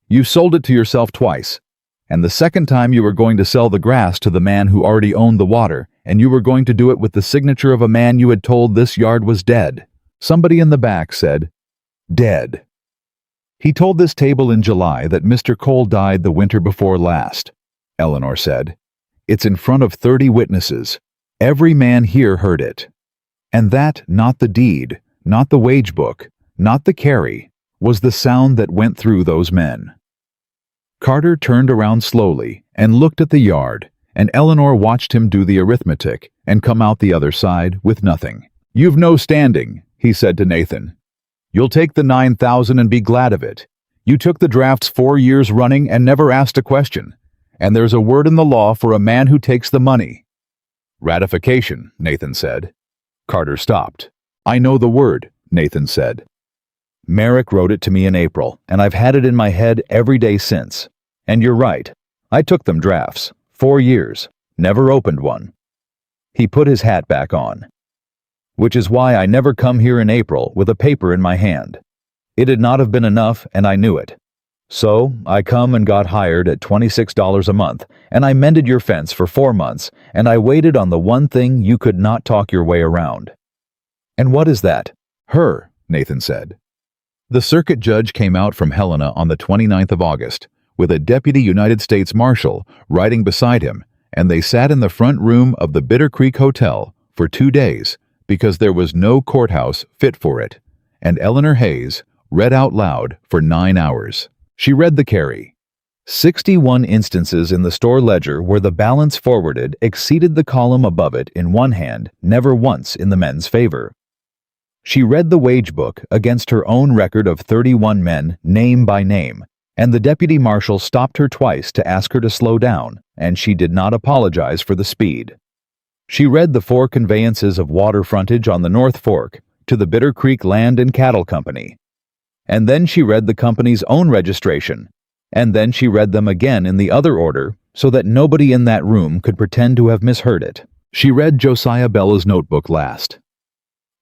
You sold it to yourself twice, and the second time you were going to sell the grass to the man who already owned the water, and you were going to do it with the signature of a man you had told this yard was dead. Somebody in the back said, dead. He told this table in July that Mr. Cole died the winter before last, Eleanor said. It's in front of 30 witnesses. Every man here heard it. And that, not the deed, not the wage book, not the carry, was the sound that went through those men. Carter turned around slowly and looked at the yard, and Eleanor watched him do the arithmetic and come out the other side with nothing. "You've no standing," he said to Nathan. "You'll take the 9,000 and be glad of it. You took the drafts 4 years running and never asked a question. And there's a word in the law for a man who takes the money." "Ratification," Nathan said. Carter stopped. "I know the word," Nathan said. "Merrick wrote it to me in April, and I've had it in my head every day since. And you're right. I took them drafts. 4 years. Never opened one." He put his hat back on. "Which is why I never come here in April with a paper in my hand. It'd not have been enough, and I knew it. So I come and got hired at $26 a month, and I mended your fence for 4 months, and I waited on the one thing you could not talk your way around." "And what is that?" "Her," Nathan said. The circuit judge came out from Helena on the 29th of August, with a deputy United States Marshal riding beside him, and they sat in the front room of the Bitter Creek Hotel for 2 days because there was no courthouse fit for it, and Eleanor Hayes read out loud for 9 hours. She read the carry. 61 instances in the store ledger where the balance forwarded exceeded the column above it in one hand, never once in the men's favor. She read the wage book against her own record of 31 men, name by name, and the deputy marshal stopped her twice to ask her to slow down, and she did not apologize for the speed. She read the 4 conveyances of water frontage on the North Fork to the Bitter Creek Land and Cattle Company. And then she read the company's own registration, and then she read them again in the other order so that nobody in that room could pretend to have misheard it. She read Josiah Bella's notebook last.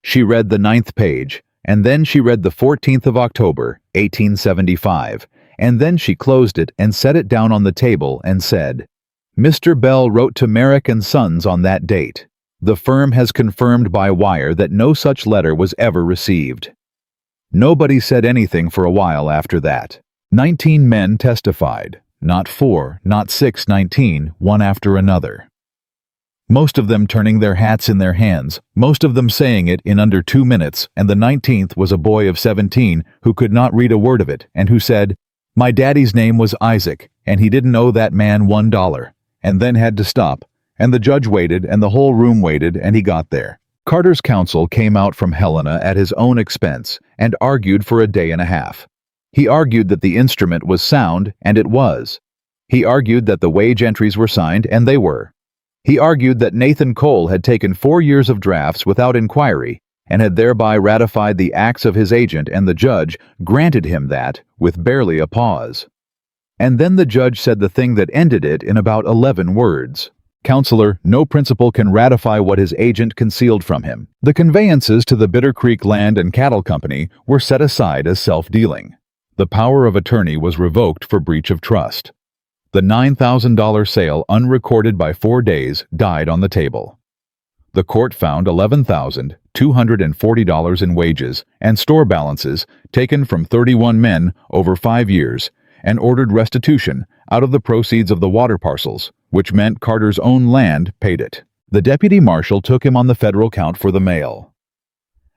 She read the 9th page, and then she read the 14th of October, 1875, and then she closed it and set it down on the table and said, "Mr. Bell wrote to Merrick and Sons on that date. The firm has confirmed by wire that no such letter was ever received." Nobody said anything for a while after that. 19 men testified, not 4, not 6, 19, one after another. Most of them turning their hats in their hands, most of them saying it in under 2 minutes, and the 19th was a boy of 17 who could not read a word of it, and who said, "My daddy's name was Isaac, and he didn't owe that man $1, and then had to stop, and the judge waited, and the whole room waited, and he got there." Carter's counsel came out from Helena at his own expense and argued for a day and a half. He argued that the instrument was sound, and it was. He argued that the wage entries were signed, and they were. He argued that Nathan Cole had taken 4 years of drafts without inquiry and had thereby ratified the acts of his agent, and the judge granted him that with barely a pause. And then the judge said the thing that ended it in about 11 words. "Counselor, no principal can ratify what his agent concealed from him." The conveyances to the Bitter Creek Land and Cattle Company were set aside as self-dealing. The power of attorney was revoked for breach of trust. The $9,000 sale, unrecorded by 4 days, died on the table. The court found $11,240 in wages and store balances taken from 31 men over 5 years and ordered restitution out of the proceeds of the water parcels, which meant Carter's own land paid it. The deputy marshal took him on the federal count for the mail.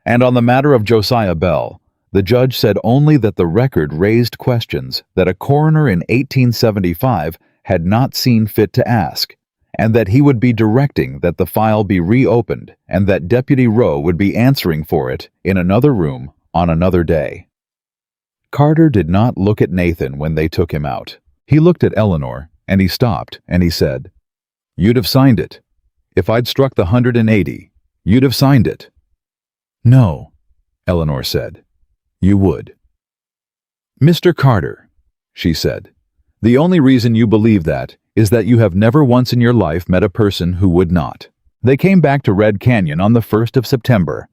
And on the matter of Josiah Bell, the judge said only that the record raised questions that a coroner in 1875 had not seen fit to ask, and that he would be directing that the file be reopened, and that Deputy Rowe would be answering for it in another room on another day. Carter did not look at Nathan when they took him out. He looked at Eleanor, and he stopped, and he said, "You'd have signed it. If I'd struck the 180, you'd have signed it." "No," Eleanor said. "You would." "Mr. Carter," she said, "the only reason you believe that is that you have never once in your life met a person who would not." They came back to Red Canyon on the 1st of September,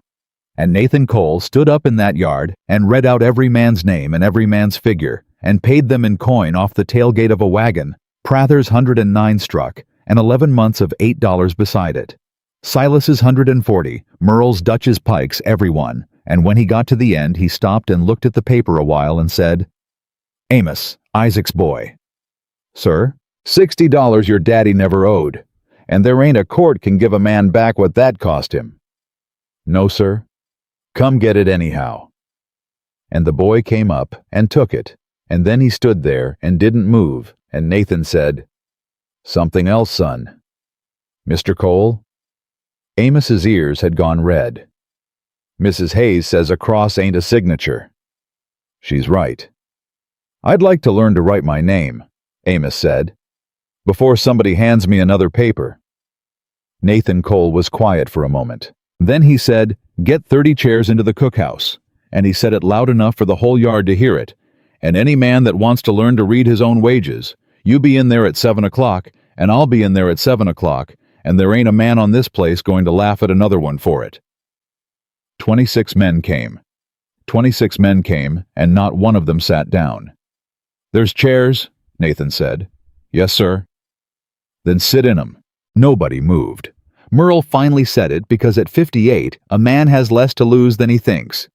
and Nathan Cole stood up in that yard and read out every man's name and every man's figure and paid them in coin off the tailgate of a wagon. Prather's 109 struck, and 11 months of $8 beside it. Silas's 140, Merle's, Dutch's, Pike's, everyone. And when he got to the end, he stopped and looked at the paper a while and said, "Amos, Isaac's boy." "Sir?" $60 your daddy never owed, and there ain't a court can give a man back what that cost him." "No, sir." "Come get it anyhow." And the boy came up and took it, and then he stood there and didn't move, and Nathan said, "Something else, son." "Mr. Cole?" Amos's ears had gone red. "Mrs. Hayes says a cross ain't a signature." "She's right." "I'd like to learn to write my name," Amos said, "before somebody hands me another paper." Nathan Cole was quiet for a moment. Then he said, "Get 30 chairs into the cookhouse," and he said it loud enough for the whole yard to hear it. "And any man that wants to learn to read his own wages, you be in there at 7 o'clock, and I'll be in there at 7 o'clock, and there ain't a man on this place going to laugh at another one for it." 26 men came. 26 men came, and not one of them sat down. "There's chairs," Nathan said. "Yes, sir." "Then sit in 'em." Nobody moved. Merle finally said it because at 58, a man has less to lose than he thinks.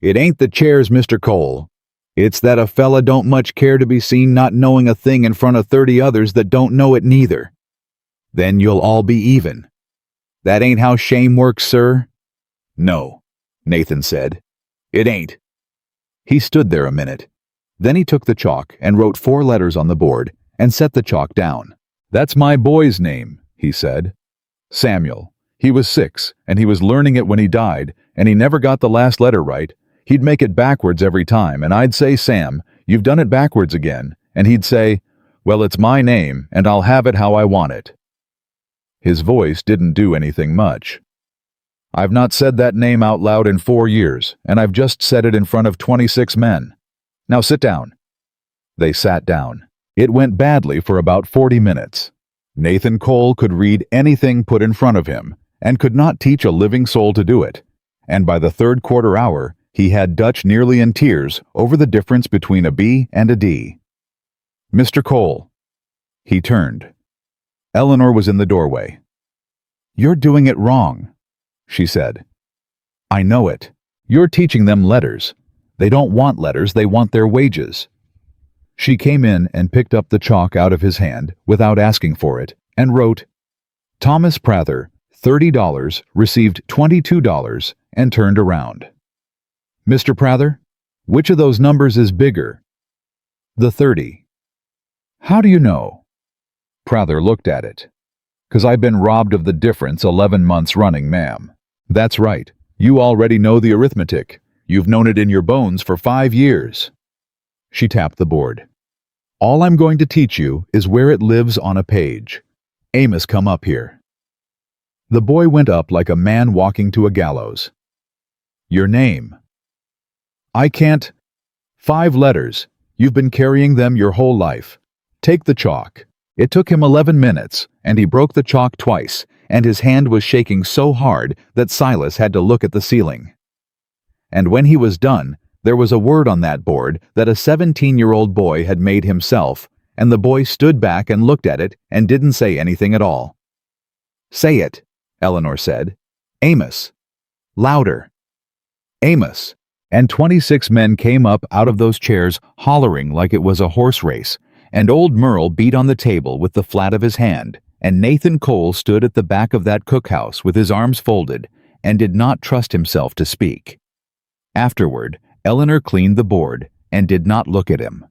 "It ain't the chairs, Mr. Cole. It's that a fella don't much care to be seen not knowing a thing in front of 30 others that don't know it neither. Then you'll all be even. That ain't how shame works, sir." "No," Nathan said. "It ain't." He stood there a minute. Then he took the chalk and wrote 4 letters on the board and set the chalk down. "That's my boy's name," he said. "Samuel. He was 6, and he was learning it when he died, and he never got the last letter right. He'd make it backwards every time, and I'd say, 'Sam, you've done it backwards again.' And he'd say, 'Well, it's my name, and I'll have it how I want it.'" His voice didn't do anything much. "I've not said that name out loud in 4 years, and I've just said it in front of 26 men. Now sit down." They sat down. It went badly for about 40 minutes. Nathan Cole could read anything put in front of him, and could not teach a living soul to do it. And by the 3rd quarter hour, he had Dutch nearly in tears over the difference between a B and a D. "Mr. Cole." He turned. Eleanor was in the doorway. "You're doing it wrong," she said. "I know it. You're teaching them letters. They don't want letters, they want their wages." She came in and picked up the chalk out of his hand without asking for it and wrote, "Thomas Prather, $30, received $22, and turned around." "Mr. Prather, which of those numbers is bigger?" "The 30. "How do you know?" Prather looked at it. "'Cause I've been robbed of the difference 11 months running, ma'am." "That's right. You already know the arithmetic. You've known it in your bones for 5 years. She tapped the board. "All I'm going to teach you is where it lives on a page. Amos, come up here." The boy went up like a man walking to a gallows. "Your name?" "I can't." "5 letters. You've been carrying them your whole life. Take the chalk." It took him 11 minutes, and he broke the chalk twice, and his hand was shaking so hard that Silas had to look at the ceiling. And when he was done, there was a word on that board that a 17-year-old boy had made himself, and the boy stood back and looked at it and didn't say anything at all. "Say it," Eleanor said. "Amos. Louder." "Amos." And 26 men came up out of those chairs hollering like it was a horse race, and old Merle beat on the table with the flat of his hand, and Nathan Cole stood at the back of that cookhouse with his arms folded and did not trust himself to speak. Afterward, Eleanor cleaned the board and did not look at him.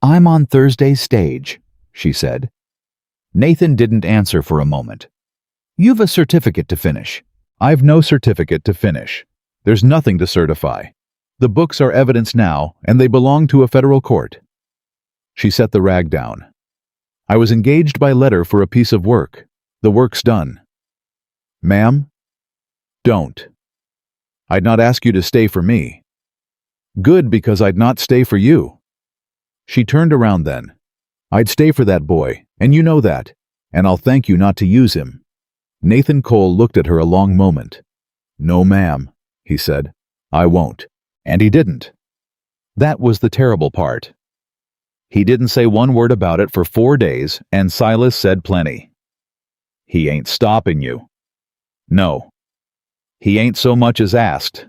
"I'm on Thursday's stage," she said. Nathan didn't answer for a moment. "You've a certificate to finish." "I've no certificate to finish. There's nothing to certify. The books are evidence now, and they belong to a federal court." She set the rag down. "I was engaged by letter for a piece of work. The work's done." "Ma'am?" "Don't. I'd not ask you to stay for me." "Good, because I'd not stay for you." She turned around then. "I'd stay for that boy, and you know that, and I'll thank you not to use him." Nathan Cole looked at her a long moment. "No, ma'am," he said. "I won't." And he didn't. That was the terrible part. He didn't say one word about it for 4 days, and Silas said plenty. "He ain't stopping you." "No." "He ain't so much as asked."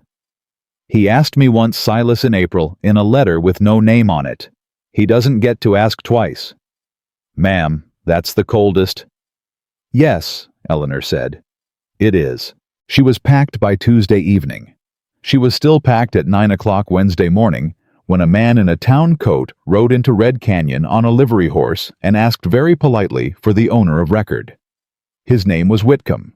"He asked me once, Silas, in April, in a letter with no name on it. He doesn't get to ask twice." "Ma'am, that's the coldest." "Yes," Eleanor said. "It is." She was packed by Tuesday evening. She was still packed at 9 o'clock Wednesday morning when a man in a town coat rode into Red Canyon on a livery horse and asked very politely for the owner of record. His name was Whitcomb.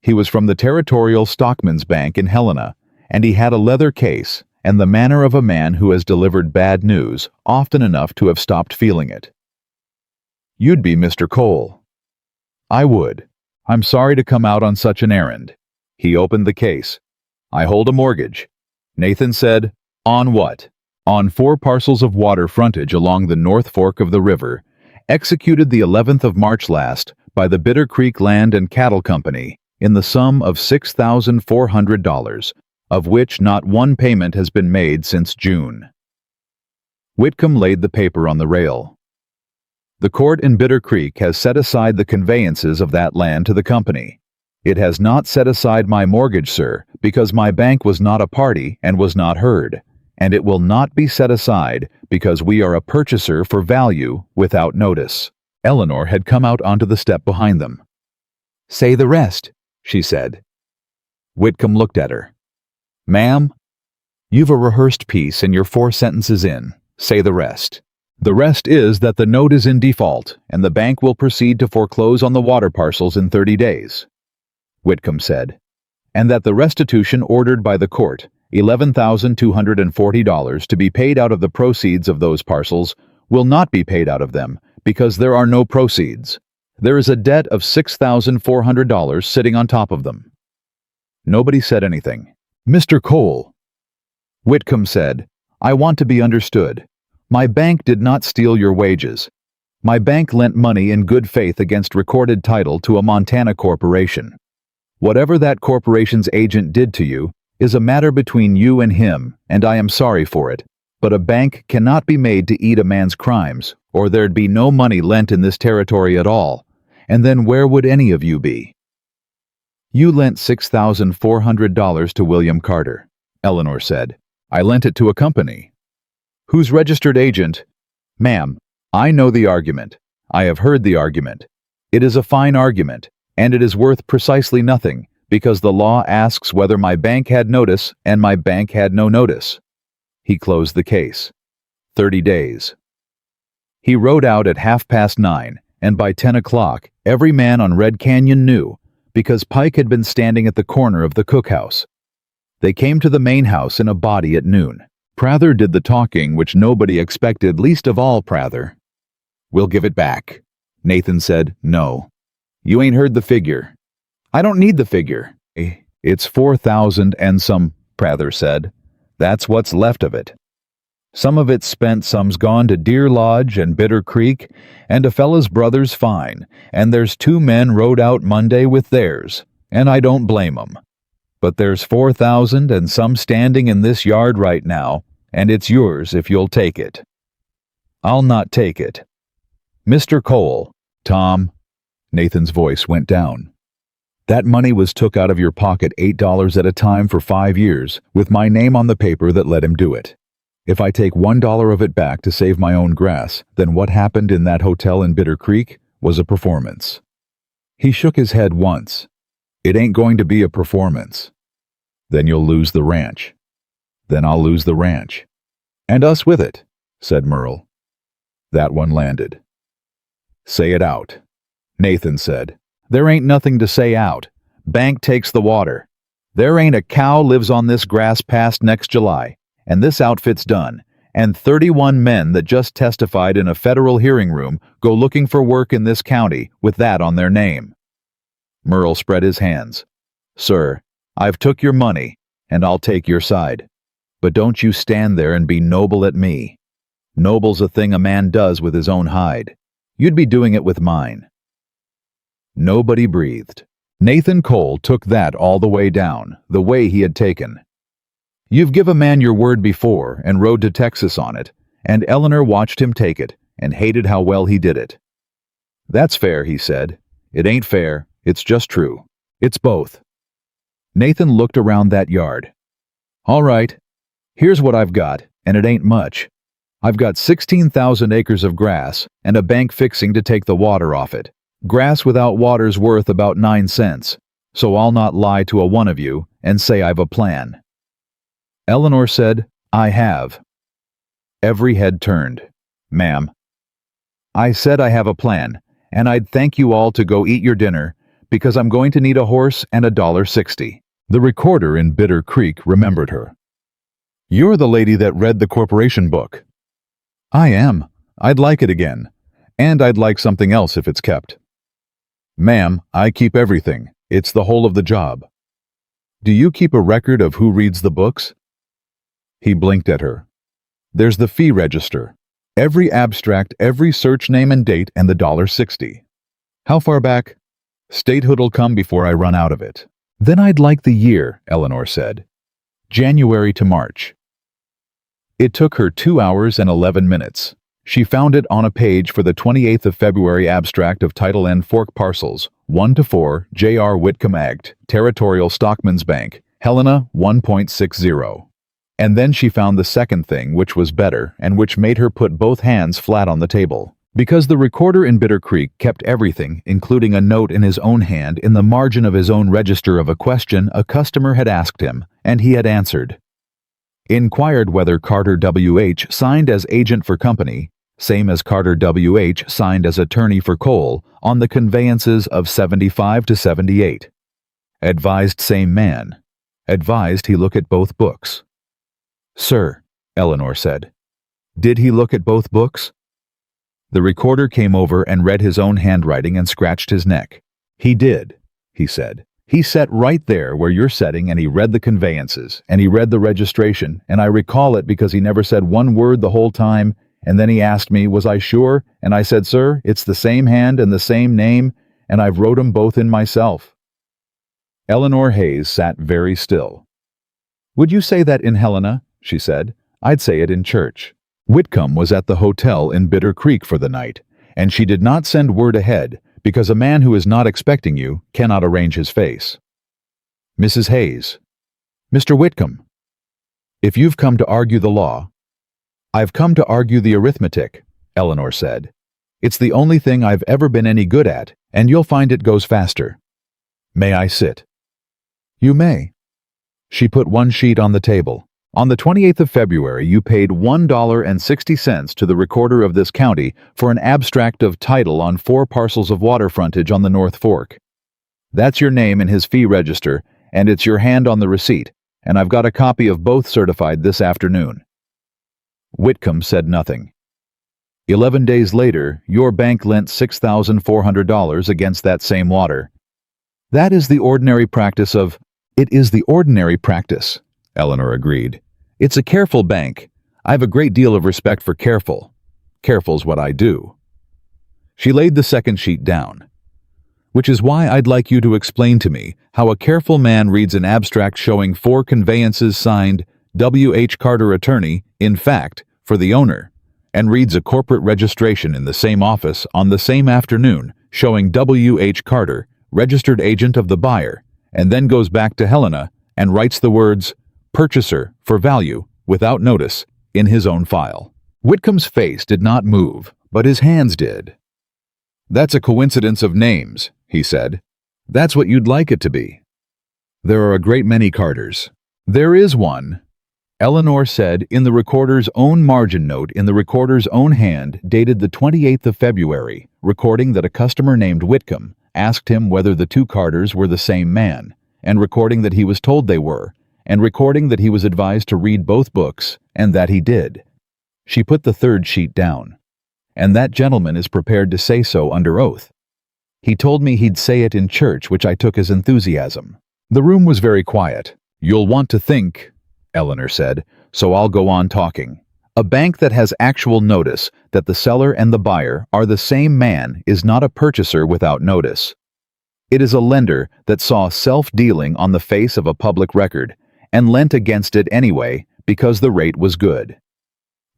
He was from the Territorial Stockman's Bank in Helena, and he had a leather case and the manner of a man who has delivered bad news often enough to have stopped feeling it. "You'd be Mr. Cole." "I would. I'm sorry to come out on such an errand." He opened the case. "I hold a mortgage." Nathan said, "On what?" "On 4 parcels of water frontage along the North Fork of the river, executed the 11th of March last by the Bitter Creek Land and Cattle Company in the sum of $6,400, of which not one payment has been made since June." Whitcomb laid the paper on the rail. "The court in Bitter Creek has set aside the conveyances of that land to the company. It has not set aside my mortgage, sir, because my bank was not a party and was not heard, and it will not be set aside because we are a purchaser for value without notice." Eleanor had come out onto the step behind them. "Say the rest," she said. Whitcomb looked at her. "Ma'am, you've a rehearsed piece and you're 4 sentences in. Say the rest." "The rest is that the note is in default and the bank will proceed to foreclose on the water parcels in 30 days. Whitcomb said, "and that the restitution ordered by the court, $11,240 to be paid out of the proceeds of those parcels, will not be paid out of them because there are no proceeds. There is a debt of $6,400 sitting on top of them." Nobody said anything. "Mr. Cole," Whitcomb said, "I want to be understood. My bank did not steal your wages. My bank lent money in good faith against recorded title to a Montana corporation. Whatever that corporation's agent did to you is a matter between you and him, and I am sorry for it. But a bank cannot be made to eat a man's crimes, or there'd be no money lent in this territory at all. And then where would any of you be?" "You lent $6,400 to William Carter," Eleanor said. "I lent it to a company." "Whose registered agent?" "Ma'am, I know the argument. I have heard the argument. It is a fine argument, and it is worth precisely nothing, because the law asks whether my bank had notice, and my bank had no notice." He closed the case. 30 days. He rode out at 9:30, and by 10 o'clock, every man on Red Canyon knew, because Pike had been standing at the corner of the cookhouse. They came to the main house in a body at noon. Prather did the talking which nobody expected, least of all Prather. "We'll give it back." Nathan said, "No. You ain't heard the figure." "I don't need the figure." "It's 4,000 and some," Prather said. "That's what's left of it. Some of it's spent, some's gone to Deer Lodge and Bitter Creek, and a fellow's brother's fine, and there's 2 men rode out Monday with theirs, and I don't blame 'em. But there's 4,000 and some standing in this yard right now, and it's yours if you'll take it." "I'll not take it." "Mr. Cole." "Tom." Nathan's voice went down. "That money was took out of your pocket $8 at a time for 5 years, with my name on the paper that let him do it. If I take $1 of it back to save my own grass, then what happened in that hotel in Bitter Creek was a performance." He shook his head once. "It ain't going to be a performance." "Then you'll lose the ranch." "Then I'll lose the ranch." "And us with it," said Merle. That one landed. "Say it out," Nathan said. "There ain't nothing to say out. Bank takes the water. There ain't a cow lives on this grass past next July, and this outfit's done, and 31 men that just testified in a federal hearing room go looking for work in this county with that on their name." Merle spread his hands. "Sir, I've took your money, and I'll take your side. But don't you stand there and be noble at me. Noble's a thing a man does with his own hide. You'd be doing it with mine." Nobody breathed. Nathan Cole took that all the way down, the way he had taken. "You've give a man your word before and rode to Texas on it, and Eleanor watched him take it and hated how well he did it." "That's fair," he said. "It ain't fair, it's just true. It's both." Nathan looked around that yard. "All right. Here's what I've got, and it ain't much. I've got 16,000 acres of grass and a bank fixing to take the water off it. Grass without water's worth about 9 cents, so I'll not lie to a one of you and say I've a plan." Eleanor said, "I have." Every head turned. "Ma'am, I said I have a plan, and I'd thank you all to go eat your dinner, because I'm going to need a horse and $1.60. The recorder in Bitter Creek remembered her. "You're the lady that read the corporation book." "I am. I'd like it again. And I'd like something else if it's kept." "Ma'am, I keep everything. It's the whole of the job." "Do you keep a record of who reads the books?" He blinked at her. "There's the fee register. Every abstract, every search name and date, and the $1.60. How far back?" "Statehood'll come before I run out of it." "Then I'd like the year," Eleanor said. "January to March." It took her 2 hours and 11 minutes. She found it on a page for the 28th of February abstract of Title N Fork Parcels, 1 to 4, J.R. Whitcomb Act, Territorial Stockman's Bank, Helena 1.60. And then she found the second thing, which was better, and which made her put both hands flat on the table. Because the recorder in Bitter Creek kept everything, including a note in his own hand in the margin of his own register of a question a customer had asked him, and he had answered. Inquired whether Carter W.H. signed as agent for company, same as Carter W.H. signed as attorney for coal, on the conveyances of 75 to 78. Advised same man. Advised he look at both books. "Sir," Eleanor said. "Did he look at both books?" The recorder came over and read his own handwriting and scratched his neck. "He did," he said. "He sat right there where you're sitting, and he read the conveyances, and he read the registration, and I recall it because he never said one word the whole time, and then he asked me, was I sure? And I said, sir, it's the same hand and the same name, and I've wrote 'em both in myself." Eleanor Hayes sat very still. "Would you say that in Helena?" she said. "I'd say it in church." Whitcomb was at the hotel in Bitter Creek for the night, and she did not send word ahead, because a man who is not expecting you cannot arrange his face. "Mrs. Hayes." "Mr. Whitcomb." "If you've come to argue the law—" "I've come to argue the arithmetic," Eleanor said. "It's the only thing I've ever been any good at, and you'll find it goes faster." "May I sit?" "You may." She put one sheet on the table. "On the 28th of February, you paid $1.60 to the recorder of this county for an abstract of title on 4 parcels of water frontage on the North Fork. That's your name in his fee register, and it's your hand on the receipt, and I've got a copy of both certified this afternoon." Whitcomb said nothing. 11 days later, your bank lent $6,400 against that same water. "That is the ordinary practice of—" "It is the ordinary practice," Eleanor agreed. "It's a careful bank. I've a great deal of respect for careful. Careful's what I do." She laid the second sheet down. "Which is why I'd like you to explain to me how a careful man reads an abstract showing 4 conveyances signed W.H. Carter attorney, in fact, for the owner, and reads a corporate registration in the same office on the same afternoon showing W.H. Carter, registered agent of the buyer, and then goes back to Helena and writes the words, 'Purchaser, for value, without notice,' in his own file." Whitcomb's face did not move, but his hands did. "That's a coincidence of names," he said. "That's what you'd like it to be. There are a great many Carters." "There is one," Eleanor said in the recorder's own margin note in the recorder's own hand, dated the 28th of February, recording that a customer named Whitcomb asked him whether the 2 Carters were the same man, and recording that he was told they were, and recording that he was advised to read both books, and that he did. She put the third sheet down. "And that gentleman is prepared to say so under oath. He told me he'd say it in church, which I took as enthusiasm." The room was very quiet. "You'll want to think," Eleanor said, "so I'll go on talking. A bank that has actual notice that the seller and the buyer are the same man is not a purchaser without notice. It is a lender that saw self-dealing on the face of a public record and lent against it anyway because the rate was good.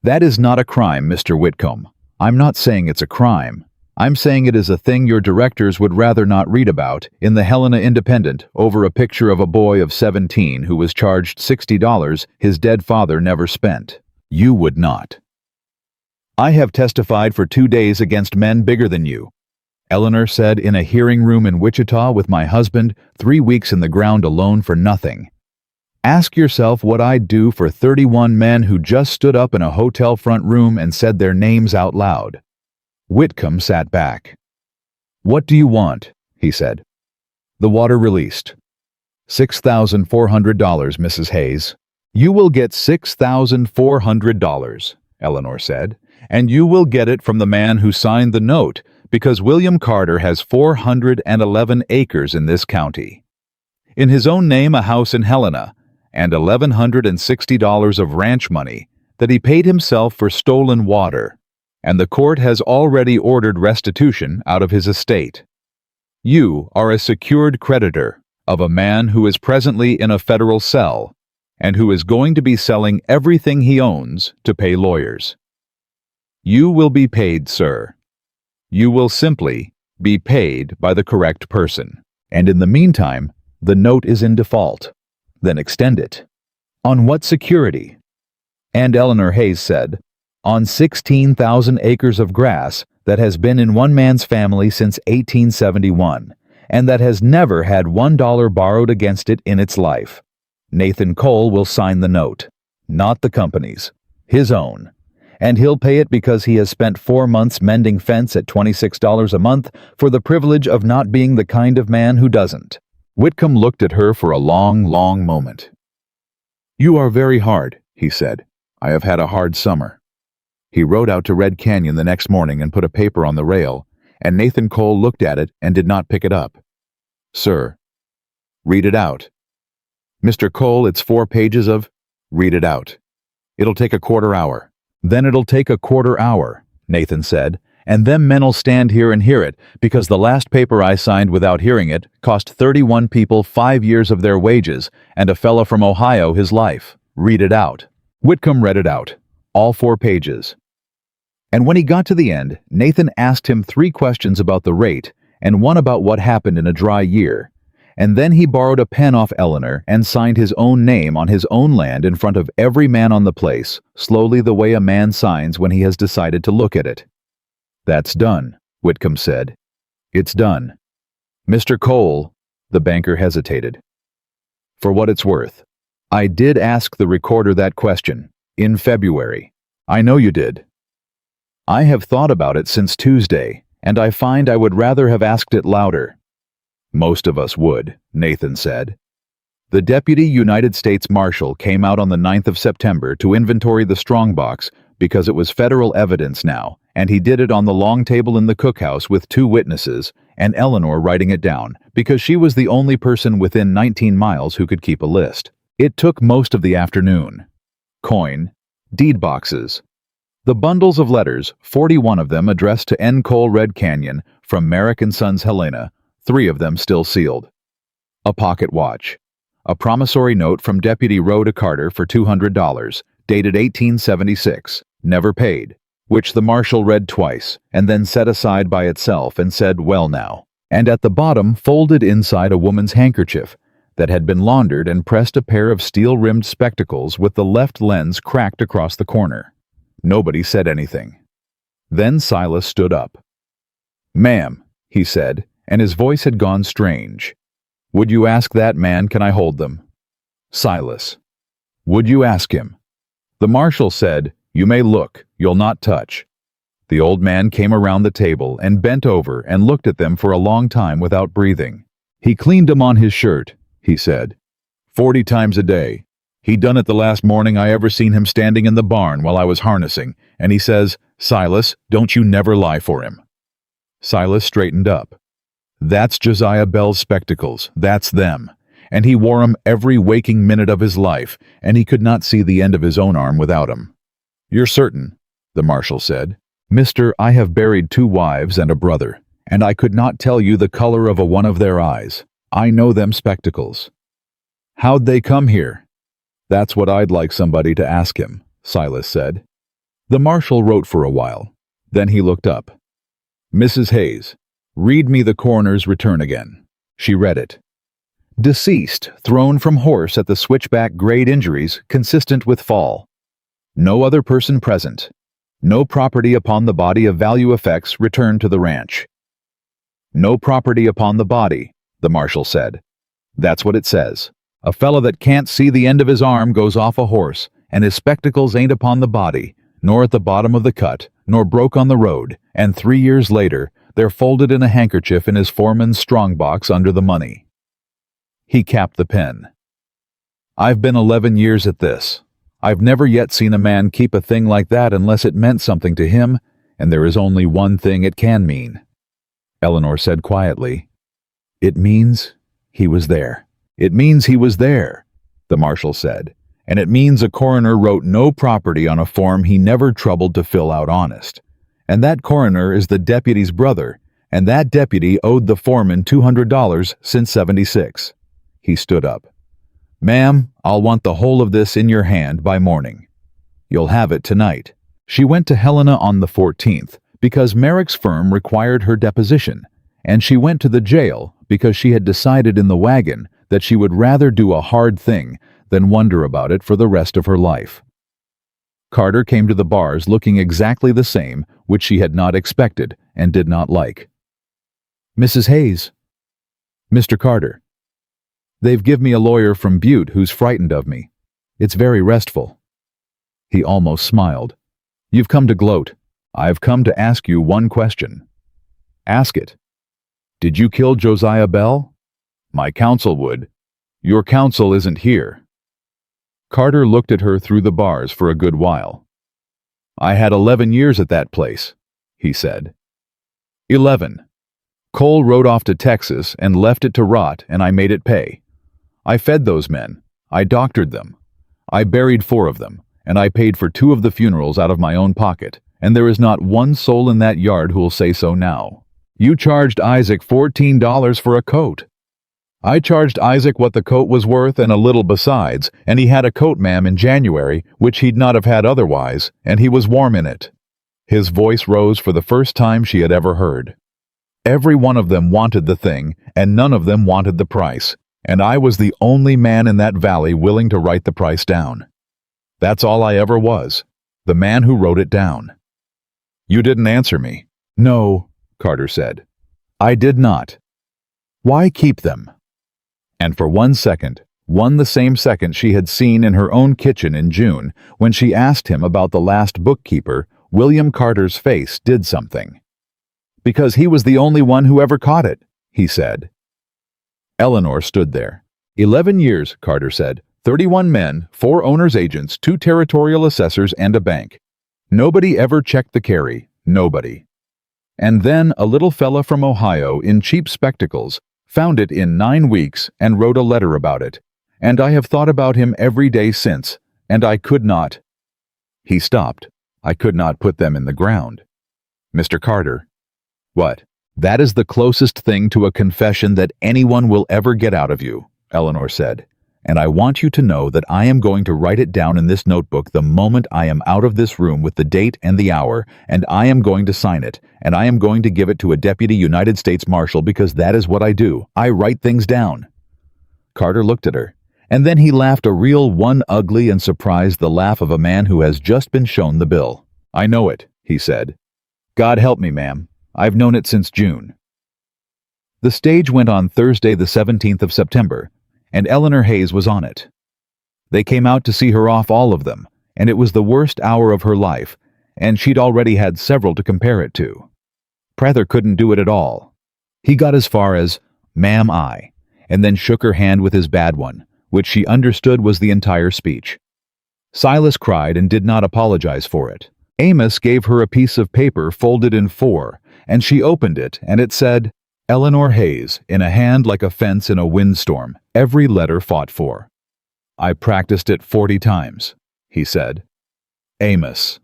That is not a crime, Mr. Whitcomb. I'm not saying it's a crime. I'm saying it is a thing your directors would rather not read about in the Helena Independent over a picture of a boy of 17 who was charged $60 his dead father never spent. You would not. I have testified for 2 days against men bigger than you," Eleanor said, "in a hearing room in Wichita with my husband, 3 weeks in the ground alone for nothing. Ask yourself what I'd do for 31 men who just stood up in a hotel front room and said their names out loud." Whitcomb sat back. "What do you want?" he said. The water released. $6,400, Mrs. Hayes. "You will get $6,400, Eleanor said, "and you will get it from the man who signed the note, because William Carter has 411 acres in this county. In his own name, a house in Helena, and $1,160 of ranch money that he paid himself for stolen water, and the court has already ordered restitution out of his estate. You are a secured creditor of a man who is presently in a federal cell and who is going to be selling everything he owns to pay lawyers. You will be paid, sir. You will simply be paid by the correct person. And in the meantime, the note is in default. Then extend it. On what security?" And Eleanor Hayes said, "On 16,000 acres of grass that has been in one man's family since 1871, and that has never had $1 borrowed against it in its life. Nathan Cole will sign the note, not the company's, his own, and he'll pay it because he has spent 4 months mending fence at $26 a month for the privilege of not being the kind of man who doesn't." Whitcomb looked at her for a long, long moment. "You are very hard," he said. "I have had a hard summer." He rode out to Red Canyon the next morning and put a paper on the rail, and Nathan Cole looked at it and did not pick it up. "Sir." "Read it out." "Mr. Cole, it's 4 pages of—" "Read it out." "It'll take a quarter hour." "Then it'll take a quarter hour," Nathan said, "and them men'll stand here and hear it, because the last paper I signed without hearing it cost 31 people 5 years of their wages and a fella from Ohio his life. Read it out." Whitcomb read it out, all 4 pages. And when he got to the end, Nathan asked him 3 questions about the rate and one about what happened in a dry year. And then he borrowed a pen off Eleanor and signed his own name on his own land in front of every man on the place, slowly the way a man signs when he has decided to look at it. "That's done," Whitcomb said. "It's done. Mr. Cole," the banker hesitated. "For what it's worth, I did ask the recorder that question, in February. I know you did. I have thought about it since Tuesday, and I find I would rather have asked it louder." "Most of us would," Nathan said. "The Deputy United States Marshal came out on the 9th of September to inventory the strongbox because it was federal evidence now, and he did it on the long table in the cookhouse with 2 witnesses, and Eleanor writing it down, because she was the only person within 19 miles who could keep a list. It took most of the afternoon. Coin, deed boxes. The bundles of letters, 41 of them addressed to N. Cole Red Canyon, from Merrick and Sons Helena, 3 of them still sealed. A pocket watch. A promissory note from Deputy Roe to Carter for $200, dated 1876, never paid, which the marshal read twice, and then set aside by itself and said, "Well now." And at the bottom, folded inside a woman's handkerchief that had been laundered, and pressed a pair of steel-rimmed spectacles with the left lens cracked across the corner. Nobody said anything. Then Silas stood up. "Ma'am," he said, and his voice had gone strange. "Would you ask that man, can I hold them?" Silas. "Would you ask him?" The marshal said, "You may look, you'll not touch." The old man came around the table and bent over and looked at them for a long time without breathing. "He cleaned 'em on his shirt," he said. 40 times a day. He done it the last morning I ever seen him standing in the barn while I was harnessing, and he says, 'Silas, don't you never lie for him.'" Silas straightened up. "That's Josiah Bell's spectacles, that's them. And he wore 'em every waking minute of his life, and he could not see the end of his own arm without 'em." "You're certain?" the marshal said. "Mister, I have buried 2 wives and a brother, and I could not tell you the color of one of their eyes. I know them spectacles." "How'd they come here?" "That's what I'd like somebody to ask him," Silas said. The marshal wrote for a while. Then he looked up. "Mrs. Hayes, read me the coroner's return again." She read it. "Deceased, thrown from horse at the switchback, grade injuries consistent with fall. No other person present. No property upon the body of value effects returned to the ranch." "No property upon the body," the marshal said. "That's what it says. A fella that can't see the end of his arm goes off a horse, and his spectacles ain't upon the body, nor at the bottom of the cut, nor broke on the road, and 3 years later, they're folded in a handkerchief in his foreman's strongbox under the money." He capped the pen. "I've been 11 years at this. I've never yet seen a man keep a thing like that unless it meant something to him, and there is only one thing it can mean." Eleanor said quietly, "It means he was there." "It means he was there," the marshal said, "and it means a coroner wrote no property on a form he never troubled to fill out honest. And that coroner is the deputy's brother, and that deputy owed the foreman $200 since '76. He stood up. "Ma'am, I'll want the whole of this in your hand by morning. You'll have it tonight." She went to Helena on the 14th because Merrick's firm required her deposition, and she went to the jail because she had decided in the wagon that she would rather do a hard thing than wonder about it for the rest of her life. Carter came to the bars looking exactly the same, which she had not expected and did not like. "Mrs. Hayes." "Mr. Carter." "They've give me a lawyer from Butte who's frightened of me. It's very restful." He almost smiled. "You've come to gloat. I've come to ask you one question." "Ask it." "Did you kill Josiah Bell?" "My counsel would." "Your counsel isn't here." Carter looked at her through the bars for a good while. "I had 11 years at that place," he said. 11. Cole rode off to Texas and left it to rot, and I made it pay. I fed those men. I doctored them. I buried 4 of them, and I paid for 2 of the funerals out of my own pocket, and there is not one soul in that yard who'll say so now. You charged Isaac $14 for a coat. I charged Isaac what the coat was worth and a little besides, and he had a coat, ma'am, in January, which he'd not have had otherwise, and he was warm in it. His voice rose for the first time she had ever heard. Every one of them wanted the thing, and none of them wanted the price, and I was the only man in that valley willing to write the price down. That's all I ever was, the man who wrote it down. You didn't answer me. No, Carter said. I did not. Why keep them? And for 1 second, the same second she had seen in her own kitchen in June, when she asked him about the last bookkeeper, William Carter's face did something. Because he was the only one who ever caught it, he said. Eleanor stood there. 11 years, Carter said. 31 men, 4 owners' agents, 2 territorial assessors, and a bank. Nobody ever checked the carry. Nobody. And then a little fella from Ohio in cheap spectacles found it in 9 weeks and wrote a letter about it. And I have thought about him every day since, and I could not. He stopped. I could not put them in the ground. Mr. Carter. What? That is the closest thing to a confession that anyone will ever get out of you, Eleanor said. And I want you to know that I am going to write it down in this notebook the moment I am out of this room with the date and the hour, and I am going to sign it, and I am going to give it to a deputy United States Marshal because that is what I do. I write things down. Carter looked at her, and then he laughed a real one ugly and surprised the laugh of a man who has just been shown the bill. I know it, he said. God help me, ma'am. I've known it since June. The stage went on Thursday the 17th of September, and Eleanor Hayes was on it. They came out to see her off, all of them, and it was the worst hour of her life, and she'd already had several to compare it to. Prather couldn't do it at all. He got as far as, "Ma'am, I," and then shook her hand with his bad one, which she understood was the entire speech. Silas cried and did not apologize for it. Amos gave her a piece of paper folded in 4, and she opened it, and it said, Eleanor Hayes, in a hand like a fence in a windstorm, every letter fought for. I practiced it 40 times, he said. Amos,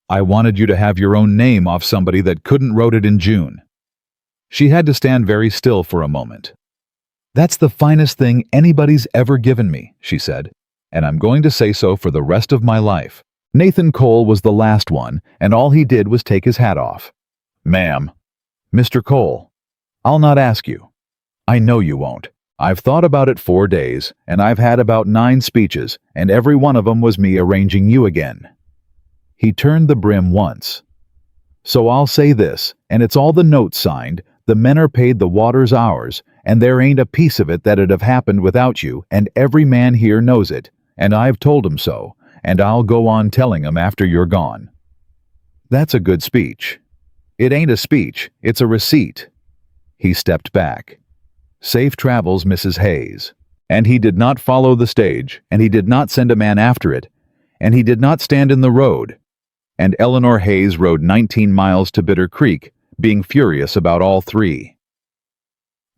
I wanted you to have your own name off somebody that couldn't wrote it in June. She had to stand very still for a moment. That's the finest thing anybody's ever given me, she said, and I'm going to say so for the rest of my life. Nathan Cole was the last one, and all he did was take his hat off. Ma'am. Mr. Cole. I'll not ask you. I know you won't. I've thought about it 4 days, and I've had about 9 speeches, and every one of them was me arranging you again. He turned the brim once. So I'll say this, and it's all the notes signed, the men are paid the water's ours, and there ain't a piece of it that'd have happened without you, and every man here knows it, and I've told 'em so, and I'll go on telling 'em after you're gone." "That's a good speech." "It ain't a speech, it's a receipt." He stepped back. "Safe travels, Mrs. Hayes." And he did not follow the stage, and he did not send a man after it, and he did not stand in the road. And Eleanor Hayes rode 19 miles to Bitter Creek, being furious about all three.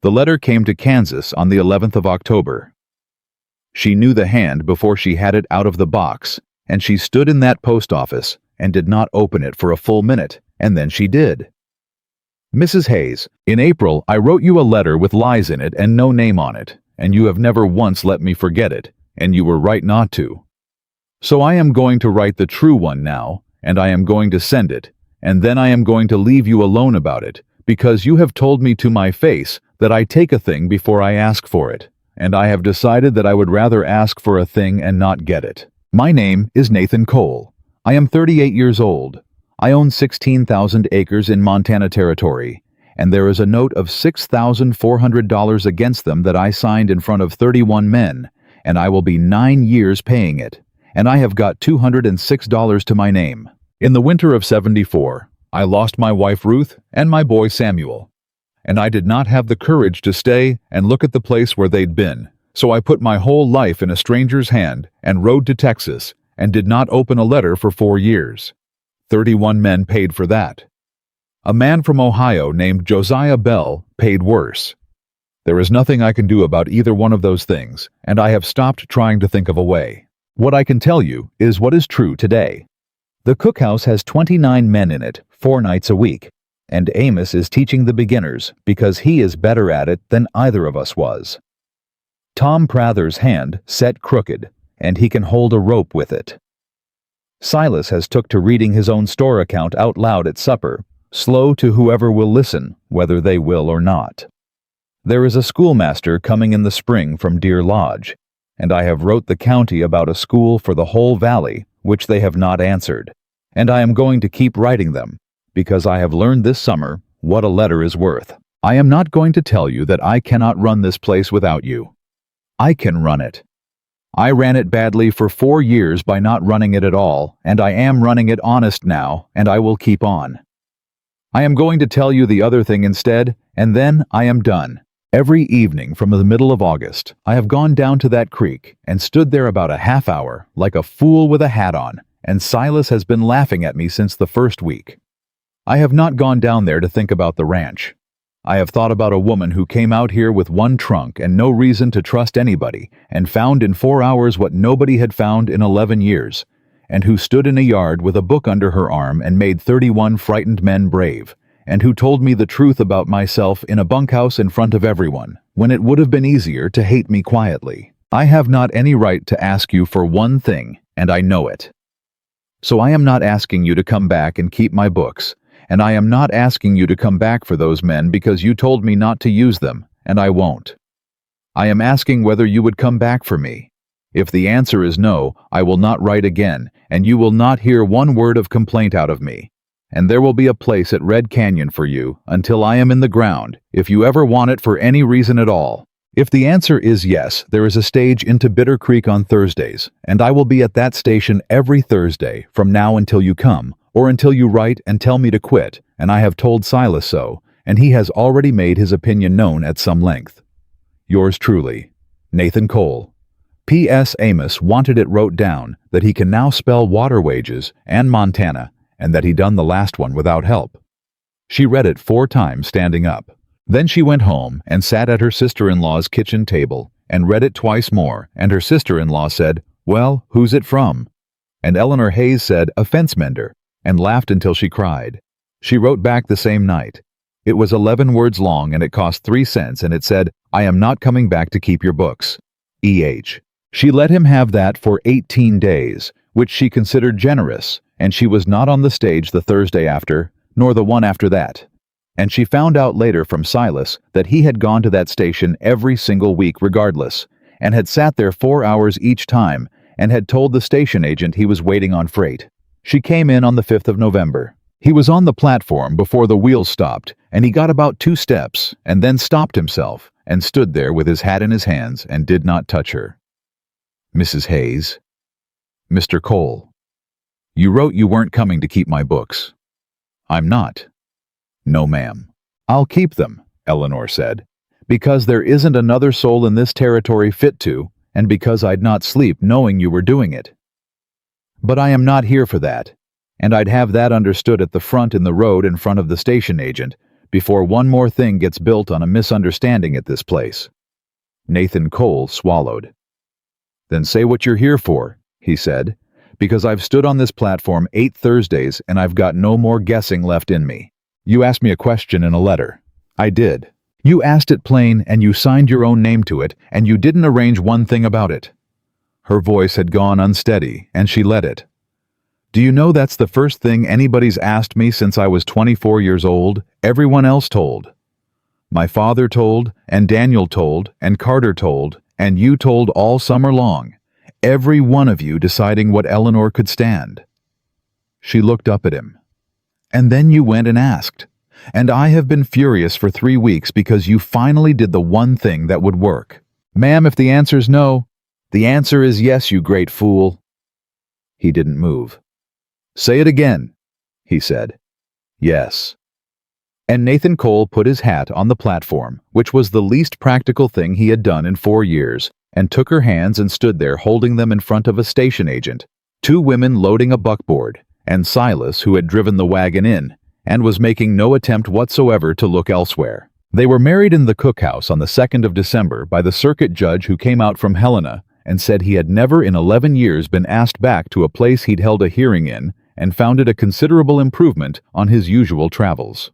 The letter came to Kansas on the 11th of October. She knew the hand before she had it out of the box, and she stood in that post office and did not open it for a full minute, and then she did. "Mrs. Hayes, in April I wrote you a letter with lies in it and no name on it, and you have never once let me forget it, and you were right not to. So I am going to write the true one now, and I am going to send it, and then I am going to leave you alone about it, because you have told me to my face that I take a thing before I ask for it, and I have decided that I would rather ask for a thing and not get it. My name is Nathan Cole. I am 38 years old. I own 16,000 acres in Montana Territory, and there is a note of $6,400 against them that I signed in front of 31 men, and I will be 9 years paying it, and I have got $206 to my name. In the winter of '74, I lost my wife Ruth and my boy Samuel, and I did not have the courage to stay and look at the place where they'd been, so I put my whole life in a stranger's hand and rode to Texas and did not open a letter for 4 years. 31 men paid for that. A man from Ohio named Josiah Bell paid worse. There is nothing I can do about either one of those things, and I have stopped trying to think of a way. What I can tell you is what is true today. The cookhouse has 29 men in it, 4 nights a week, and Amos is teaching the beginners because he is better at it than either of us was. Tom Prather's hand set crooked, and he can hold a rope with it. Silas has took to reading his own store account out loud at supper, slow to whoever will listen, whether they will or not. There is a schoolmaster coming in the spring from Deer Lodge, and I have wrote the county about a school for the whole valley, which they have not answered, and I am going to keep writing them, because I have learned this summer what a letter is worth. I am not going to tell you that I cannot run this place without you. I can run it. I ran it badly for 4 years by not running it at all, and I am running it honest now, and I will keep on. I am going to tell you the other thing instead, and then I am done. Every evening from the middle of August, I have gone down to that creek and stood there about a half hour, like a fool with a hat on, and Silas has been laughing at me since the first week. I have not gone down there to think about the ranch. I have thought about a woman who came out here with one trunk and no reason to trust anybody, and found in 4 hours what nobody had found in 11 years, and who stood in a yard with a book under her arm and made 31 frightened men brave, and who told me the truth about myself in a bunkhouse in front of everyone, when it would have been easier to hate me quietly. I have not any right to ask you for one thing, and I know it. So I am not asking you to come back and keep my books, and I am not asking you to come back for those men because you told me not to use them, and I won't. I am asking whether you would come back for me. If the answer is no, I will not write again, and you will not hear one word of complaint out of me. And there will be a place at Red Canyon for you until I am in the ground, if you ever want it for any reason at all. If the answer is yes, there is a stage into Bitter Creek on Thursdays, and I will be at that station every Thursday from now until you come, or until you write and tell me to quit, and I have told Silas so, and he has already made his opinion known at some length. Yours truly, Nathan Cole. P.S. Amos wanted it wrote down that he can now spell water wages and Montana, and that he done the last one without help. She read it 4 times standing up. Then she went home and sat at her sister-in-law's kitchen table and read it twice more, and her sister-in-law said, "Well, who's it from?" And Eleanor Hayes said, "A fence mender," and laughed until she cried. She wrote back the same night. It was 11 words long, and it cost 3 cents, and it said, "I am not coming back to keep your books. E.H." She let him have that for 18 days, which she considered generous, and she was not on the stage the Thursday after, nor the one after that. And she found out later from Silas that he had gone to that station every single week regardless, and had sat there 4 hours each time, and had told the station agent he was waiting on freight. She came in on the 5th of November. He was on the platform before the wheels stopped, and he got about 2 steps, and then stopped himself, and stood there with his hat in his hands and did not touch her. "Mrs. Hayes." "Mr. Cole, you wrote you weren't coming to keep my books." "I'm not." "No, ma'am." "I'll keep them," Eleanor said, "because there isn't another soul in this territory fit to, and because I'd not sleep knowing you were doing it. But I am not here for that, and I'd have that understood at the front in the road in front of the station agent before one more thing gets built on a misunderstanding at this place." Nathan Cole swallowed. "Then say what you're here for," he said, "because I've stood on this platform 8 Thursdays and I've got no more guessing left in me. You asked me a question in a letter. I did. You asked it plain and you signed your own name to it, and you didn't arrange one thing about it." Her voice had gone unsteady, and she let it. "Do you know that's the first thing anybody's asked me since I was 24 years old? Everyone else told. My father told, and Daniel told, and Carter told, and you told all summer long. Every one of you deciding what Eleanor could stand." She looked up at him. "And then you went and asked. And I have been furious for 3 weeks because you finally did the one thing that would work. Ma'am, if the answer's no, the answer is yes, you great fool." He didn't move. "Say it again," he said. "Yes." And Nathan Cole put his hat on the platform, which was the least practical thing he had done in 4 years, and took her hands and stood there holding them in front of a station agent, 2 women loading a buckboard, and Silas, who had driven the wagon in, and was making no attempt whatsoever to look elsewhere. They were married in the cookhouse on the 2nd of December by the circuit judge who came out from Helena and said he had never in 11 years been asked back to a place he'd held a hearing in, and found it a considerable improvement on his usual travels.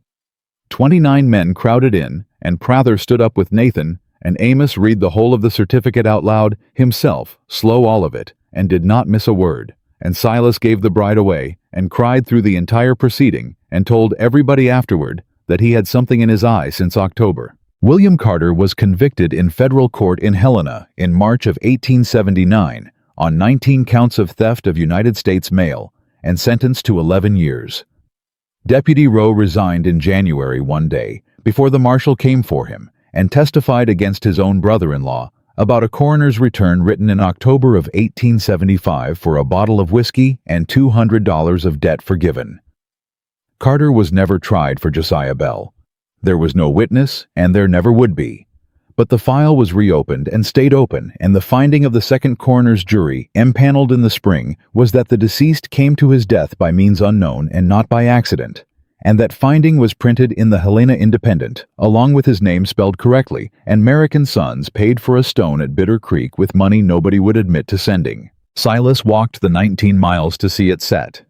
29 men crowded in, and Prather stood up with Nathan, and Amos read the whole of the certificate out loud, himself, slow all of it, and did not miss a word. And Silas gave the bride away, and cried through the entire proceeding, and told everybody afterward that he had something in his eye since October. William Carter was convicted in federal court in Helena in March of 1879 on 19 counts of theft of United States mail, and sentenced to 11 years. Deputy Rowe resigned in January one day, before the marshal came for him, and testified against his own brother-in-law about a coroner's return written in October of 1875 for a bottle of whiskey and $200 of debt forgiven. Carter was never tried for Josiah Bell. There was no witness, and there never would be. But the file was reopened and stayed open, and the finding of the second coroner's jury, empaneled in the spring, was that the deceased came to his death by means unknown and not by accident, and that finding was printed in the Helena Independent, along with his name spelled correctly, and Merrick & Sons paid for a stone at Bitter Creek with money nobody would admit to sending. Silas walked the 19 miles to see it set.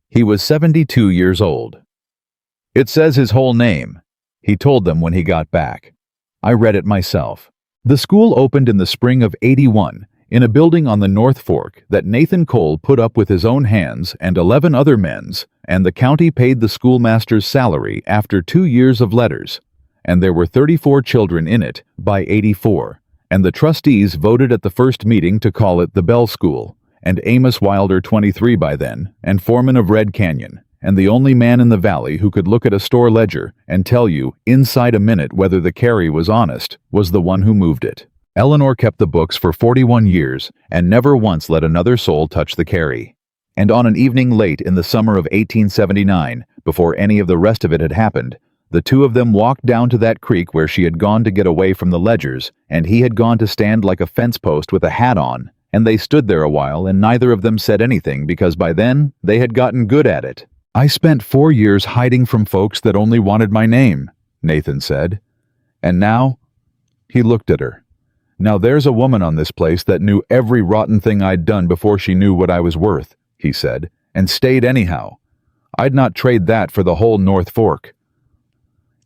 He was 72 years old. "It says his whole name," he told them when he got back. I read it myself. The school opened in the spring of '81 in a building on the North Fork that Nathan Cole put up with his own hands and 11 other men's, and the county paid the schoolmaster's salary after 2 years of letters, and there were 34 children in it by '84, and the trustees voted at the first meeting to call it the Bell School, and Amos Wilder, 23 by then, and foreman of Red Canyon, and the only man in the valley who could look at a store ledger and tell you inside a minute whether the carry was honest, was the one who moved it. Eleanor kept the books for 41 years and never once let another soul touch the carry. And on an evening late in the summer of 1879, before any of the rest of it had happened, the two of them walked down to that creek where she had gone to get away from the ledgers, and he had gone to stand like a fence post with a hat on, and they stood there a while, and neither of them said anything because by then they had gotten good at it. "I spent 4 years hiding from folks that only wanted my name," Nathan said. "And now?" He looked at her. "Now there's a woman on this place that knew every rotten thing I'd done before she knew what I was worth," he said, "and stayed anyhow. I'd not trade that for the whole North Fork."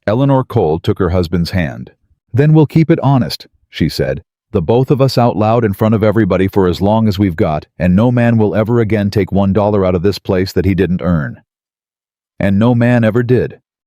Eleanor Cole took her husband's hand. "Then we'll keep it honest," she said, "the both of us out loud in front of everybody for as long as we've got, and no man will ever again take $1 out of this place that he didn't earn." And no man ever did.